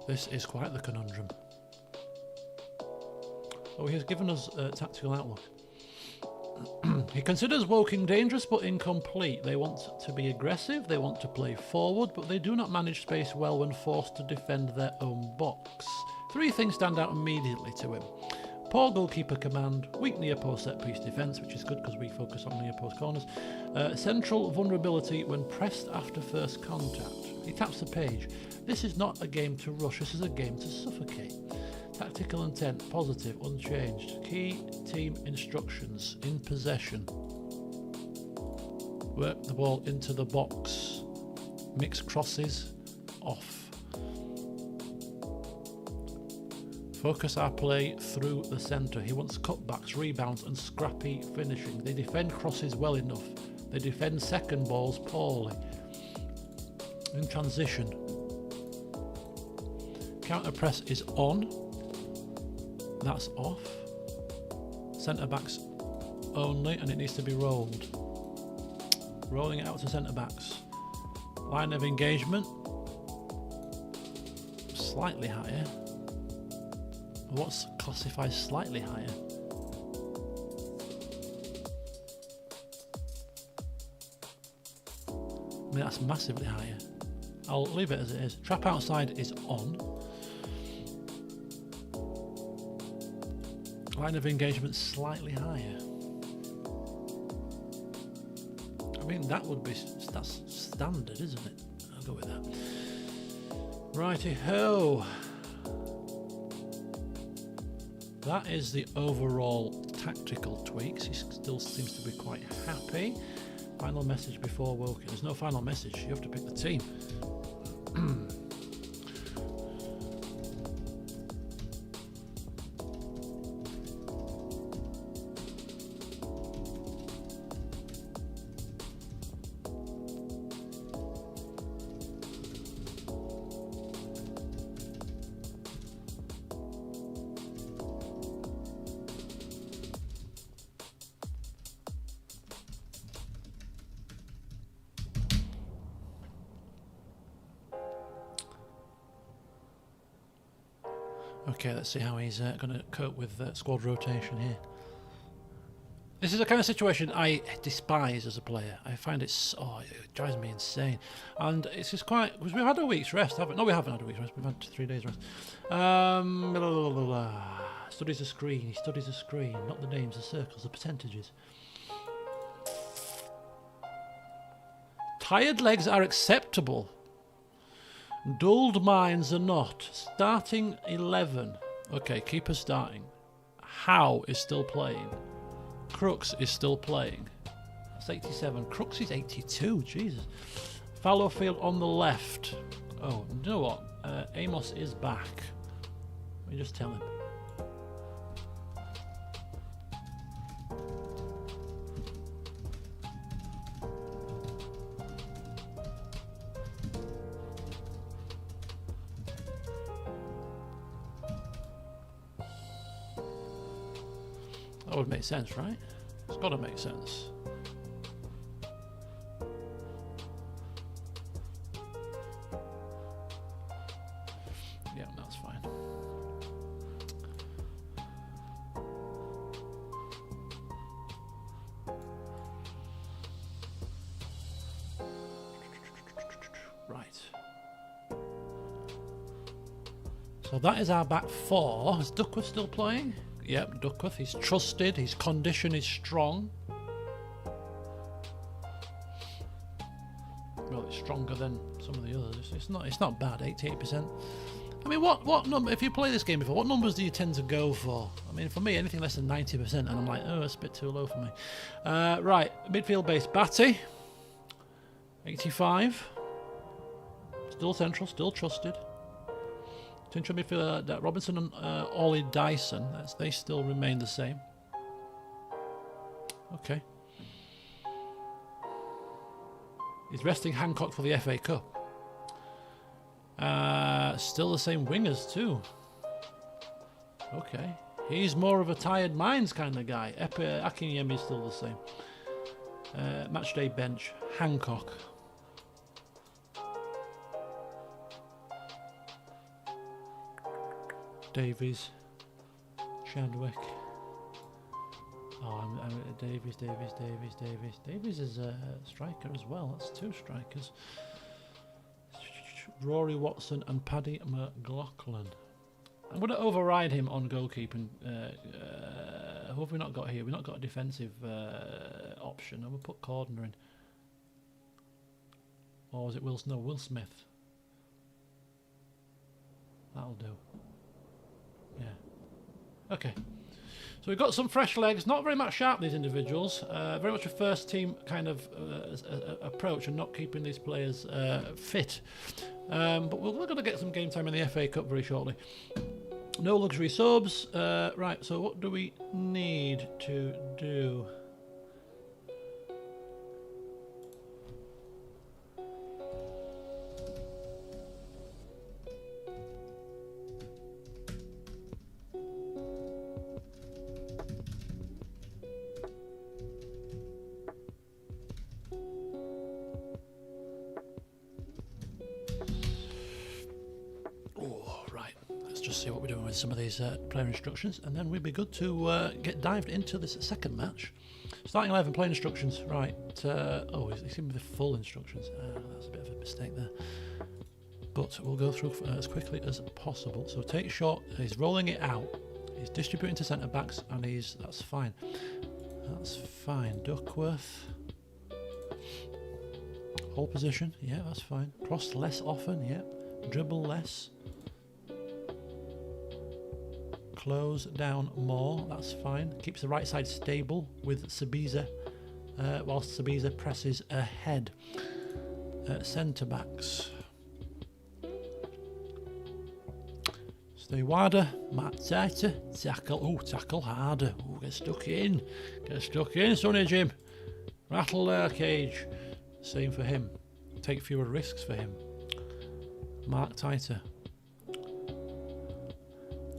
This is quite the conundrum. Oh, he has given us a tactical outlook. He considers Woking dangerous but incomplete. They want to be aggressive, they want to play forward, but they do not manage space well when forced to defend their own box. 3 things stand out immediately to him. Poor goalkeeper command, weak near post set piece defence, which is good because we focus on near post corners. Central vulnerability when pressed after first contact. He taps the page. This is not a game to rush, this is a game to suffocate. Tactical intent, positive, unchanged. Key team instructions, in possession. Work the ball into the box. Mix crosses off. Focus our play through the centre. He wants cutbacks, rebounds and scrappy finishing. They defend crosses well enough. They defend second balls poorly. In transition. Counter press is on. That's off. Centre backs only, and it needs to be rolled. Rolling it out to centre backs. Line of engagement. Slightly higher. What's classified slightly higher? I mean, that's massively higher. I'll leave it as it is. Trap outside is on. Line of engagement slightly higher. I mean, that's standard, isn't it? I'll go with that. Righty ho. That is the overall tactical tweaks. He still seems to be quite happy. Final message before Woking. There's no final message. You have to pick the team. Okay, let's see how he's going to cope with squad rotation here. This is the kind of situation I despise as a player. I find it drives me insane. And it's just quite... because we've had a week's rest, haven't we? No, we haven't had a week's rest. We've had 3 days rest. Studies the screen. He studies the screen. Not the names, the circles, the percentages. Tired legs are acceptable. Dulled minds are not. Starting 11. Okay, keeper starting. Howe is still playing. Crooks is still playing. That's 87. Crooks is 82. Jesus. Fallowfield on the left. Oh, you know what? Amos is back. Let me just tell him. That would make sense, right? It's got to make sense. Yeah, that's fine. Right. So that is our back four. Is Duckworth still playing? Yep, Duckworth. He's trusted. His condition is strong. Well, it's stronger than some of the others. It's not bad. 88%. I mean, what number? If you play this game before, what numbers do you tend to go for? I mean, for me, anything less than 90%, and I'm like, oh, that's a bit too low for me. Right, midfield base. Batty, 85. Still central. Still trusted. Central midfielder Robinson and Ollie Dyson. They still remain the same. Okay. He's resting Hancock for the FA Cup. Still the same wingers too. Okay. He's more of a tired minds kind of guy. Akinyemi is still the same. Matchday bench. Hancock. Davies, Chadwick. Oh, Davies. Davies is a striker as well. That's 2 strikers. Rory Watson and Paddy McLaughlin. I'm going to override him on goalkeeping. Who have we not got here? We've not got a defensive option. I'm going to put Cordner in. Or was it Wilson? No, Will Smith. That'll do. Yeah. Okay. So we've got some fresh legs, not very much sharp, these individuals. Very much a first team kind of approach and not keeping these players fit. But we're going to get some game time in the FA Cup very shortly. No luxury subs. Right, so what do we need to do? See what we're doing with some of these player instructions, and then we'd be good to get dived into this second match. Starting 11 player instructions, right? Oh, they seem to be the full instructions. That's a bit of a mistake there, but we'll go through as quickly as possible. So take shot. He's rolling it out. He's distributing to centre backs, and that's fine. That's fine. Duckworth. Hold position. Yeah, that's fine. Cross less often. Yeah. Dribble less. Close down more, that's fine. Keeps the right side stable with Sabiza, whilst Sabiza presses ahead. Centre backs. Stay wider, mark tighter, tackle. Oh, tackle harder. Oh, get stuck in. Get stuck in, Sonny Jim. Rattle their cage. Same for him. Take fewer risks for him. Mark tighter.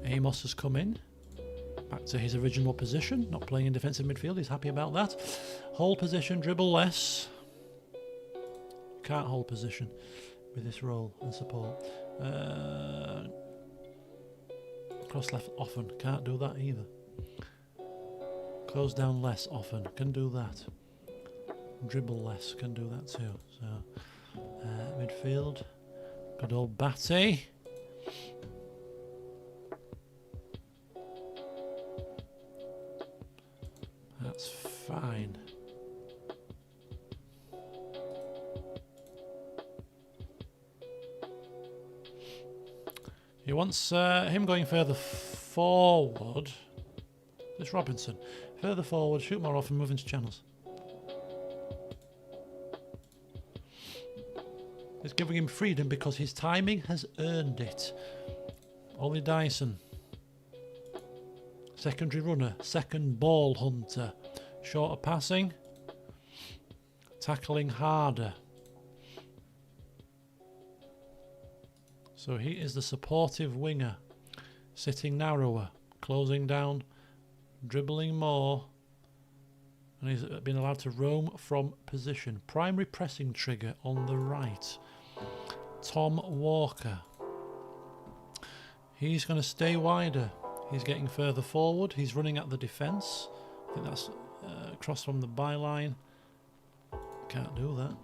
Amos has come in, back to his original position, not playing in defensive midfield, he's happy about that. Hold position, dribble less. Can't hold position with this role and support. Cross left often, can't do that either. Close down less often, can do that. Dribble less, can do that too. So midfield, good old Batty. That's fine. He wants him going further forward. This Robinson. Further forward, shoot more often, move into channels. It's giving him freedom because his timing has earned it. Ollie Dyson. Secondary runner, second ball hunter. Shorter passing. Tackling harder. So he is the supportive winger. Sitting narrower. Closing down. Dribbling more. And he's been allowed to roam from position. Primary pressing trigger on the right. Tom Walker. He's going to stay wider. He's getting further forward. He's running at the defence. I think that's across from the byline. Can't do that.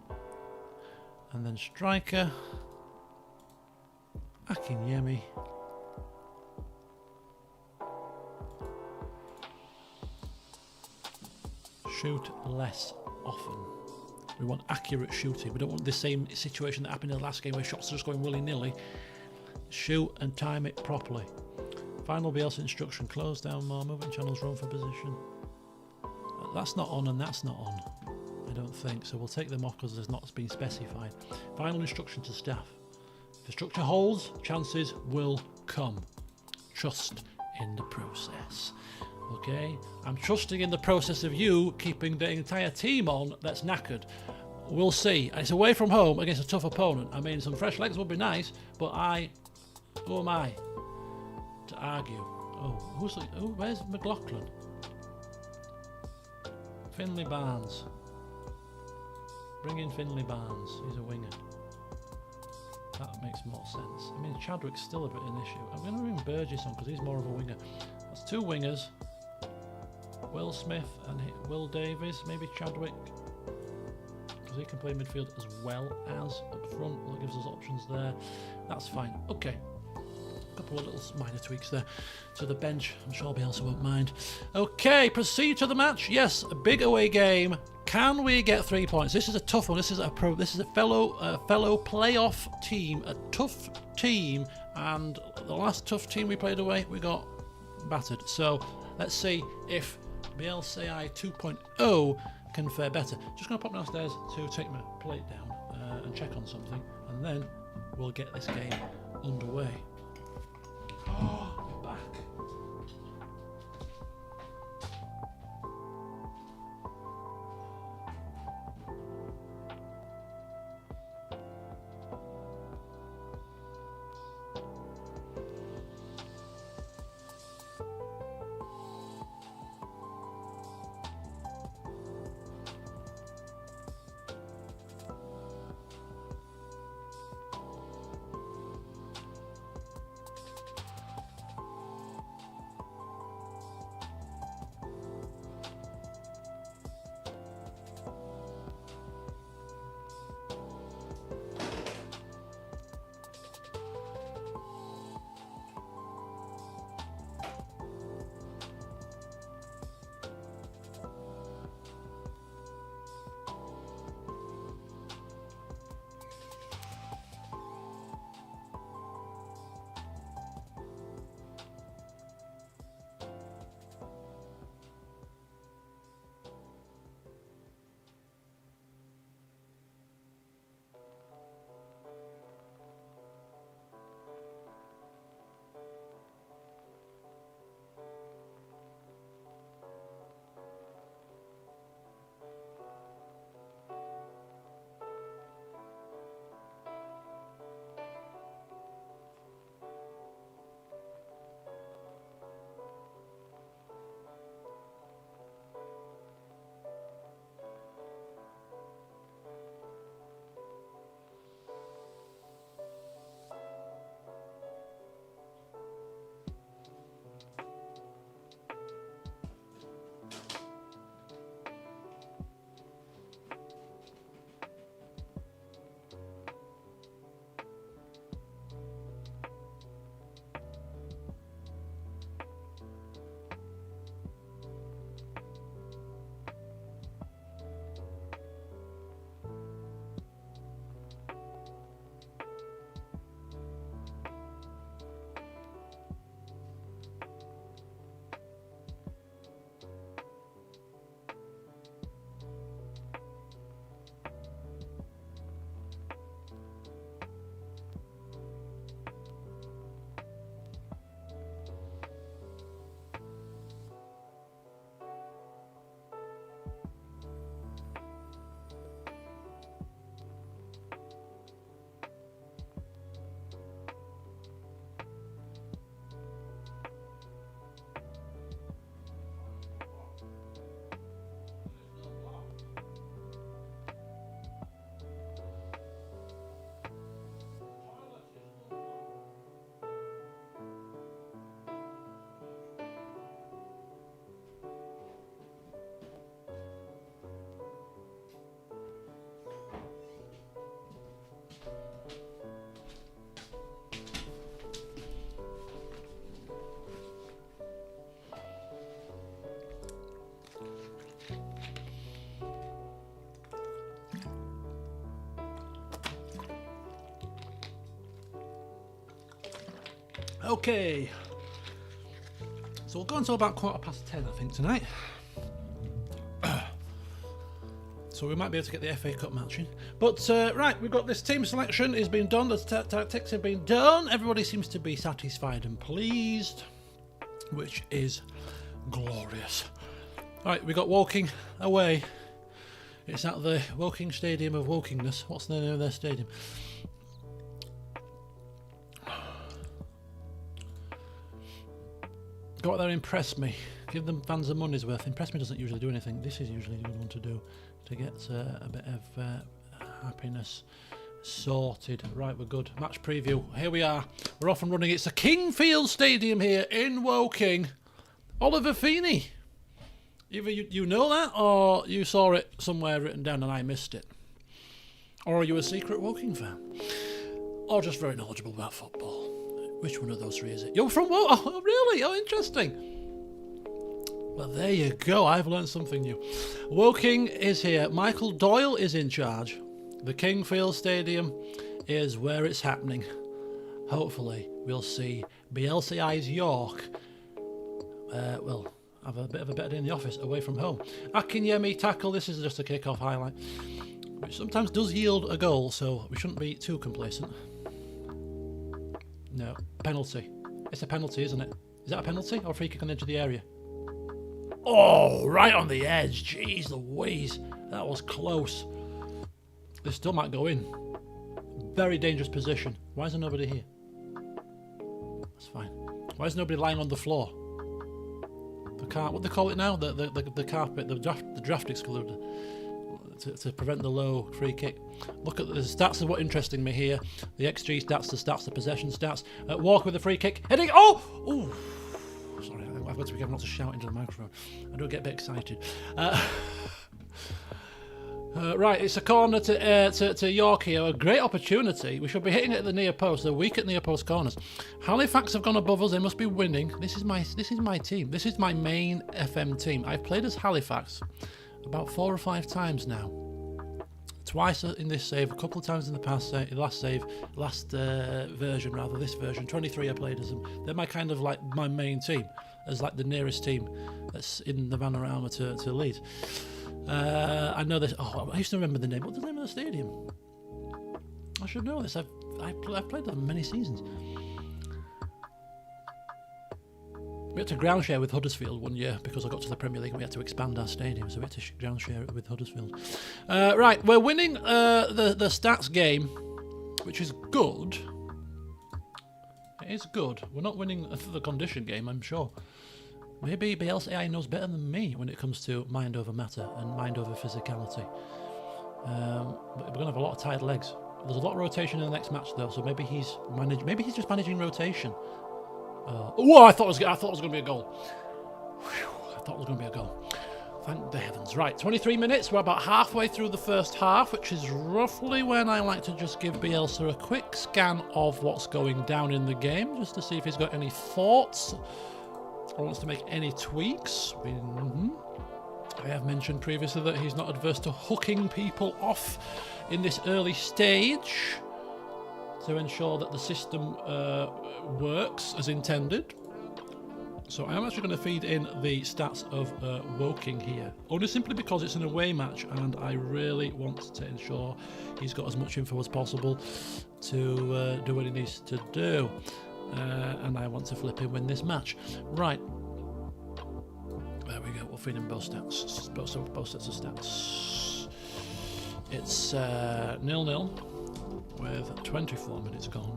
And then striker. Akinyemi. Shoot less often. We want accurate shooting. We don't want the same situation that happened in the last game where shots are just going willy-nilly. Shoot and time it properly. Final Bielsa instruction, close down more, movement channels, run for position. That's not on and that's not on, I don't think, so we'll take them off because there's not been specified. Final instruction to staff. If the structure holds, chances will come. Trust in the process. Okay, I'm trusting in the process of you keeping the entire team on that's knackered. We'll see. And it's away from home against a tough opponent. I mean, some fresh legs would be nice, but who am I to argue? Oh, where's McLaughlin? Finley Barnes. Bring in Finley Barnes. He's a winger. That makes more sense. I mean, Chadwick's still a bit an issue. I'm going to bring Burgess on because he's more of a winger. That's two wingers. Will Smith and Will Davies. Maybe Chadwick, because he can play midfield as well as up front. That gives us options there. That's fine. Okay. Couple of little minor tweaks there to the bench. I'm sure Bielsa won't mind. Okay, proceed to the match. Yes, a big away game. Can we get 3 points? This is a tough one. This is a fellow playoff team, a tough team, and the last tough team we played away, we got battered. So Let's see if Bielsa AI 2.0 can fare better. Just going to pop downstairs to take my plate down and check on something, and then we'll get this game underway. Oh, I'm back. Okay, so we'll go until about 10:15, I think, tonight. So we might be able to get the FA Cup match in. But right, we've got this team selection has been done, the tactics have been done. Everybody seems to be satisfied and pleased, which is glorious. Right, we got Woking away. It's at the Woking Stadium of Wokingness. What's the name of their stadium? Go out there and impress me. Give them fans the money's worth. Impress me doesn't usually do anything. This is usually what you want to do to get a bit of happiness sorted. Right, we're good. Match preview. Here we are. We're off and running. It's the Kingfield Stadium here in Woking. Oliver Feeney. Either you know that, or you saw it somewhere written down and I missed it. Or are you a secret Woking fan? Or just very knowledgeable about football? Which one of those three is it? You're from Woking? Oh, really? Oh, interesting. Well, there you go. I've learned something new. Woking is here. Michael Doyle is in charge. The Kingfield Stadium is where it's happening. Hopefully, we'll see Bielsa's York. Well, have a bit of a better day in the office away from home. Akinyemi tackle. This is just a kick-off highlight, which sometimes does yield a goal, so we shouldn't be too complacent. No, penalty. It's a penalty, isn't it? Is that a penalty or a free kick on the edge of the area? Oh, right on the edge. Jeez Louise. That was close. This still might go in. Very dangerous position. Why is there nobody here? That's fine. Why is nobody lying on the floor? The car, what do they call it now? The carpet, the draft excluder. To prevent the low free kick. Look at the stats of what interesting me here. The XG stats, the possession stats. Walker with a free kick. Heading. Oh! Ooh. Sorry, I've got to be careful not to shout into the microphone. I do get a bit excited. Right, it's a corner to York here. A great opportunity. We should be hitting it at the near post. They're weak at near post corners. Halifax have gone above us. They must be winning. This is my team. This is my main FM team. I've played as Halifax about 4 or 5 times now. Twice in this save, a couple of times in the past last version rather, this version. 23 I played as them. They're my kind of like my main team, as like the nearest team that's in the Vanarama to Leeds. I know this. Oh, I used to remember the name. What's the name of the stadium? I should know this. I've played them many seasons. We had to ground share with Huddersfield one year because I got to the Premier League and we had to expand our stadium, so we had to ground share it with Huddersfield. Right, we're winning the stats game, which is good. It is good. We're not winning the condition game, I'm sure. Maybe Biels AI knows better than me when it comes to mind over matter and mind over physicality. But we're going to have a lot of tired legs. There's a lot of rotation in the next match though, so maybe he's just managing rotation. Oh, I thought it was going to be a goal. Whew, I thought it was going to be a goal. Thank the heavens. Right, 23 minutes. We're about halfway through the first half, which is roughly when I like to just give Bielsa a quick scan of what's going down in the game, just to see if he's got any thoughts or wants to make any tweaks. I have mentioned previously that he's not adverse to hooking people off in this early stage to ensure that the system works as intended. So I'm actually going to feed in the stats of Woking here, only simply because it's an away match and I really want to ensure he's got as much info as possible to do what he needs to do. And I want to flip him win this match. Right. There we go. We'll feed in both stats. Both sets of stats. It's 0-0 with 24 minutes gone.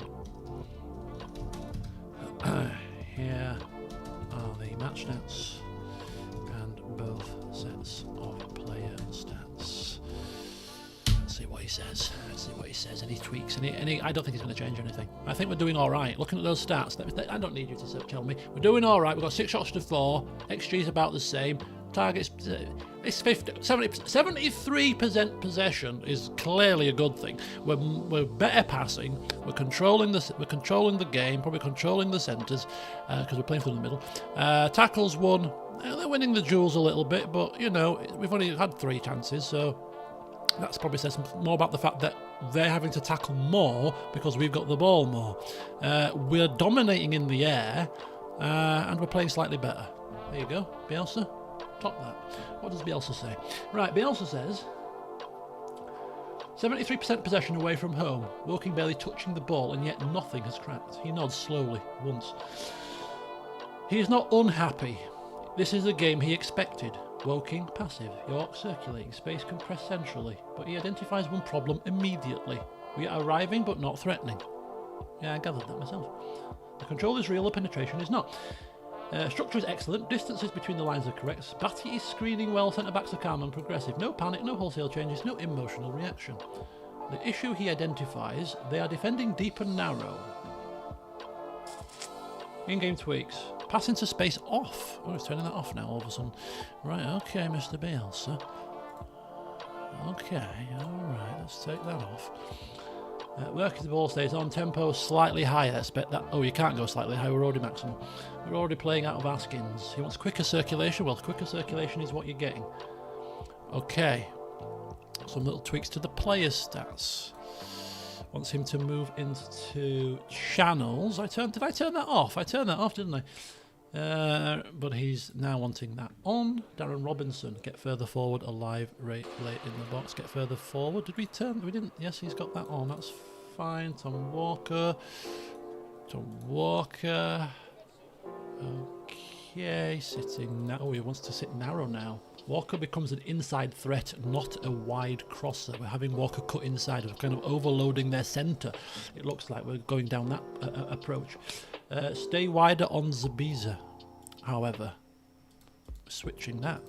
Here are the match stats and both sets of player stats. Let's see what he says. Any tweaks? Any? I don't think he's going to change anything. I think we're doing all right. Looking at those stats, I don't need you to tell me. We're doing all right. We've got 6 shots to 4. XG is about the same. Targets. It's 73% possession is clearly a good thing. We're better passing. We're controlling the game. Probably controlling the centres because we're playing through the middle. Tackles 1. They're winning the duels a little bit, but you know we've only had 3 chances, so that's probably says more about the fact that they're having to tackle more because we've got the ball more. We're dominating in the air, and we're playing slightly better. There you go, Bielsa. Top that. What does Bielsa say? Right, Bielsa says 73% possession away from home. Woking barely touching the ball, and yet nothing has cracked. He nods slowly once. He is not unhappy. This is a game he expected. Woking passive, York circulating, space compressed centrally, but he identifies one problem immediately. We are arriving but not threatening. Yeah, I gathered that myself. The control is real, the penetration is not. Structure is excellent, distances between the lines are correct, Batty is screening well, centre-backs are calm and progressive, no panic, no wholesale changes, no emotional reaction. The issue he identifies, they are defending deep and narrow. In-game tweaks. Pass into space off. Oh, he's turning that off now all of a sudden. Right, okay, Mr. Bielsa. Okay, alright, let's take that off. Working the ball stays on, tempo slightly higher. Expect that. Oh, you can't go slightly higher, we're already maximum. We're already playing out of our skins. He wants quicker circulation. Well, quicker circulation is what you're getting. Okay. Some little tweaks to the player stats. Wants him to move into channels. Did I turn that off? I turned that off, didn't I? But he's now wanting that on. Darren Robinson, get further forward, alive, right, late in the box. Get further forward. Did we turn? We didn't. Yes, he's got that on. That's fine. Tom Walker. Okay, sitting now. Oh, he wants to sit narrow now. Walker becomes an inside threat, not a wide crosser. We're having Walker cut inside. We're kind of overloading their centre. It looks like we're going down that approach. Stay wider on Zabiza, however. Switching that.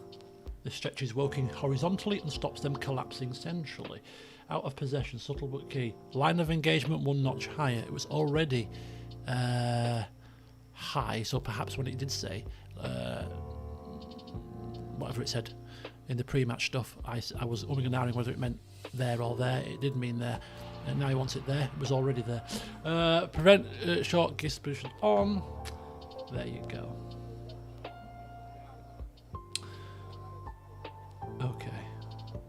This stretches working horizontally and stops them collapsing centrally. Out of possession, subtle but key. Line of engagement one notch higher. It was already high, so perhaps when it did say whatever it said in the pre-match stuff, I was umming and ahhing whether it meant there or there. It did mean there, and now he wants it there. It was already there. Prevent short disposition on. There you go. Okay.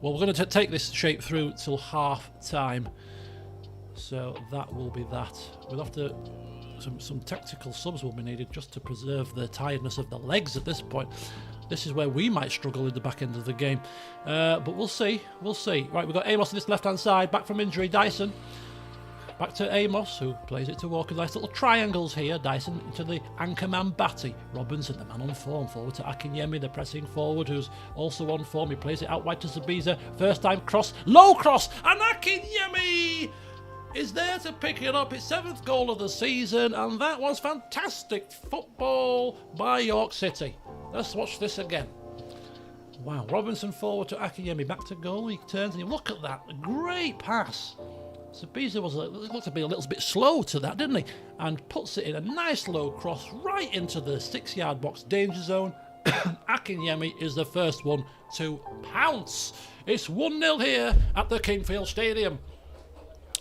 Well, we're going to take this shape through till half time, so that will be that. We'll have to some tactical subs will be needed just to preserve the tiredness of the legs at this point. This is where we might struggle in the back end of the game, but we'll see. We'll see. Right, we've got Amos on this left hand side, back from injury. Dyson back to Amos, who plays it to Walker. Nice little triangles here. Dyson into the anchorman Batty. Robinson, the man on form, forward to Akinyemi, the pressing forward, who's also on form. He plays it out wide to Zabiza. First time cross, low cross, and Akinyemi is there to pick it up. His 7th goal of the season, and that was fantastic football by York City. Let's watch this again. Wow, Robinson forward to Akinyemi, back to goal. He turns and you look at that, a great pass. Zabiza looked to be a little bit slow to that, didn't he? And puts it in a nice low cross right into the 6-yard box danger zone. Akinyemi is the first one to pounce. It's 1-0 here at the Kingfield Stadium.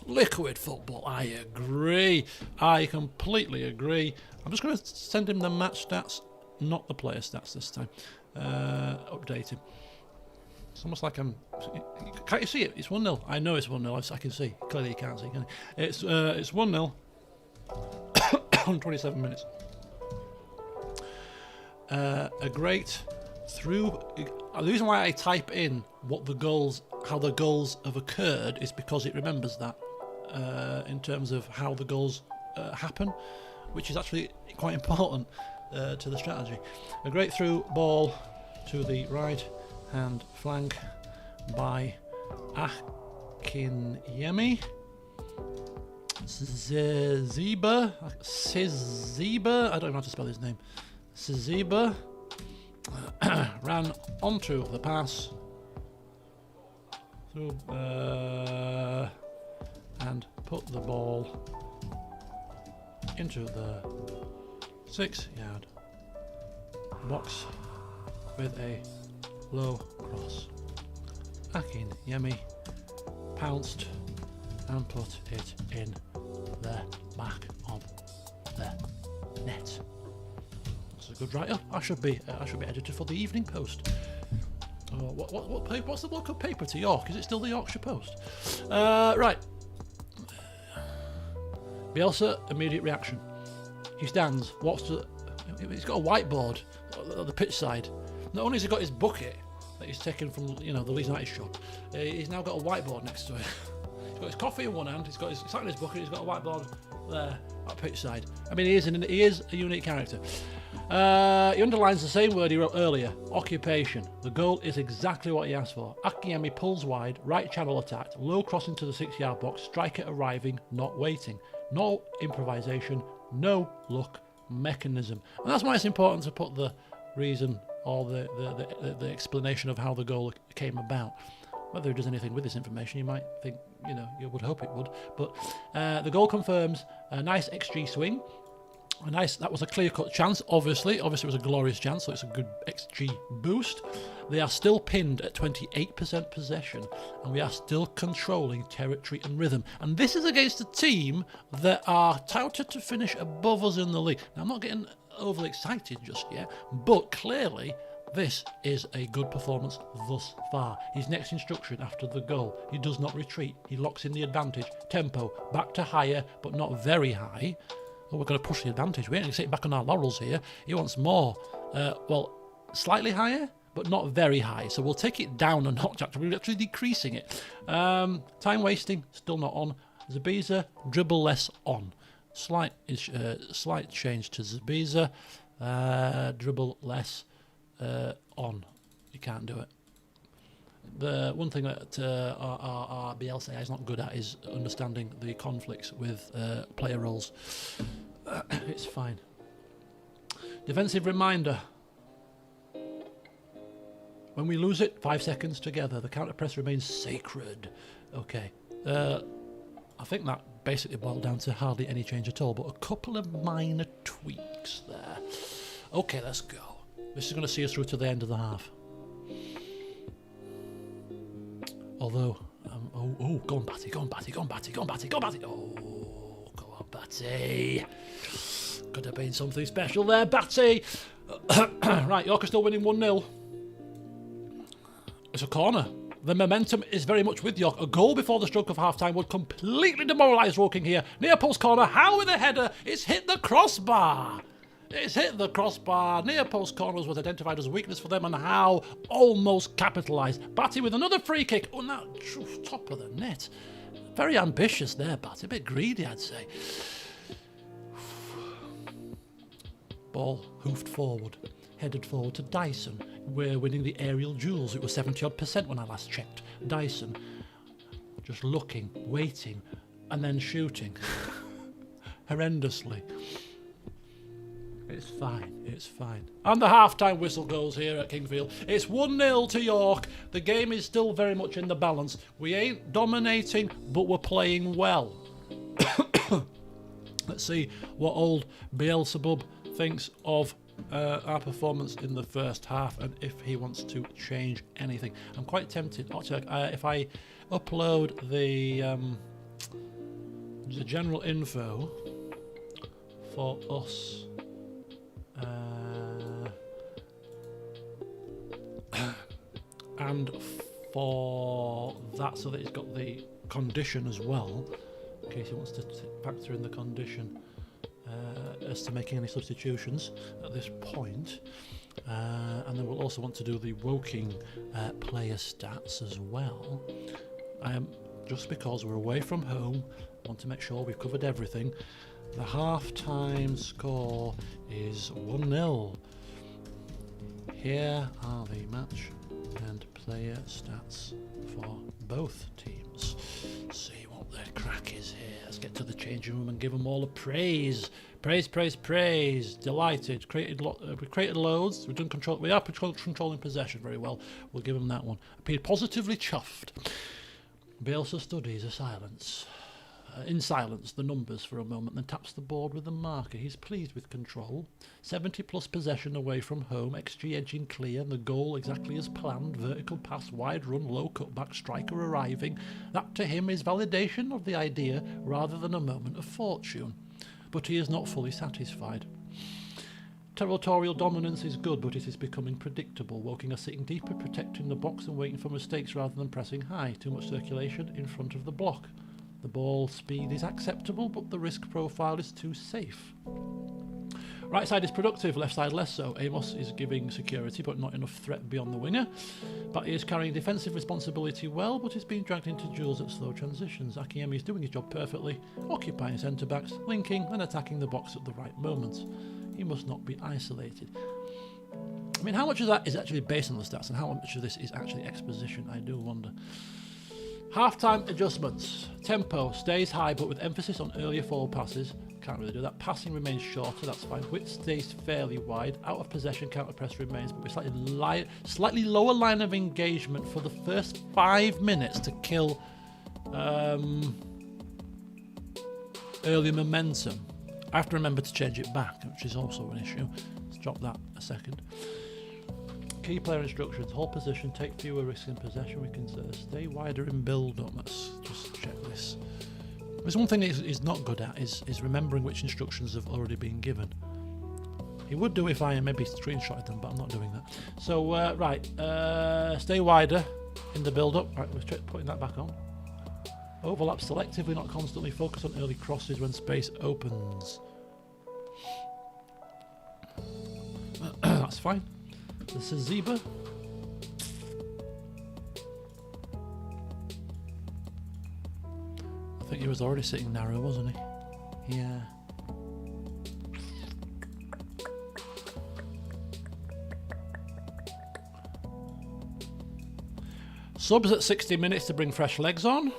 Liquid football, I agree. I completely agree. I'm just going to send him the match stats, not the player stats this time. Update him. It's almost like I'm... Can't you see it? It's 1-0. I know it's 1-0. I can see. Clearly you can't see, can you? It's 1-0 on 27 minutes. A great through... The reason why I type in how the goals have occurred is because it remembers that in terms of how the goals happen, which is actually quite important to the strategy. A great through ball to the right hand flank by Akinyemi. Ziba, I don't know how to spell his name. Ziba ran onto the pass through, and put the ball into the 6-yard box with a low cross. Akinyemi pounced and put it in the back of the net. That's a good write-up. I should be editor for the Evening Post. What paper? What's the local paper to York? Is it still the Yorkshire Post? Right. Bielsa, immediate reaction. He stands, walks to. He's got a whiteboard at the pitch side. Not only has he got his bucket that he's taken from the Leeds United shop, he's now got a whiteboard next to it. He's got his coffee in one hand. He's got sat in his bucket. He's got a whiteboard there at pitch side. I mean, he is a unique character. He underlines the same word he wrote earlier, occupation. The goal is exactly what he asked for. Akinyemi pulls wide, right channel attacked, low cross into the 6-yard box, striker arriving, not waiting. No improvisation, no luck, mechanism. And that's why it's important to put the reason or the explanation of how the goal came about. Whether he does anything with this information, you might think, you would hope it would. But the goal confirms a nice XG swing. That was a clear-cut chance, obviously. Obviously, it was a glorious chance, so it's a good XG boost. They are still pinned at 28% possession, and we are still controlling territory and rhythm. And this is against a team that are touted to finish above us in the league. Now, I'm not getting overly excited just yet, but clearly this is a good performance thus far. His next instruction after the goal, he does not retreat. He locks in the advantage. Tempo, back to higher, but not very high. Oh, we're going to push the advantage. We ain't going to sit back on our laurels here. He wants more. Well, slightly higher, but not very high. So we'll take it down a notch. Actually, we're actually decreasing it. Time wasting, still not on. Zabiza, dribble less on. Slight change to Zabiza. Dribble less on. You can't do it. The one thing that our Bielsa is not good at is understanding the conflicts with player roles. It's fine. Defensive reminder. When we lose it, 5 seconds together. The counter press remains sacred. Okay. I think that basically boiled down to hardly any change at all, but a couple of minor tweaks there. Okay, let's go. This is going to see us through to the end of the half. Although, go on, Batty, go on, Batty, go on, Batty, go on, Batty, go on, Batty. Oh, go on, Batty. Could have been something special there, Batty. Right, York are still winning 1-0. It's a corner. The momentum is very much with York. A goal before the stroke of half-time would completely demoralise Woking here. Near post corner, Howe with a header. It's hit the crossbar. It's hit the crossbar. Near post corners was identified as a weakness for them, and Howe almost capitalised. Batty with another free kick. Oh, now top of the net. Very ambitious there, Batty. A bit greedy, I'd say. Ball hoofed forward. Headed forward to Dyson. We're winning the aerial duels. It was 70-odd% when I last checked. Dyson just looking, waiting, and then shooting. Horrendously. It's fine, it's fine. And the half-time whistle goes here at Kingfield. It's 1-0 to York. The game is still very much in the balance. We ain't dominating, but we're playing well. Let's see what old Beelzebub thinks of our performance in the first half and if he wants to change anything. I'm quite tempted. Actually, if I upload the general info for us, and for that, so that he's got the condition as well, in case he wants to factor in the condition as to making any substitutions at this point. And then we'll also want to do the Woking player stats as well. Just because we're away from home, I want to make sure we've covered everything. The half-time score is 1-0. Here are the match and player stats for both teams. See what their crack is here. Let's get to the changing room and give them all a praise. Praise, praise, praise. Delighted. We created loads. We've done control. We are controlling possession very well. We'll give them that one. Appeared positively chuffed. Bielsa studies a silence. In silence, the numbers for a moment, then taps the board with the marker. He's pleased with control. 70+ possession away from home, XG edging clear, and the goal exactly as planned. Vertical pass, wide run, low cutback, striker arriving. That to him is validation of the idea rather than a moment of fortune. But he is not fully satisfied. Territorial dominance is good, but it is becoming predictable. Woking are sitting deeper, protecting the box and waiting for mistakes rather than pressing high. Too much circulation in front of the block. The ball speed is acceptable, but the risk profile is too safe. Right side is productive, left side less so. Amos is giving security, but not enough threat beyond the winger. Batty is carrying defensive responsibility well, but is being dragged into duels at slow transitions. Akiemi is doing his job perfectly, occupying centre-backs, linking and attacking the box at the right moment. He must not be isolated. I mean, how much of that is actually based on the stats, and how much of this is actually exposition? I do wonder. Half-time adjustments. Tempo stays high, but with emphasis on earlier forward passes. Can't really do that. Passing remains shorter, that's fine. Width stays fairly wide. Out of possession, counter press remains, but with slightly lower line of engagement for the first 5 minutes to kill early momentum. I have to remember to change it back, which is also an issue. Let's drop that a second. Key player instructions: hold position, take fewer risks in possession. We can stay wider in build-up. Let's just check this. There's one thing he's not good at is remembering which instructions have already been given. He would do if I maybe screenshotted them, but I'm not doing that. So stay wider in the build-up. Right, we're putting that back on. Overlap selectively, not constantly. Focus on early crosses when space opens. That's fine. This is Zebra. I think he was already sitting narrow, wasn't he? Yeah. Subs at 60 minutes to bring fresh legs on.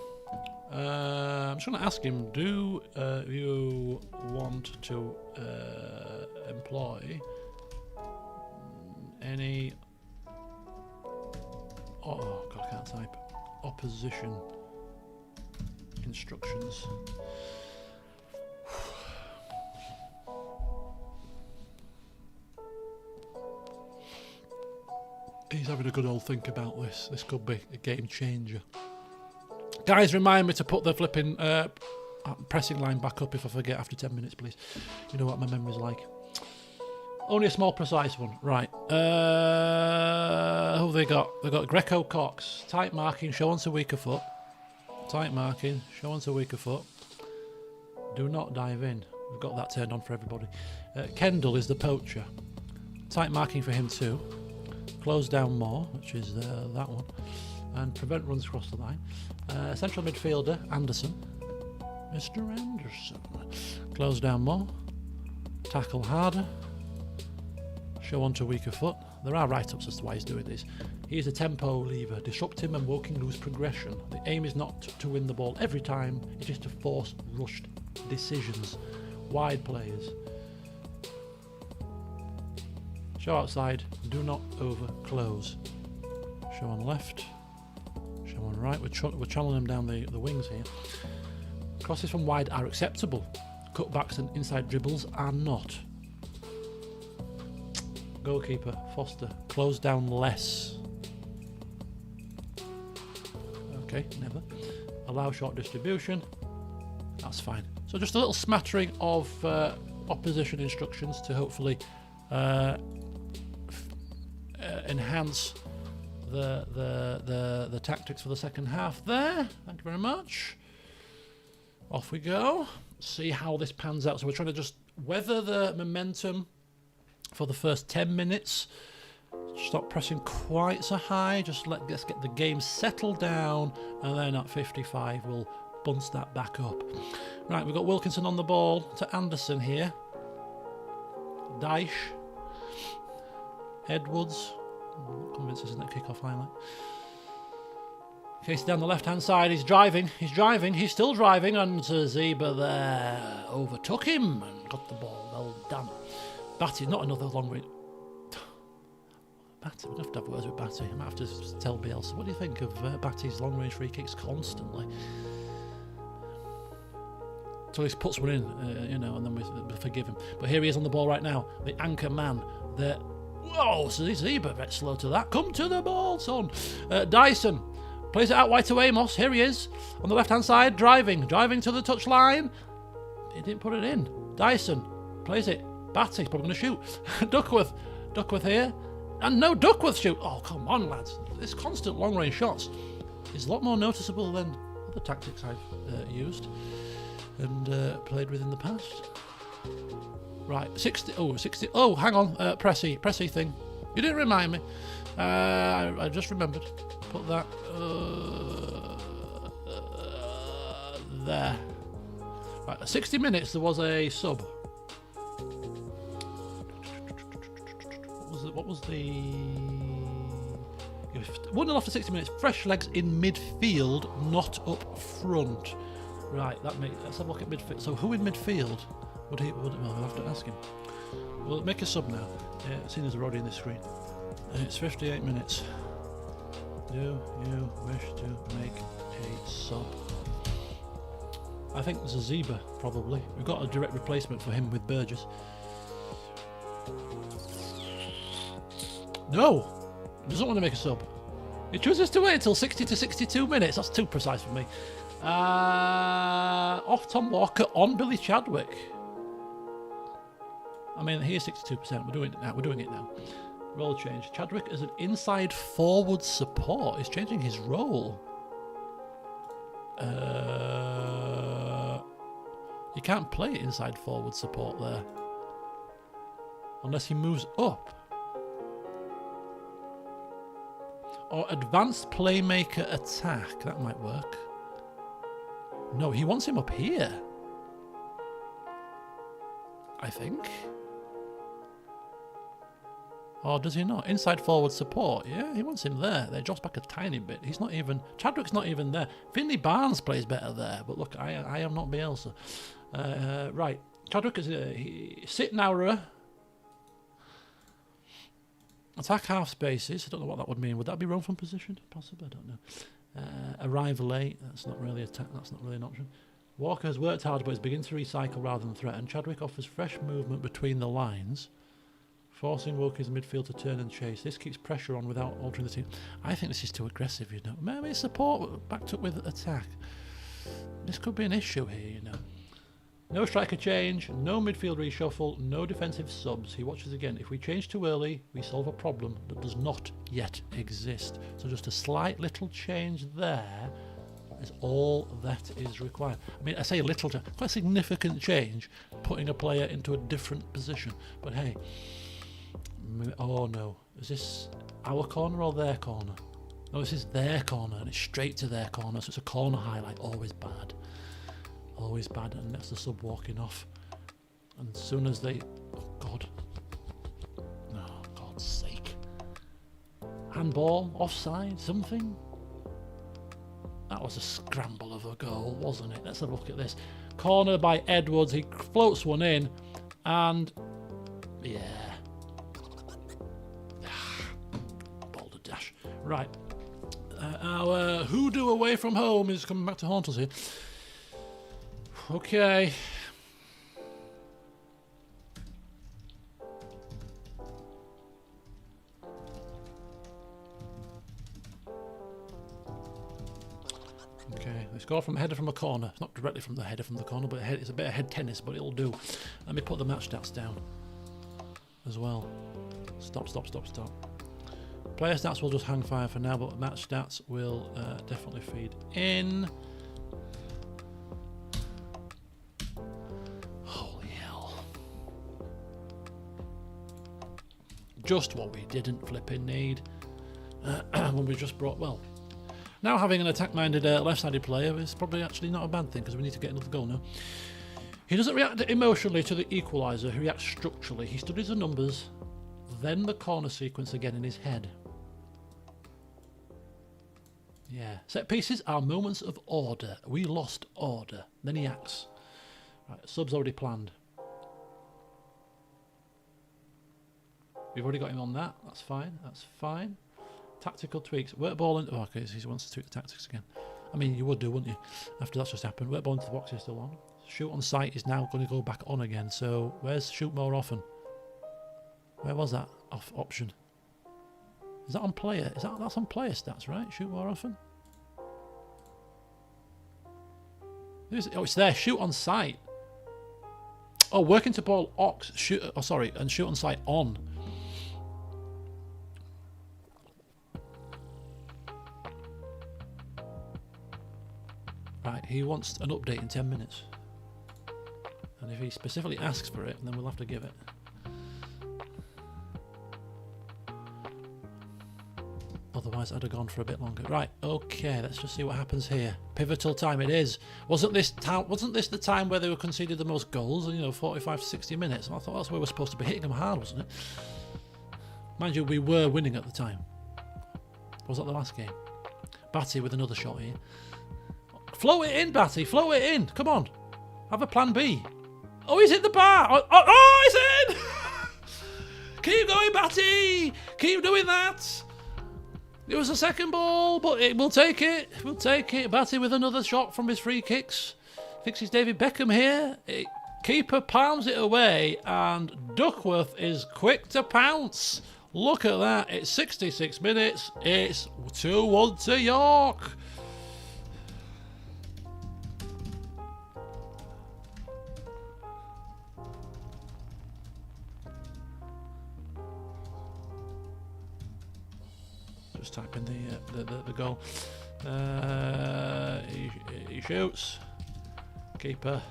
I'm just going to ask him, do you want to employ any... Oh, God, I can't type. Opposition instructions. He's having a good old think about this. This could be a game changer. Guys, remind me to put the flipping pressing line back up if I forget after 10 minutes, please. You know what my memory's like. Only a small, precise one. Right. Who have they got? They've got Greco Cox. Tight marking, show onto weaker foot. Tight marking, show onto weaker foot. Do not dive in. We've got that turned on for everybody. Kendall is the poacher. Tight marking for him too. Close down more, which is that one. And prevent runs across the line. Central midfielder, Anderson. Mr. Anderson. Close down more. Tackle harder. Show onto weaker foot. There are write-ups as to why he's doing this. He is a tempo lever. Disrupt him and working loose progression. The aim is not to win the ball every time. It is to force rushed decisions. Wide players. Show outside. Do not over close. Show on left. Show on right. We're channeling them down the wings here. Crosses from wide are acceptable. Cutbacks and inside dribbles are not. Goalkeeper, Foster, close down less. Okay, never. Allow short distribution. That's fine. So just a little smattering of opposition instructions to hopefully enhance the tactics for the second half there. Thank you very much. Off we go. See how this pans out. So we're trying to just weather the momentum for the first 10 minutes. Stop pressing quite so high. Just let's get the game settled down, and then at 55 we'll bounce that back up. Right, we've got Wilkinson on the ball to Anderson here. Dyche. Edwards. I'm not convinced this isn't a kick-off highlight. Casey down the left-hand side. He's driving. He's still driving, and Zeba there overtook him and got the ball. Well done. Batty, not another long range. Batty, we're going to have words with Batty. I might have to tell Biels. What do you think of Batty's long range free kicks constantly? So he puts one in, and then we forgive him. But here he is on the ball right now. The anchor man. Whoa, so he's a bit slow to that. Come to the ball, son. Dyson plays it out wide to Amos. Here he is on the left-hand side, driving to the touchline. He didn't put it in. Dyson plays it. Batty's probably going to shoot. Duckworth here. And no, Duckworth shoot. Oh, come on, lads. This constant long-range shots is a lot more noticeable than other tactics I've used and played with in the past. Right, 60. Oh, hang on. Pressy thing. You didn't remind me. I just remembered. Put that there. Right, 60 minutes there was a sub. What was the 1-0 after 60 minutes? Fresh legs in midfield, not up front. Right, let's have a look at midfield. So who in midfield would he? Well, I'll have to ask him. We'll make a sub now. Seeing as they're already in the screen. It's 58 minutes. Do you wish to make a sub? I think there's a Zebra probably. We've got a direct replacement for him with Burgess. No, he doesn't want to make a sub. He chooses to wait until 60 to 62 minutes. That's too precise for me. Off Tom Walker, on Billy Chadwick. I mean, here's 62%. We're doing it now. Role change. Chadwick as an inside forward support. He's changing his role. You can't play inside forward support there. Unless he moves up. Or advanced playmaker attack. That might work. No, he wants him up here. I think. Or does he not? Inside forward support. Yeah, he wants him there. They drops back a tiny bit. He's not even... Chadwick's not even there. Finley Barnes plays better there. But look, I am not Bielsa. Right. Chadwick is... sit narrower. Attack half spaces. I don't know what that would mean. Would that be roam from position? Possibly. I don't know. Arrive late. That's not really that's not really an option. Walker has worked hard, but is beginning to recycle rather than threaten. Chadwick offers fresh movement between the lines, forcing Walker's midfield to turn and chase. This keeps pressure on without altering the team. I think this is too aggressive, you know. Maybe support backed up with attack. This could be an issue here, you know. No striker change, no midfield reshuffle, no defensive subs. He watches again. If we change too early, we solve a problem that does not yet exist. So just a slight little change there is all that is required. I mean, I say a little, quite a significant change, putting a player into a different position. But hey, oh no, is this our corner or their corner? No, this is their corner, and it's straight to their corner, so it's a corner highlight, always bad. Always bad, and that's the sub walking off. And as soon as they... Oh, God. Oh, God's sake. Handball, offside, something? That was a scramble of a goal, wasn't it? Let's have a look at this. Corner by Edwards. He floats one in, and... Yeah. Boulder dash. Right. Our hoodoo away from home is coming back to haunt us here. Okay. Okay, they score from a header from a corner. It's not directly from the header from the corner, but it's a bit of head tennis, but it'll do. Let me put the match stats down as well. Stop. Player stats will just hang fire for now, but match stats will definitely feed in. Just what we didn't flipping need when we just brought... Well, now having an attack-minded left-sided player is probably actually not a bad thing, because we need to get another goal now. He doesn't react emotionally to the equaliser, he reacts structurally. He studies the numbers, then the corner sequence again in his head. Yeah. Set pieces are moments of order. We lost order. Then he acts. Right, sub's already planned. We've already got him on that. That's fine. That's fine. Tactical tweaks. Work ball into... Oh, okay, so he wants to tweak the tactics again. I mean, you would do, wouldn't you? After that's just happened. Work ball into the box is still on. Shoot on sight is now going to go back on again. So, where's shoot more often? Where was that off option? Is that on player? That's on player stats, right? Shoot more often? Oh, it's there. Shoot on sight. Oh, work into ball ox. Shoot. Oh, sorry. And shoot on sight on. Right, he wants an update in 10 minutes. And if he specifically asks for it, then we'll have to give it. Otherwise, I'd have gone for a bit longer. Right, okay, let's just see what happens here. Pivotal time it is. Wasn't this the time where they were conceded the most goals? You know, 45 to 60 minutes. I thought that's where we're supposed to be hitting them hard, wasn't it? Mind you, we were winning at the time. Or was that the last game? Batty with another shot here. Float it in, Batty. Float it in. Come on. Have a plan B. Oh, he's hit the bar. Oh, he's in. Keep going, Batty. Keep doing that. It was a second ball, but we'll take it. We'll take it. Batty with another shot from his free kicks. Fixes David Beckham here. Keeper palms it away, and Duckworth is quick to pounce. Look at that. It's 66 minutes. It's 2-1 to York. Just type in the goal. He shoots. Keeper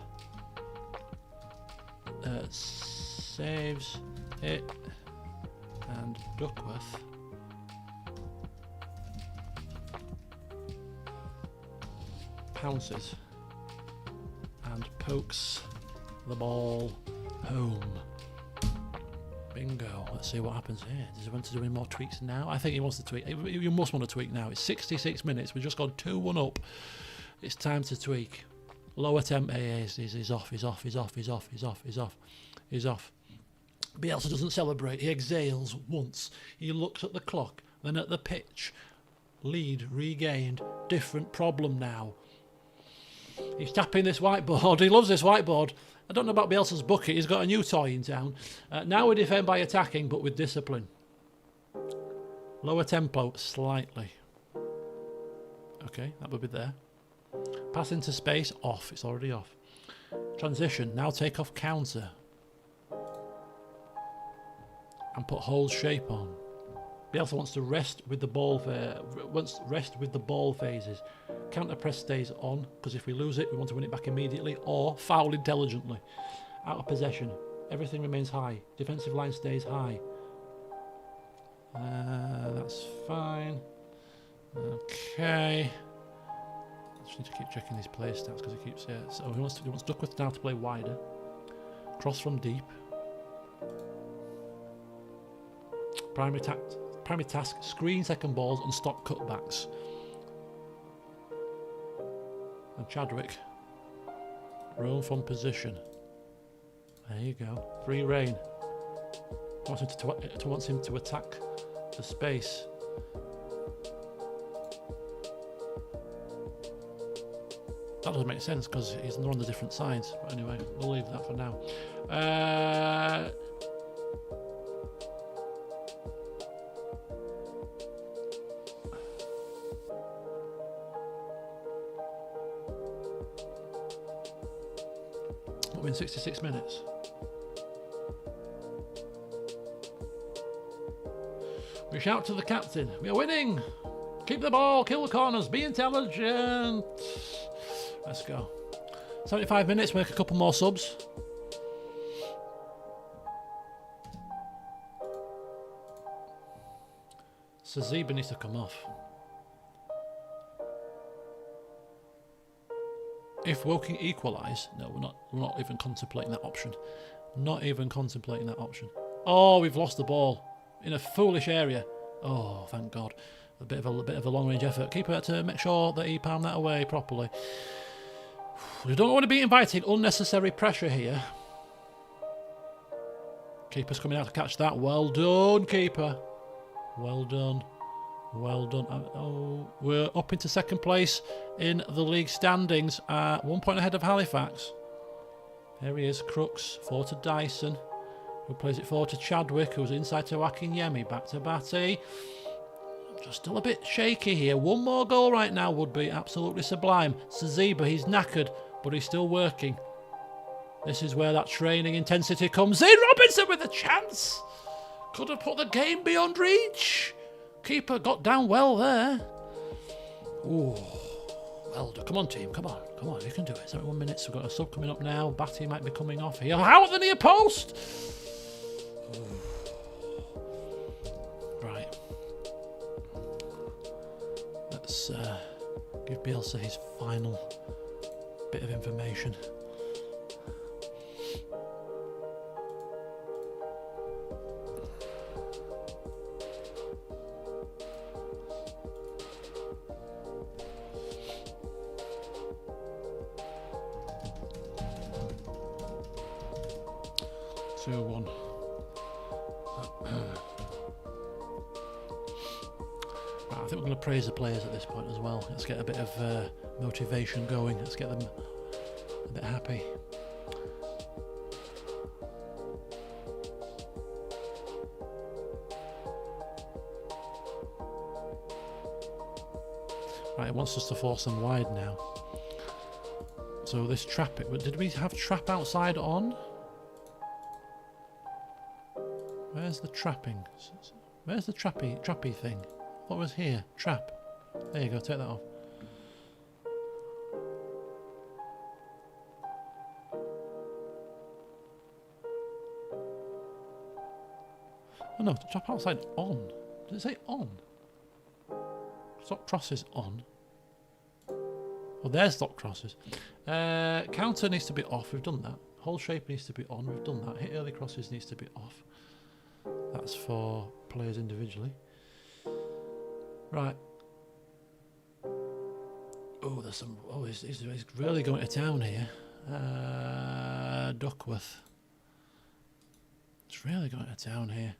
saves. It and Duckworth pounces and pokes the ball home. Bingo. Let's see what happens here. Does he want to do any more tweaks now? I think he wants to tweak. You must want to tweak now. It's 66 minutes. We've just gone 2-1 up. It's time to tweak. Lower temp. He's off. He's off. He's off. He's off. He's off. He's off. He's off. Bielsa doesn't celebrate. He exhales once. He looks at the clock, then at the pitch. Lead regained. Different problem now. He's tapping this whiteboard. He loves this whiteboard. I don't know about Bielsa's bucket. He's got a new toy in town. Now we defend by attacking, but with discipline. Lower tempo slightly. Okay, that would be there. Pass into space. Off. It's already off. Transition. Now take off counter. And put hold shape on. Bielsa wants to rest with the ball. Rest with the ball phases. Counter press stays on because if we lose it, we want to win it back immediately, or foul intelligently. Out of possession. Everything remains high. Defensive line stays high. That's fine. Okay. I just need to keep checking these play stats because he keeps it. So he wants Duckworth now to play wider. Cross from deep. Primary task, screen second balls and stop cutbacks. And Chadwick, roam from position. There you go, free rein. Wants him to attack the space. That doesn't make sense because he's on the different sides. But anyway, we'll leave that for now. We're in 66 minutes. We shout to the captain. We are winning. Keep the ball. Kill the corners. Be intelligent. Let's go. 75 minutes. Make a couple more subs. Saziba needs to come off. If Woking equalise, no, we're not even contemplating that option. Not even contemplating that option. Oh, we've lost the ball in a foolish area. Oh, thank God. A bit of a long-range effort. Keeper to make sure that he palmed that away properly. We don't want to be inviting unnecessary pressure here. Keeper's coming out to catch that. Well done, keeper. Well done. Well done. Oh, we're up into second place in the league standings. 1 point ahead of Halifax. Here he is, Crooks. Forward to Dyson, who plays it forward to Chadwick, who's inside to Akinyemi. Back to Batty. Just still a bit shaky here. One more goal right now would be absolutely sublime. Saziba, he's knackered, but he's still working. This is where that training intensity comes in. Robinson with a chance. Could have put the game beyond reach. Keeper got down well there. Ooh, well done. Come on, team. Come on. Come on. You can do it. 71 minutes. We've got a sub coming up now. Batty might be coming off here. How at the near post? Right. Let's give Bielsa his final bit of information. I think we're going to praise the players at this point as well. Let's get a bit of motivation going. Let's get them a bit happy. Right, it wants us to force them wide now. So this trap, did we have trap outside on? Where's the trapping? Where's the trappy thing? What was here? Trap. There you go, take that off. Oh no, top outside on. Did it say on? Stop crosses on. Oh, there's stop crosses. Counter needs to be off. We've done that. Whole shape needs to be on. We've done that. Hit early crosses needs to be off. That's for players individually. Right. Oh, there's some. Oh, he's really going to town here. Duckworth. It's really going to town here.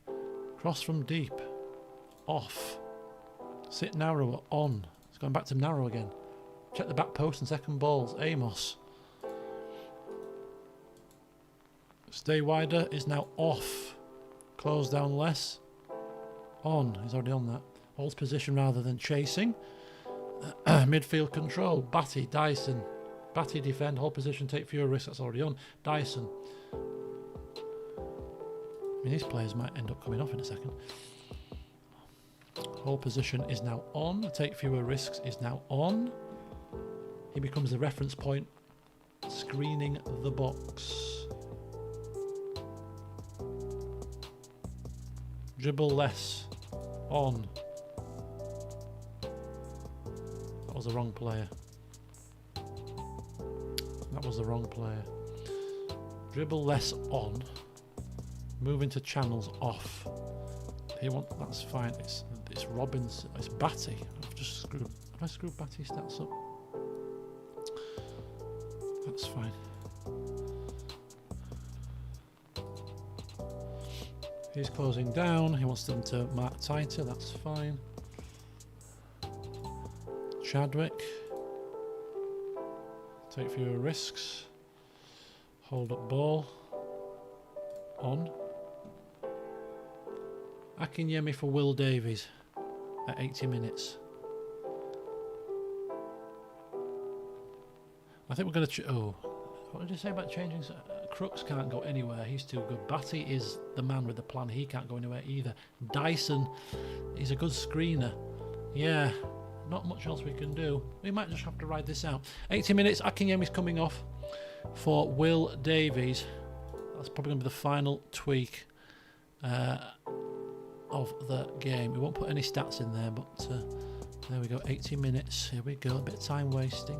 Cross from deep. Off. Sit narrower. On. It's going back to narrow again. Check the back post and second balls. Amos. Stay wider is now off. Close down less. On. He's already on that. Holds position rather than chasing. Midfield control. Batty. Dyson. Batty defend. Hold position. Take fewer risks. That's already on. Dyson. I mean, these players might end up coming off in a second. Hold position is now on. Take fewer risks is now on. He becomes the reference point. Screening the box. Dribble less. On. That was the wrong player. That was the wrong player. Dribble less on. Move into channels off. That's fine. It's Robbins. It's Batty. I've just screwed. Have I screwed Batty's stats up? That's fine. He's closing down. He wants them to mark tighter. That's fine. Chadwick. Take fewer risks. Hold up ball. On. Akinyemi for Will Davies at 80 minutes. I think we're going to... Oh, what did you say about changing? Crooks can't go anywhere. He's too good. Batty is the man with the plan. He can't go anywhere either. Dyson, he's a good screener. Yeah, not much else we can do. We might just have to ride this out. 80 minutes. Akinyemi's coming off for Will Davies. That's probably going to be the final tweak of the game. We won't put any stats in there, but there we go. 80 minutes. Here we go. A bit of time wasting.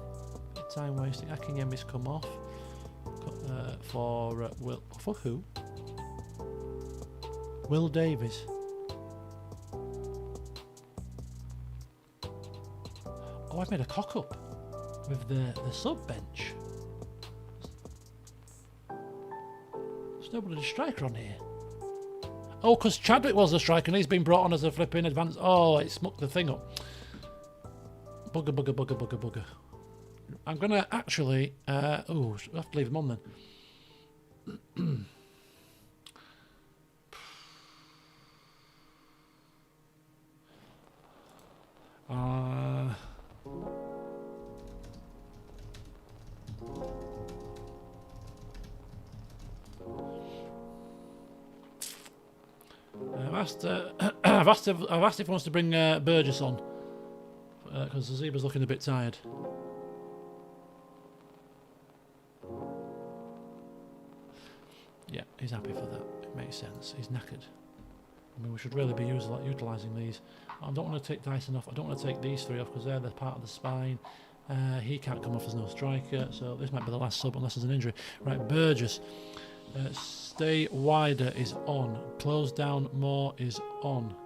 Akinyemi's come off for Will. For who? Will Davies. Oh, I've made a cock up with the sub bench. There's nobody striker on here. Oh, because Chadwick was the striker and he's been brought on as a flipping advance. Oh, it smucked the thing up. Bugger. I'm going to actually... oh, I'll have to leave him on then. I've asked if he wants to bring Burgess on because the Zebra's looking a bit tired. Yeah, he's happy for that. It makes sense. He's knackered. I mean, we should really be utilising these. I don't want to take Dyson off. I don't want to take these three off because they're part of the spine. He can't come off as no striker, so this might be the last sub unless there's an injury. Right, Burgess. Stay wider is on. Close down more is on.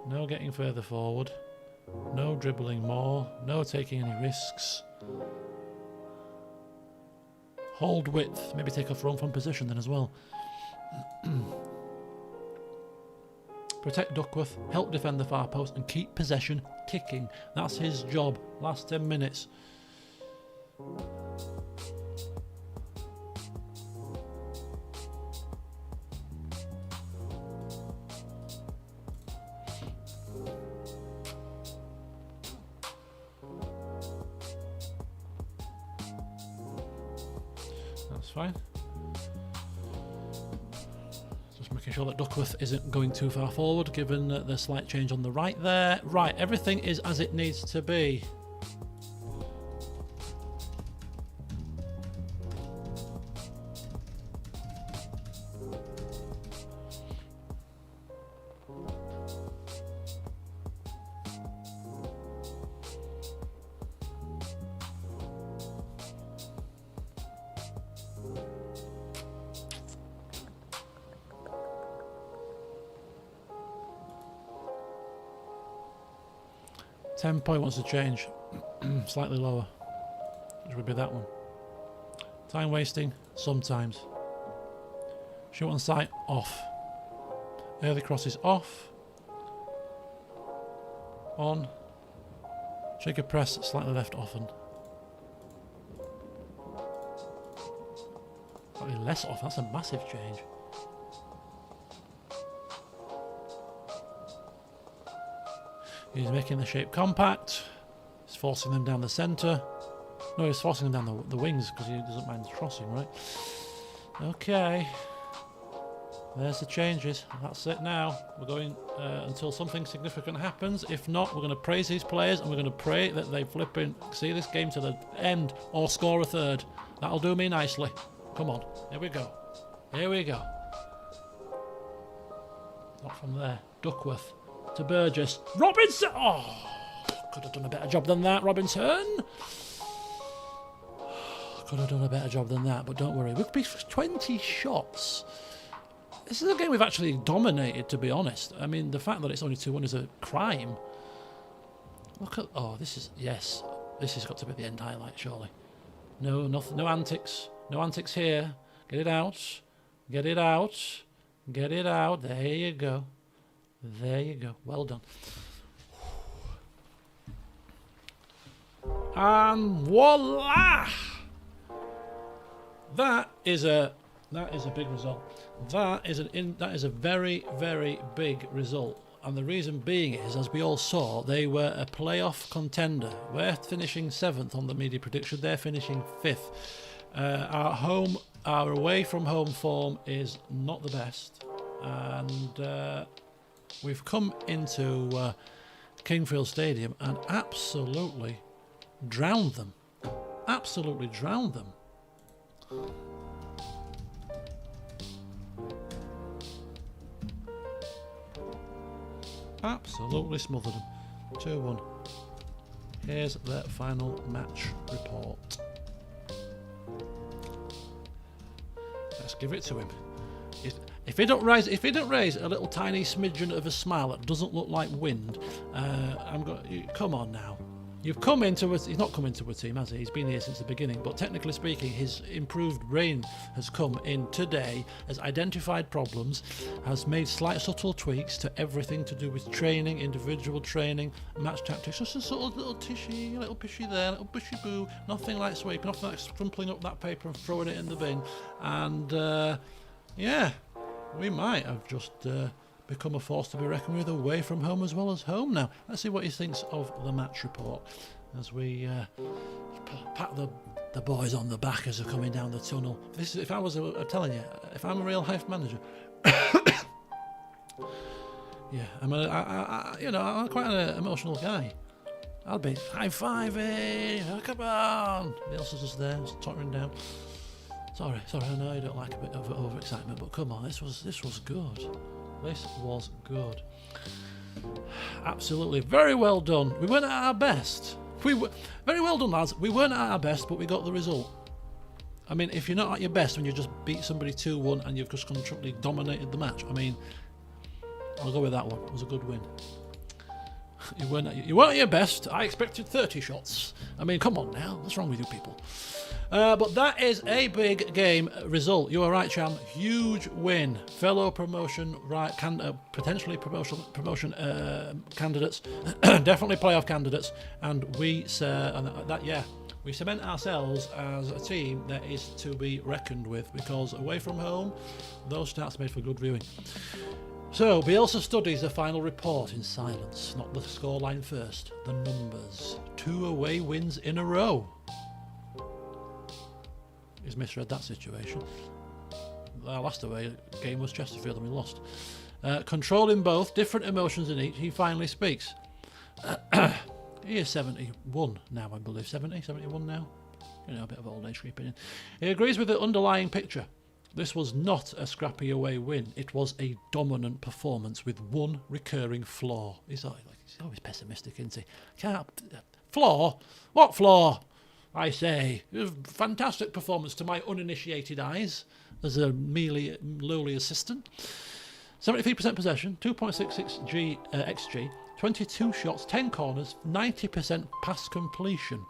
No getting further forward. No dribbling more. No taking any risks. Hold width. Maybe take off run from position then as well. Protect Duckworth. Help defend the far post and keep possession ticking. That's his job. Last 10 minutes. That's fine. Just making sure that Duckworth isn't going too far forward, given the slight change on the right there. Right, everything is as it needs to be. 10 point wants to change. Slightly lower. Which would be that one. Time wasting, sometimes. Shoot on sight, off. Early crosses, off. On. Trigger press, slightly left, often. Slightly less off, that's a massive change. He's making the shape compact. He's forcing them down the centre. No, he's forcing them down the wings because he doesn't mind crossing, right? Okay. There's the changes. That's it now. We're going until something significant happens. If not, we're going to praise these players and we're going to pray that they flipping see this game to the end or score a third. That'll do me nicely. Come on. Here we go. Here we go. Not from there. Duckworth to Burgess. Robinson! Oh! Could have done a better job than that, Robinson. Could have done a better job than that, but don't worry. We'll be 20 shots. This is a game we've actually dominated, to be honest. I mean, the fact that it's only 2-1 is a crime. Look at... Oh, this is... Yes. This has got to be the end highlight, surely. No, nothing, no antics. No antics here. Get it out. Get it out. Get it out. There you go. There you go. Well done. And voila! That is a big result. That is a very, very big result. And the reason being is, as we all saw, they were a playoff contender. We're finishing 7th on the media prediction. They're finishing 5th. Our away from home form is not the best, and we've come into Kingfield Stadium and absolutely drowned them. Absolutely drowned them. Absolutely smothered them. 2-1. Here's the final match report. Let's give it to him. If he don't raise a little tiny smidgen of a smile that doesn't look like wind, come on now. You've come into he's not come into a team, has he? He's been here since the beginning, but technically speaking, his improved brain has come in today, has identified problems, has made slight subtle tweaks to everything to do with training, individual training, match tactics, just a sort of little tishy, a little pishy there, a little bushy boo, nothing like sweeping, nothing like crumpling up that paper and throwing it in the bin. And yeah, we might have just become a force to be reckoned with away from home as well as home now. Let's see what he thinks of the match report as we pat the boys on the back as they're coming down the tunnel. If I was, I'm telling you, if I'm a real Hive manager, yeah, I'm quite an emotional guy. I'll be high-fiving, oh, come on. Bielsa's just there, just tottering down. Sorry, I know you don't like a bit of overexcitement, but come on, this was good. This was good. Absolutely. Very well done. We weren't at our best. Very well done, lads. We weren't at our best, but we got the result. I mean, if you're not at your best when you just beat somebody 2-1 and you've just completely dominated the match, I mean, I'll go with that one. It was a good win. You weren't at your best. I expected 30 shots. I mean, come on now. What's wrong with you people? But that is a big game result. You are right, Cham. Huge win. Fellow promotion, right? Potentially promotion candidates, definitely playoff candidates, and we cement ourselves as a team that is to be reckoned with, because away from home, those stats made for good viewing. So, Bielsa studies the final report in silence. Not the scoreline first, the numbers. 2 away wins in a row. He's misread that situation. Our last away game was Chesterfield and we lost. Controlling both, different emotions in each, he finally speaks. He is 71 now, I believe. 71 now? You know, a bit of old age creeping in. He agrees with the underlying picture. This was not a scrappy away win. It was a dominant performance with one recurring flaw. He's always pessimistic, isn't he? Flaw? What flaw? I say. It was a fantastic performance to my uninitiated eyes as a lowly assistant. 73% possession, 2.66 XG, 22 shots, 10 corners, 90% pass completion.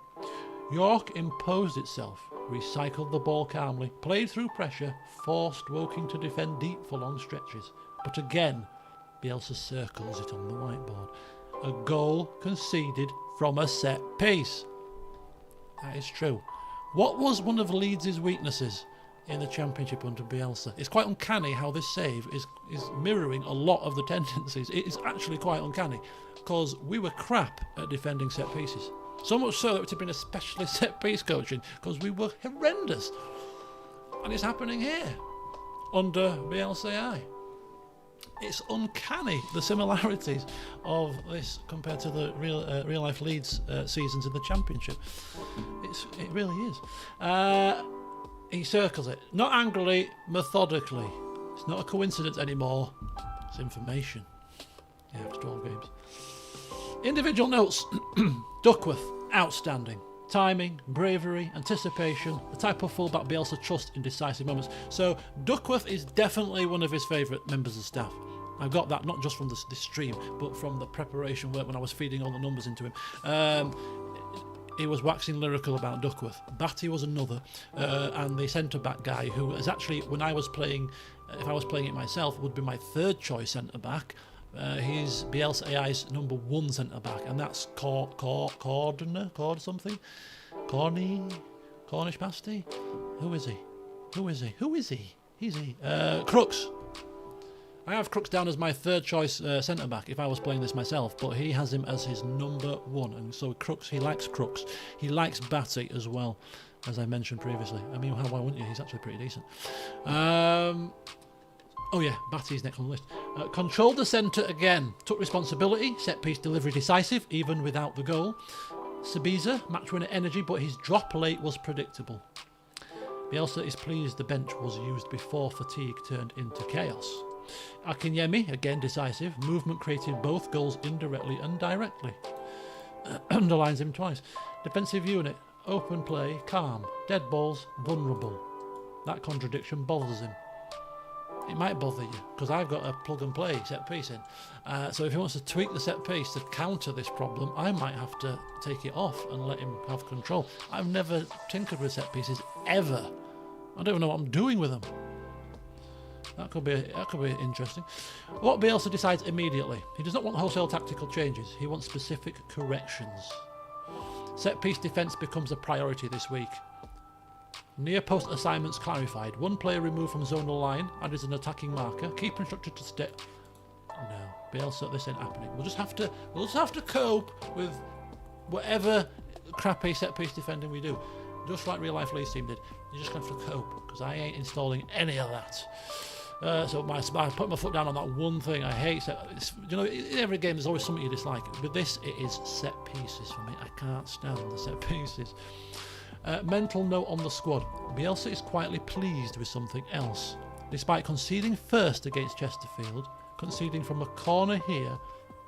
York imposed itself, recycled the ball calmly, played through pressure, forced Woking to defend deep for long stretches. But again, Bielsa circles it on the whiteboard. A goal conceded from a set piece. That is true. What was one of Leeds' weaknesses in the Championship under Bielsa? It's quite uncanny how this save is mirroring a lot of the tendencies. It is actually quite uncanny because we were crap at defending set pieces. So much so that it had been especially set piece coaching because we were horrendous. And it's happening here under Bielsa AI. It's uncanny the similarities of this compared to the real life Leeds seasons in the Championship. It really is. He circles it, not angrily, methodically. It's not a coincidence anymore. It's information. Yeah, after 12 games. Individual notes. Duckworth, outstanding. Timing, bravery, anticipation, the type of fullback Bielsa trusts in decisive moments. So Duckworth is definitely one of his favourite members of staff. I've got that not just from this stream, but from the preparation work when I was feeding all the numbers into him. He was waxing lyrical about Duckworth. Batty was another, and the centre-back guy who is actually, when I was playing, if I was playing it myself, would be my third choice centre-back. He's Bielsa AI's number 1 centre-back, and that's Cornish pasty? Who is he? Crooks. I have Crooks down as my third choice centre-back if I was playing this myself, but he has him as his number 1, and so Crooks, he likes Crooks. He likes Batty as well, as I mentioned previously. I mean, why wouldn't you? He's actually pretty decent. Oh yeah, Batty's next on the list. Controlled the centre again. Took responsibility. Set piece delivery decisive, even without the goal. Sabiza, match winner energy, but his drop late was predictable. Bielsa is pleased the bench was used before fatigue turned into chaos. Akinyemi, again decisive. Movement created both goals indirectly and directly. Underlines him twice. Defensive unit, open play, calm. Dead balls, vulnerable. That contradiction bothers him. It might bother you because I've got a plug and play set piece in. So if he wants to tweak the set piece to counter this problem, I might have to take it off and let him have control. I've never tinkered with set pieces ever. I don't even know what I'm doing with them. That could be interesting. What Bielsa decides immediately. He does not want wholesale tactical changes. He wants specific corrections. Set piece defence becomes a priority this week. Near post assignments clarified. 1 player removed from zonal line, added as an attacking marker. Keeper instructed to stay. No, Bielsa, this ain't happening. We'll just have to cope with whatever crappy set piece defending we do. Just like real life Leeds team did. You just have to cope because I ain't installing any of that. So I put my foot down on that one thing. I hate in every game there's always something you dislike. With this, it is set pieces for me. I can't stand the set pieces. Mental note on the squad. Bielsa is quietly pleased with something else. Despite conceding first against Chesterfield, conceding from a corner here,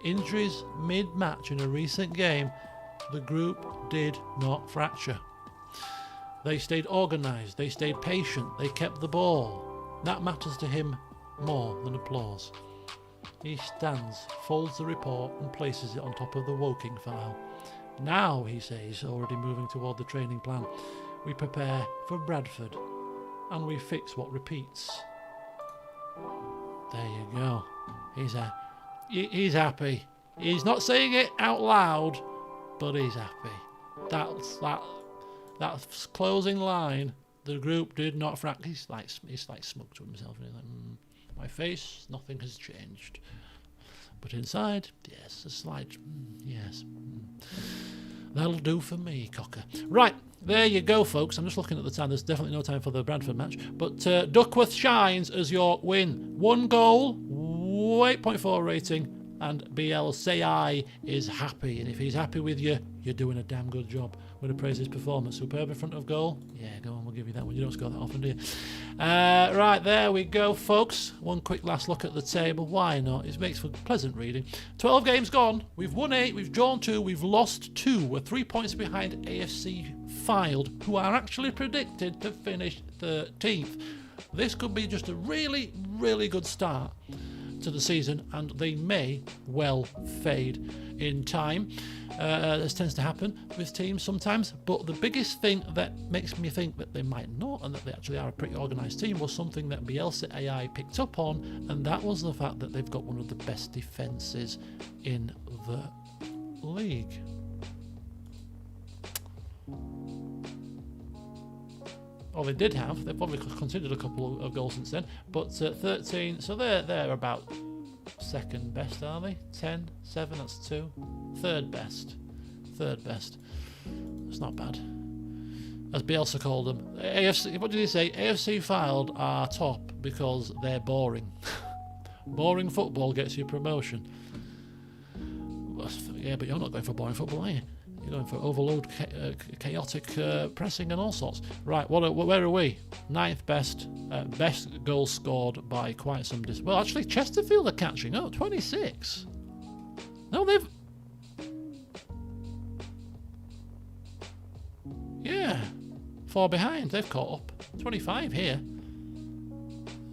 injuries mid-match in a recent game, the group did not fracture. They stayed organised, they stayed patient, they kept the ball. That matters to him more than applause. He stands, folds the report and places it on top of the Woking file. Now, he says, already moving toward the training plan, we prepare for Bradford and we fix what repeats. There you go. He's happy. He's not saying it out loud, but he's happy. That's closing line. The group did not fracture. He's like smug to himself. He's like, my face, nothing has changed. But inside, yes, a slight, yes. That'll do for me, cocker. Right, there you go, folks. I'm just looking at the time. There's definitely no time for the Bradford match. But Duckworth shines as York win. 1 goal, 8.4 rating, and Bielsa is happy. And if he's happy with you, you're doing a damn good job. We're going to praise his performance. Superb in front of goal. Yeah, go on, we'll give you that one. You don't score that often, do you? Right, there we go, folks. One quick last look at the table. Why not? It makes for pleasant reading. 12 games gone. We've won 8, we've drawn 2, we've lost 2. We're 3 points behind AFC Filed, who are actually predicted to finish 13th. This could be just a really, really good start to the season, and they may well fade in time. This tends to happen with teams sometimes, but the biggest thing that makes me think that they might not, and that they actually are a pretty organised team, was something that Bielsa AI picked up on, and that was the fact that they've got one of the best defences in the league. Well, they did have. They've probably conceded a couple of goals since then, but 13. So they're about second best, are they? 10, 7. That's 2. Third best. It's not bad. As Bielsa called them, AFC. What did he say? AFC Filed are top because they're boring. Boring football gets you promotion. Yeah, but you're not going for boring football, are you? You're going for overload, chaotic pressing and all sorts. Right, where are we? 9th best. Best goal scored by quite some distance. Well, actually, Chesterfield are catching up. 26. No, they've... Yeah. 4 behind. They've caught up. 25 here.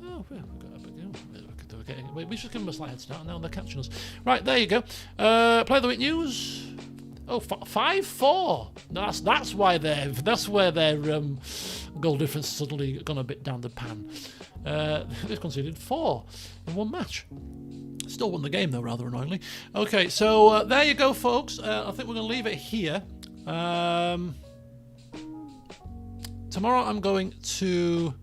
Oh, we should give them a slight head start. Now they're catching us. Right, there you go. Play of the week news. Oh, 5-4. That's why where their goal difference suddenly gone a bit down the pan. They've conceded 4 in one match. Still won the game though, rather annoyingly. Okay, so there you go, folks. I think we're going to leave it here. Tomorrow I'm going to...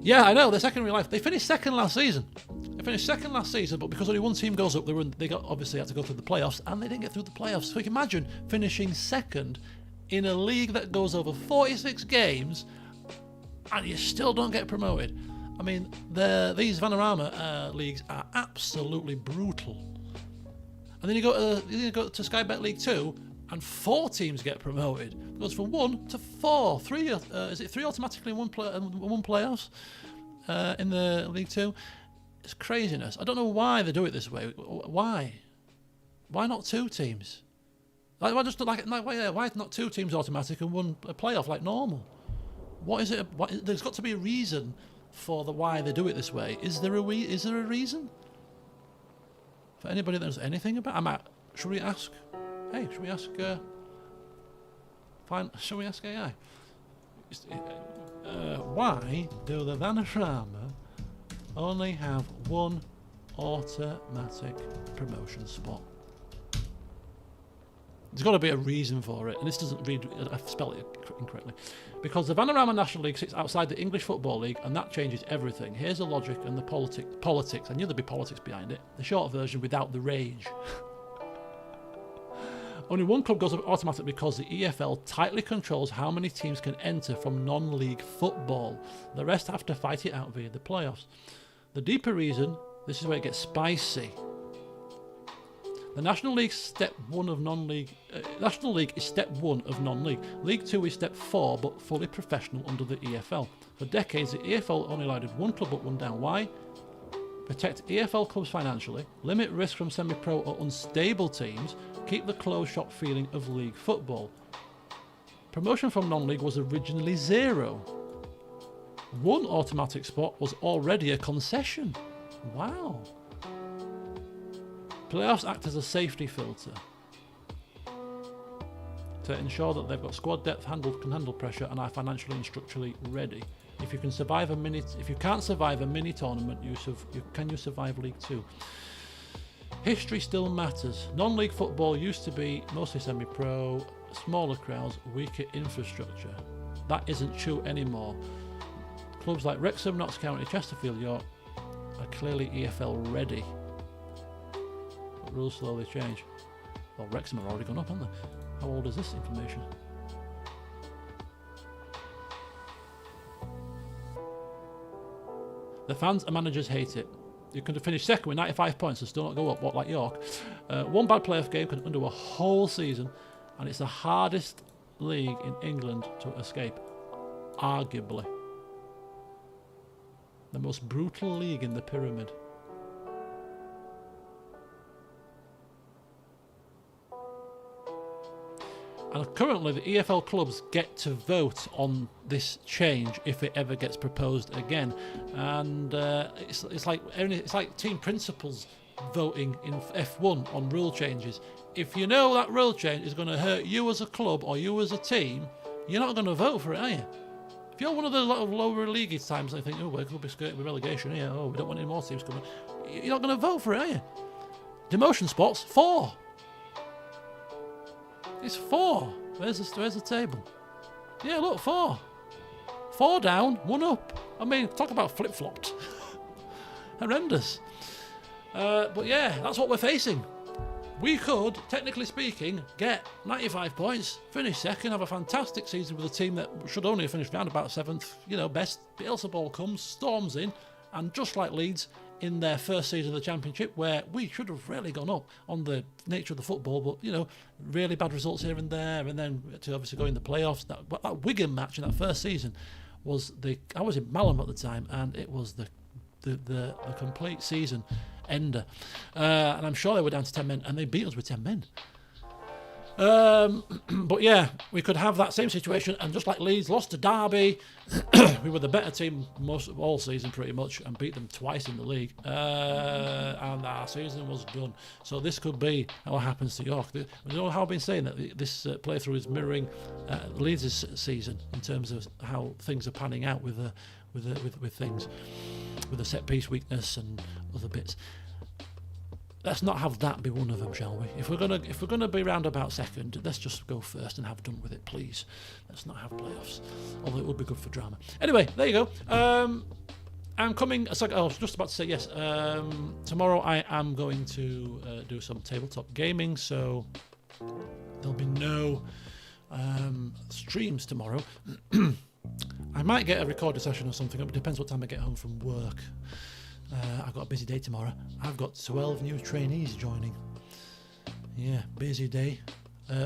Yeah, I know, the secondary life. They finished second last season. But because only one team goes up, they obviously had to go through the playoffs, and they didn't get through the playoffs. So you can imagine finishing second in a league that goes over 46 games, and you still don't get promoted. I mean, these Vanarama leagues are absolutely brutal. And then you go to Sky Bet League 2, and 4 teams get promoted. It goes from 1 to 4. 3 is it 3 automatically in one playoffs in the League 2? It's craziness. I don't know why they do it this way. Why not 2 teams? Why not 2 teams automatic and 1 playoff like normal? What is it? There's got to be a reason for why they do it this way. Is there a reason? For anybody that knows anything about, should we ask? Hey, should we ask? Shall we ask AI? Why do the Vanarama only have 1 automatic promotion spot? There's got to be a reason for it, and this doesn't read. I've spelled it incorrectly. Because the Vanarama National League sits outside the English Football League, and that changes everything. Here's the logic and the politics. I knew there'd be politics behind it. The short version without the rage. Only 1 club goes up automatic because the EFL tightly controls how many teams can enter from non-league football. The rest have to fight it out via the playoffs. The deeper reason, this is where it gets spicy. The National League step 1 of non-league. National League is step 1 of non-league. League 2 is step 4, but fully professional under the EFL. For decades, the EFL only allowed 1 club up, 1 down. Why? Protect EFL clubs financially, limit risk from semi-pro or unstable teams, keep the closed shop feeling of league football. Promotion from non-league was originally 0. 1 automatic spot was already a concession. Wow. Playoffs act as a safety filter to ensure that they've got squad depth, can handle pressure, and are financially and structurally ready. If you can't survive a mini tournament, can you survive League 2? History still matters. Non-league football used to be mostly semi-pro, smaller crowds, weaker infrastructure. That isn't true anymore. Clubs like Wrexham, Notts County, Chesterfield, York are clearly EFL ready. But rules slowly change. Well, Wrexham have already gone up, haven't they? How old is this information? The fans and managers hate it. You can finish second with 95 points and still not go up, what, like York? 1 bad playoff game can undo a whole season, and it's the hardest league in England to escape, arguably. The most brutal league in the pyramid. And currently, the EFL clubs get to vote on this change if it ever gets proposed again. And it's like team principals voting in F1 on rule changes. If you know that rule change is going to hurt you as a club or you as a team, you're not going to vote for it, are you? If you're one of the lot of lower league times, I think, oh, we could be skirting with relegation here. Oh, we don't want any more teams coming. You're not going to vote for it, are you? Demotion spots 4. It's 4. Where's the table? Yeah, look, 4. 4 down, 1 up. I mean, talk about flip-flopped. Horrendous. But yeah, that's what we're facing. We could, technically speaking, get 95 points, finish second, have a fantastic season with a team that should only have finished round about 7th. You know, best Bielsa ball comes, storms in, and just like Leeds in their first season of the Championship, where we should have really gone up on the nature of the football, but, you know, really bad results here and there, and then to obviously go in the playoffs. That Wigan match in that first season was I was in Malham at the time, and it was the complete season ender, and I'm sure they were down to 10 men, and they beat us with 10 men. But yeah, we could have that same situation, and just like Leeds lost to Derby, we were the better team most of all season pretty much, and beat them twice in the league, and our season was done. So this could be what happens to York. You know how I've been saying that this playthrough is mirroring Leeds' season in terms of how things are panning out with things, with the set piece weakness and other bits. Let's not have that be one of them, shall we? If we're gonna be round about second, let's just go first and have done with it, please. Let's not have playoffs, although it would be good for drama. Anyway, there you go. I'm coming. I was just about to say yes. Tomorrow I am going to do some tabletop gaming, so there'll be no streams tomorrow. I might get a recorded session or something. It depends what time I get home from work. I've got a busy day tomorrow. I've got 12 new trainees joining. Yeah, busy day.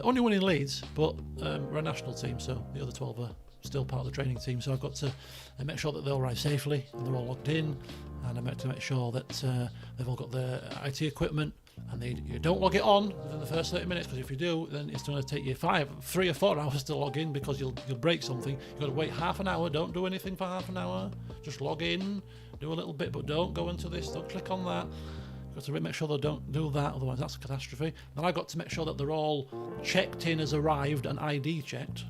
Only one in Leeds, but we're a national team, so the other 12 are still part of the training team. So I've got to make sure that they'll arrive safely and they're all logged in, and I have to make sure that they've all got their IT equipment, and you don't log it on within the first 30 minutes, because if you do, then it's going to take you 3 or 4 hours to log in, because you'll break something. You've got to wait half an hour. Don't do anything for half an hour. Just log in, do a little bit, but don't go into this. Don't click on that. You've got to make sure they don't do that, otherwise that's a catastrophe. Then I've got to make sure that they're all checked in as arrived and ID checked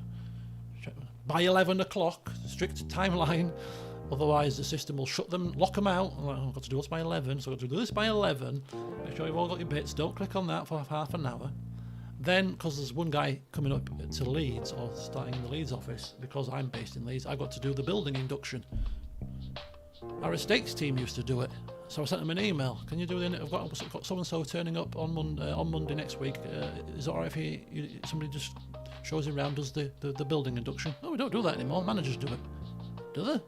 by 11 o'clock, strict timeline. Otherwise, the system will shut them, lock them out. I've got to do this by 11, so I've got to do this by 11. Make sure you've all got your bits. Don't click on that for half an hour. Then, because there's one guy coming up to Leeds, or starting in the Leeds office, because I'm based in Leeds, I've got to do the building induction. Our estates team used to do it, so I sent them an email. Can you do it? I've got so-and-so turning up on Monday next week. Is it alright if somebody just shows him around, does the building induction? No, we don't do that anymore. Managers do it. Do they?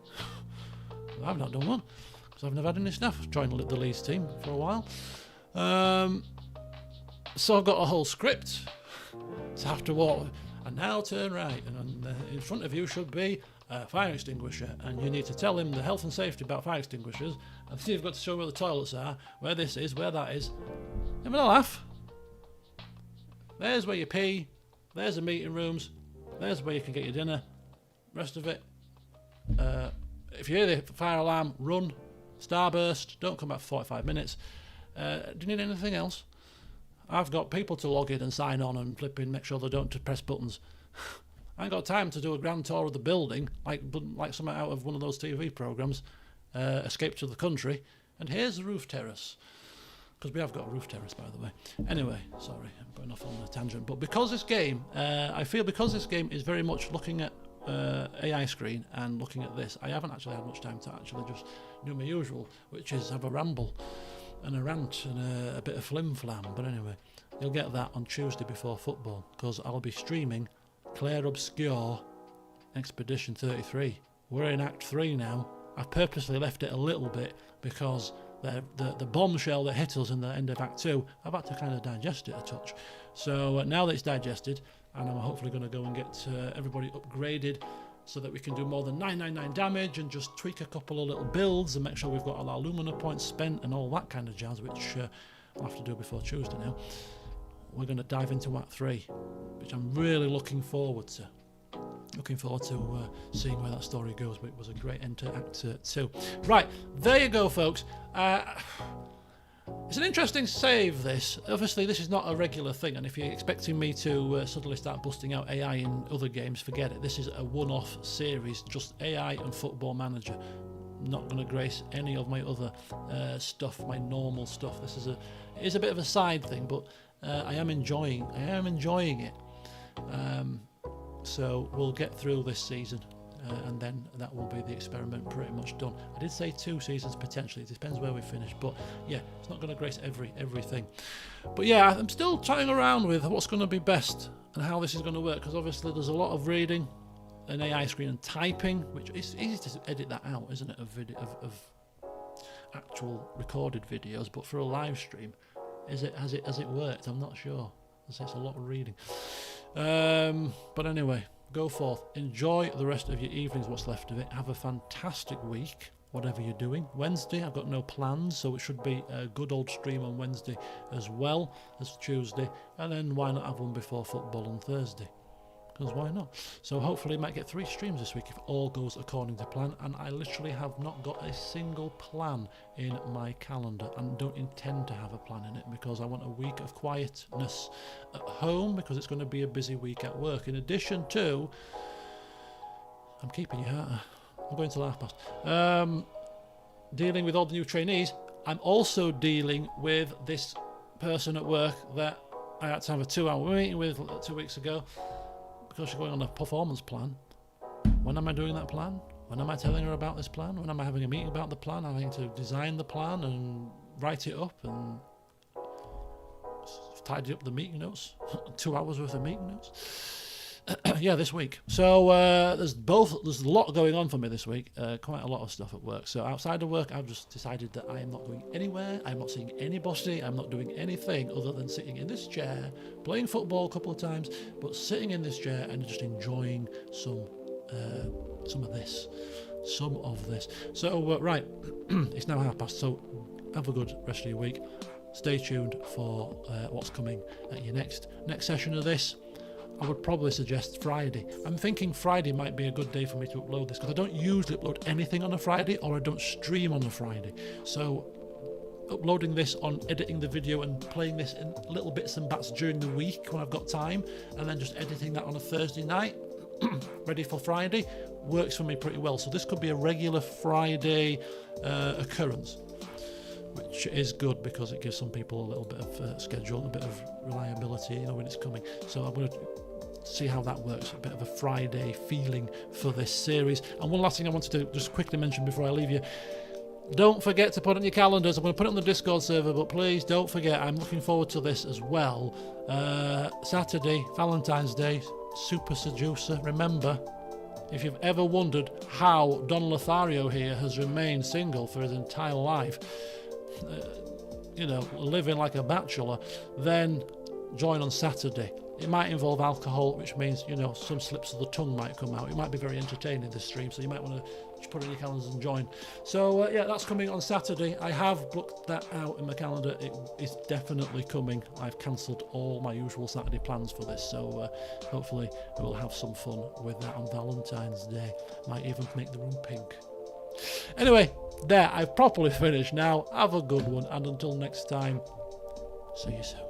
I've not done one, because I've never had any staff join the Leeds team for a while. So I've got a whole script. So I have to walk, and now turn right, and in front of you should be a fire extinguisher, and you need to tell him the health and safety about fire extinguishers, and see, you've got to show where the toilets are, where this is, where that is. Having a laugh. There's where you pee, there's the meeting rooms, there's where you can get your dinner. Rest of it, if you hear the fire alarm, run. Starburst, don't come back for 45 minutes. Do you need anything else? I've got people to log in and sign on and flipping, make sure they don't press buttons. I ain't got time to do a grand tour of the building, like something out of one of those TV programmes, Escape to the Country. And here's the roof terrace. Because we have got a roof terrace, by the way. Anyway, sorry, I'm going off on a tangent. But because this game, I feel because this game is very much looking at AI screen and looking at this, I haven't actually had much time to actually just do my usual, which is have a ramble and a rant and a bit of flim-flam. But anyway, you'll get that on Tuesday before football, because I'll be streaming Claire Obscure Expedition 33. We're in Act 3 now. I've purposely left it a little bit because the bombshell that hit us in the end of Act 2, I've had to kind of digest it a touch. So now that it's digested, and I'm hopefully going to go and get everybody upgraded so that we can do more than 999 damage and just tweak a couple of little builds and make sure we've got all our Lumina points spent and all that kind of jazz, which I'll have to do before Tuesday now. we're going to dive into Act 3, which I'm really looking forward to. Seeing where that story goes, but it was a great end to Act 2. Right, there you go, folks. It's an interesting save, this. Obviously, this is not a regular thing, and if you're expecting me to suddenly start busting out AI in other games, forget it. This is a one-off series, just AI and Football Manager. Not going to grace any of my other stuff, my normal stuff. It is a bit of a side thing, but I am enjoying it. So we'll get through this season, and then that will be the experiment pretty much done. I did say 2 seasons potentially. It depends where we finish, but yeah, it's not going to grace everything. But yeah, I'm still trying around with what's going to be best and how this is going to work, because obviously there's a lot of reading, an AI screen, and typing, which is easy to edit that out, isn't it? Of actual recorded videos, but for a live stream, has it worked? I'm not sure. It's a lot of reading. But anyway, go forth, enjoy the rest of your evenings, what's left of it. Have a fantastic week, whatever you're doing. Wednesday, I've got no plans, so it should be a good old stream on Wednesday as well as Tuesday, and then why not have one before football on Thursday? Because why not? So hopefully I might get 3 streams this week if all goes according to plan, and I literally have not got a single plan in my calendar, and don't intend to have a plan in it, because I want a week of quietness at home, because it's going to be a busy week at work. In addition to, I'm keeping you, aren't I? I'm going to half past. Dealing with all the new trainees, I'm also dealing with this person at work that I had to have a 2-hour meeting with 2 weeks ago, because she's going on a performance plan. When am I doing that plan? When am I telling her about this plan? When am I having a meeting about the plan? Having to design the plan and write it up and tidy up the meeting notes. 2 hours worth of meeting notes. Yeah, this week. So there's a lot going on for me this week. Quite a lot of stuff at work. So outside of work, I've just decided that I am not going anywhere. I'm not seeing anybody. I'm not doing anything other than sitting in this chair, playing football a couple of times, but sitting in this chair and just enjoying some of this. So right, it's now past. So have a good rest of your week. Stay tuned for what's coming at your next session of this. I would probably suggest Friday. I'm thinking Friday might be a good day for me to upload this, because I don't usually upload anything on a Friday, or I don't stream on a Friday. So uploading this, on editing the video and playing this in little bits and bats during the week when I've got time, and then just editing that on a Thursday night, ready for Friday, works for me pretty well. So this could be a regular Friday occurrence, which is good, because it gives some people a little bit of schedule, a bit of reliability, when it's coming. So I'm going to see how that works, a bit of a Friday feeling for this series. And one last thing I wanted to just quickly mention before I leave you. Don't forget to put it on your calendars. I'm going to put it on the Discord server, but please don't forget, I'm looking forward to this as well. Saturday, Valentine's Day, Super Seducer. Remember, if you've ever wondered how Don Lothario here has remained single for his entire life, living like a bachelor, then join on Saturday. It might involve alcohol, which means, some slips of the tongue might come out. It might be very entertaining, this stream, so you might want to just put it in your calendars and join. So, yeah, that's coming on Saturday. I have booked that out in my calendar. It is definitely coming. I've cancelled all my usual Saturday plans for this, so hopefully we'll have some fun with that on Valentine's Day. Might even make the room pink. Anyway, there, I've properly finished now. Have a good one, and until next time, see you soon.